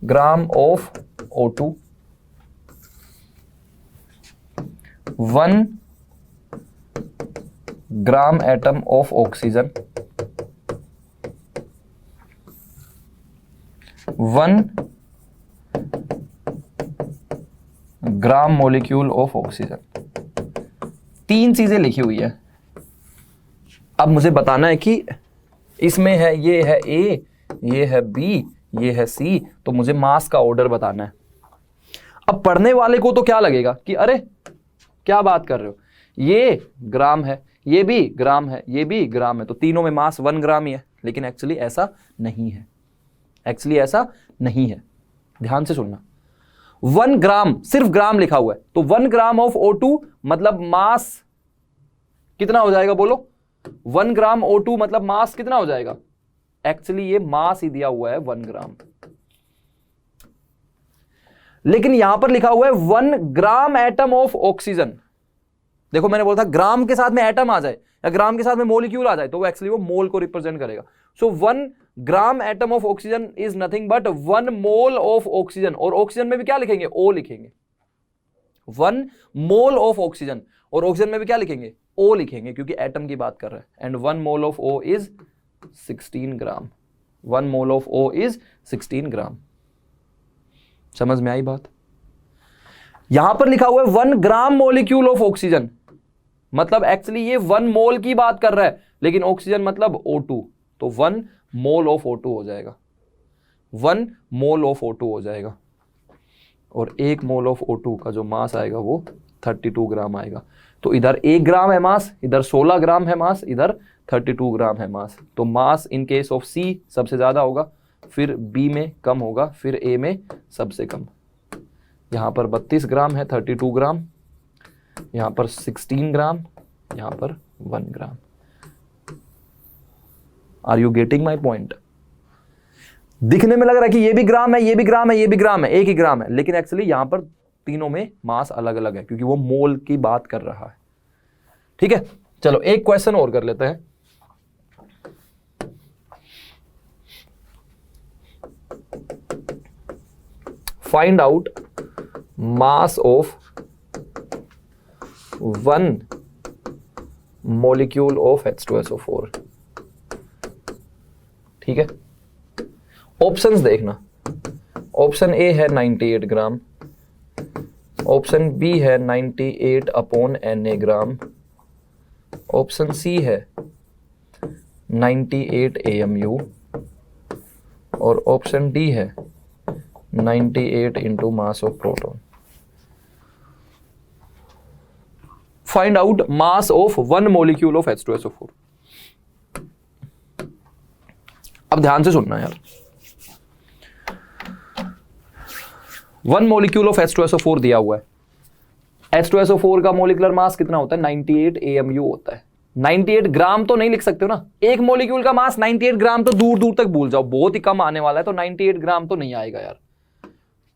gram of O2, 1 gram atom of oxygen, 1 gram molecule of oxygen, 3 चीजें लिखी हुई है। अब मुझे बताना है कि इसमें है, ये है A, ये है B, ये है C, तो मुझे मास का ऑर्डर बताना है। अब पढ़ने वाले को तो क्या लगेगा कि अरे क्या बात कर रहे हो, ये ग्राम है, ये भी ग्राम है, ये भी ग्राम है, तो तीनों में मास 1 ग्राम ही है, लेकिन एक्चुअली ऐसा नहीं है, एक्चुअली ऐसा नहीं है। ध्यान से सुनना, 1 ग्राम, सिर्फ ग्राम लिखा हुआ है, तो 1 ग्राम ऑफ O2 मतलब मास कितना हो जाएगा बोलो, 1 ग्राम O2 मतलब मास कितना हो जाएगा, एक्चुअली ये मास ही दिया हुआ है 1 ग्राम, लेकिन यहां पर लिखा हुआ है 1 ग्राम एटम ऑफ ऑक्सीजन। देखो मैंने बोला था ग्राम के साथ में एटम आ जाए या ग्राम के साथ में मॉलिक्यूल आ जाए तो वो एक्चुअली वो मोल को रिप्रेजेंट करेगा। सो 1 gram atom of oxygen is nothing but 1 mole of oxygen, और ऑक्सीजन में भी क्या लिखेंगे, O लिखेंगे, 1 मोल ऑफ ऑक्सीजन, और ऑक्सीजन में भी क्या लिखेंगे, O लिखेंगे, क्योंकि एटम की बात कर रहे हैं। And 1 mole of O is 16 gram, 1 mole of O is 16 ग्राम। समझ में आई बात। यहां पर लिखा हुआ है 1 ग्राम मॉलिक्यूल ऑफ ऑक्सीजन, मतलब एक्चुअली ये 1 मोल की बात कर रहा है, लेकिन ऑक्सीजन मतलब O2, तो 1 मोल ऑफ O2 हो जाएगा, 1 मोल ऑफ O2 हो जाएगा, और 1 मोल ऑफ O2 का जो मास आएगा वो 32 ग्राम आएगा। तो इधर 1 ग्राम है मास, इधर 16 ग्राम है मास, इधर 32 ग्राम है मास। तो मास इन केस ऑफ C सबसे ज्यादा होगा, फिर B में कम होगा, फिर A में सबसे कम। यहां पर 32 ग्राम है, 32 ग्राम, यहां पर 16 ग्राम, यहां पर 1 gram. Are you getting my point. दिखने में लग रहा है कि ये भी ग्राम है, ये भी ग्राम है, ये भी ग्राम है, एक ही ग्राम है, लेकिन एक्चुअली यहां पर तीनों में मास अलग अलग है क्योंकि वो मोल की बात कर रहा है। ठीक है, चलो एक क्वेश्चन और कर लेते हैं। Find out mass of 1 molecule of H2SO4। ठीक है, ऑप्शंस देखना, ऑप्शन ए है 98 ग्राम, ऑप्शन बी है 98/Na ग्राम, ऑप्शन सी है 98 AMU, और ऑप्शन डी है 98 into mass of proton. Find out mass of 1 molecule of H2SO4। अब ध्यान से सुनना यार, 1 मॉलिक्यूल ऑफ H2SO4 दिया हुआ है। H2SO4 का मॉलिक्यूलर मास कितना होता है? 98 AMU होता है। 98 ग्राम तो नहीं लिख सकते हो ना, एक मॉलिक्यूल का मास 98 ग्राम तो दूर दूर तक भूल जाओ, बहुत ही कम आने वाला है, तो 98 ग्राम तो नहीं आएगा यार,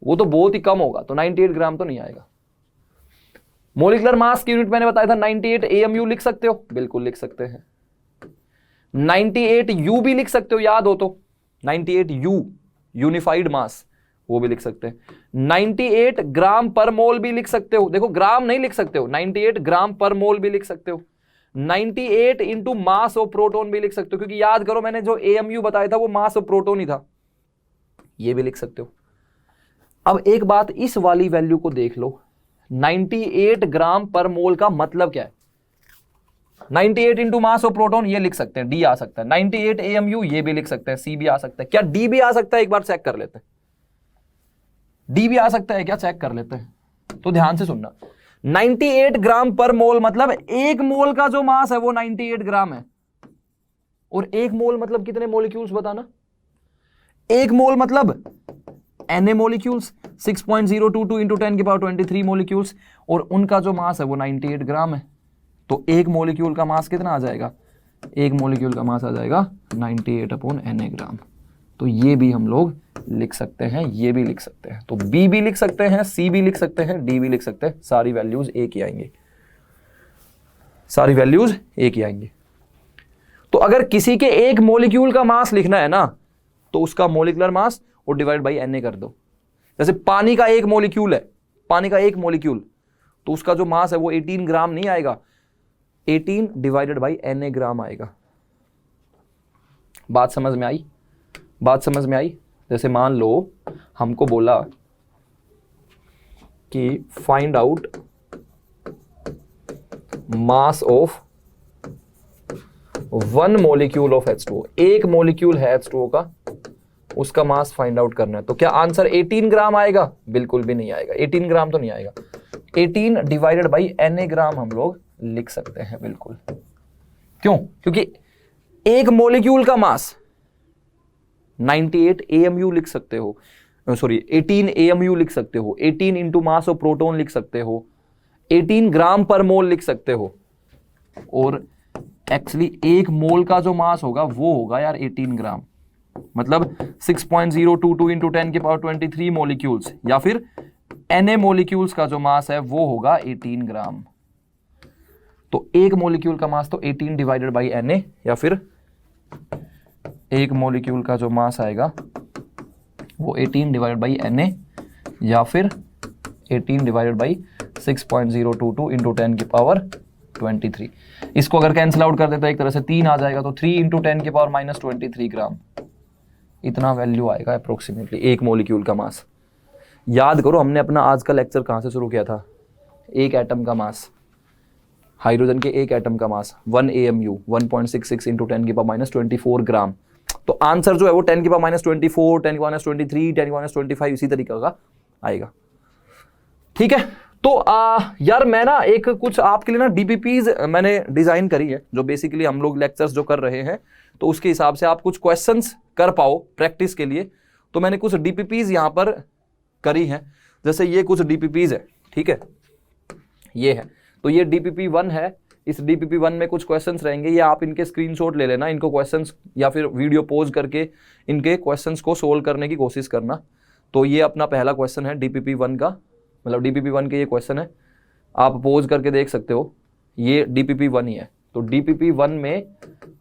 वो तो बहुत ही कम होगा, तो 98 ग्राम तो नहीं आएगा। मॉलिक्यूलर मास की यूनिट मैंने बताया था 98 AMU लिख सकते हो, बिल्कुल लिख सकते हैं। 98 U भी लिख सकते हो, याद हो तो 98 U यूनिफाइड मास, वो भी लिख सकते हैं। 98 ग्राम पर मोल भी लिख सकते हो, देखो ग्राम नहीं लिख सकते हो, 98 ग्राम पर मोल भी लिख सकते हो। 98 इंटू मास ऑफ प्रोटॉन भी लिख सकते हो, क्योंकि याद करो मैंने जो AMU बताया था वो मास ऑफ प्रोटॉन ही था, ये भी लिख सकते हो। अब एक बात इस वाली वैल्यू को देख लो, 98 ग्राम पर मोल का मतलब क्या है? 98 इंटू मास ऑफ प्रोटॉन ये लिख सकते हैं, डी आ सकता है। 98 AMU ये भी लिख सकते हैं, सी भी आ सकता है। क्या डी भी आ सकता है? एक बार चेक कर लेते हैं, डी भी आ सकता है क्या? चेक कर लेते हैं। तो ध्यान से सुनना, 98 ग्राम पर मोल मतलब एक मोल का जो मास है वो 98 ग्राम है, और एक मोल मतलब कितने मॉलिक्यूल्स बताना? एक मोल मतलब Na मॉलिक्यूल्स, 6.022 इंटू 10 की पावर 23 मॉलिक्यूल्स, और उनका जो मास है वो 98 ग्राम है। तो एक मॉलिक्यूल का मास कितना आ जाएगा? एक मॉलिक्यूल का मास आ जाएगा 98/Na ग्राम। तो ये भी हम लोग लिख सकते हैं, ये भी लिख सकते हैं। तो बी भी लिख सकते हैं, सी भी लिख सकते हैं, डी भी लिख सकते हैं, सारी वैल्यूज एक ही आएंगी, सारी वैल्यूज एक ही आएंगी। तो अगर किसी के एक मॉलिक्यूल का मास लिखना है ना, तो उसका मॉलिक्यूलर मास और डिवाइड बाई Na कर दो। जैसे पानी का एक मॉलिक्यूल है, पानी का एक मॉलिक्यूल, तो उसका जो मास है वो 18 ग्राम नहीं आएगा, 18 डिवाइडेड बाई Na ग्राम आएगा। बात समझ में आई? बात समझ में आई? जैसे मान लो हमको बोला कि find out mass of 1 molecule of H2O, एक मॉलिक्यूल है H2O का, उसका मास फाइंड आउट करना है, तो क्या आंसर 18 ग्राम आएगा? बिल्कुल भी नहीं आएगा, 18 ग्राम तो नहीं आएगा। 18 डिवाइडेड बाई Na ग्राम हम लोग लिख सकते हैं, बिल्कुल। क्यों? क्योंकि एक मॉलिक्यूल का मास 98 AMU लिख सकते हो, सॉरी 18 AMU लिख सकते हो, 18 इंटू मास ऑफ प्रोटॉन लिख सकते हो, 18 ग्राम पर मोल लिख सकते हो, और एक्चुअली एक मोल का जो मास होगा वो होगा यार 18 ग्राम, मतलब 6.022 इंटू 10 की पावर 23 मॉलिक्यूल्स, या फिर Na मॉलिक्यूल्स का जो मास है वो होगा 18 ग्राम। तो एक मॉलिक्यूल का मास तो 18 डिवाइडेड बाई Na, या फिर एक मॉलिक्यूल का जो मास आएगा वो 18 डिवाइडेड बाई Na, या फिर 18 डिवाइडेड बाई 6.022 इंटू 10 की पावर 23। इसको अगर कैंसिल आउट कर देते एक तरह से 3 आ जाएगा, तो 3 इंटू 10 की पावर -23 ग्राम, इतना वैल्यू आएगा अप्रोक्सीमेटली एक मॉलिक्यूल का मास। याद करो हमने अपना आज का लेक्चर कहाँ से शुरू किया था? एक एटम का मास, हाइड्रोजन के एक एटम का मास 1 AMU 1.66 इंटू 10 की पावर -24 ग्राम। तो आंसर जो है वो 10 की पावर -24, 10 की पावर -23, 10 की पावर -25 इसी तरीके का आएगा। ठीक है, तो यार मैं ना एक कुछ आपके लिए ना DPPs मैंने डिजाइन करी है, जो बेसिकली हम लोग लेक्चर्स जो कर रहे हैं तो उसके हिसाब से आप कुछ क्वेश्चंस कर पाओ प्रैक्टिस के लिए, तो मैंने कुछ DPPs यहां पर करी हैं। जैसे ये कुछ DPPs है, ठीक है, ये है, तो ये DPP1 है। इस DPP1 में कुछ क्वेश्चंस रहेंगे, ये आप इनके स्क्रीनशॉट ले लेना, इनको क्वेश्चंस या फिर वीडियो पॉज करके इनके क्वेश्चंस को सोल्व करने की कोशिश करना। तो ये अपना पहला क्वेश्चन है DPP1 का, मतलब DPP1 के ये क्वेश्चन है, आप पोज करके देख सकते हो, ये DPP1 ही है। तो DPP1 में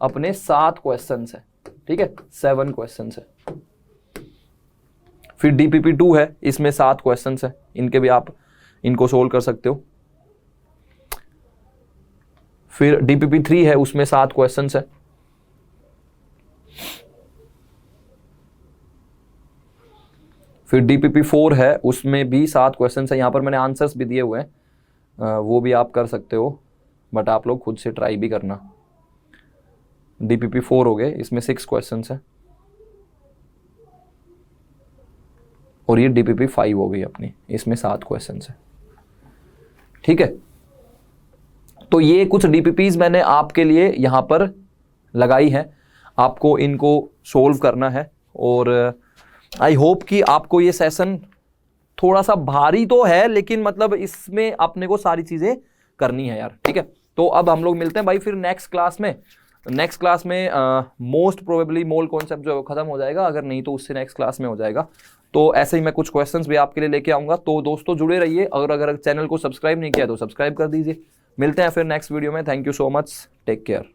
अपने 7 क्वेश्चंस है, ठीक है, 7 क्वेश्चंस है। फिर DPP2 है, इसमें 7 क्वेश्चंस है, इनके भी आप इनको सोल्व कर सकते हो। फिर DPP3 है, उसमें 7 क्वेश्चंस है। फिर DPP4 है, उसमें भी 7 क्वेश्चंस है। यहाँ पर मैंने आंसर्स भी दिए हुए हैं, वो भी आप कर सकते हो, बट आप लोग खुद से ट्राई भी करना। DPP4 हो गए, इसमें 6 क्वेश्चंस है। और ये DPP5 हो गई अपनी, इसमें 7 क्वेश्चंस है। ठीक है, तो ये कुछ डीपीपीज मैंने आपके लिए यहाँ पर लगाई है, आपको इनको सोल्व करना है। और आई होप कि आपको ये सेशन थोड़ा सा भारी तो है, लेकिन मतलब इसमें अपने को सारी चीजें करनी है यार, ठीक है। तो अब हम लोग मिलते हैं भाई फिर नेक्स्ट क्लास में। नेक्स्ट क्लास में मोस्ट प्रोबेबली मोल कॉन्सेप्ट जो है वो खत्म हो जाएगा, अगर नहीं तो उससे नेक्स्ट क्लास में हो जाएगा। तो ऐसे ही मैं कुछ क्वेश्चंस भी आपके लिए लेके आऊंगा। तो दोस्तों जुड़े रहिए, और अगर चैनल को सब्सक्राइब नहीं किया तो सब्सक्राइब कर दीजिए। मिलते हैं फिर नेक्स्ट वीडियो में। Thank you so much, take care.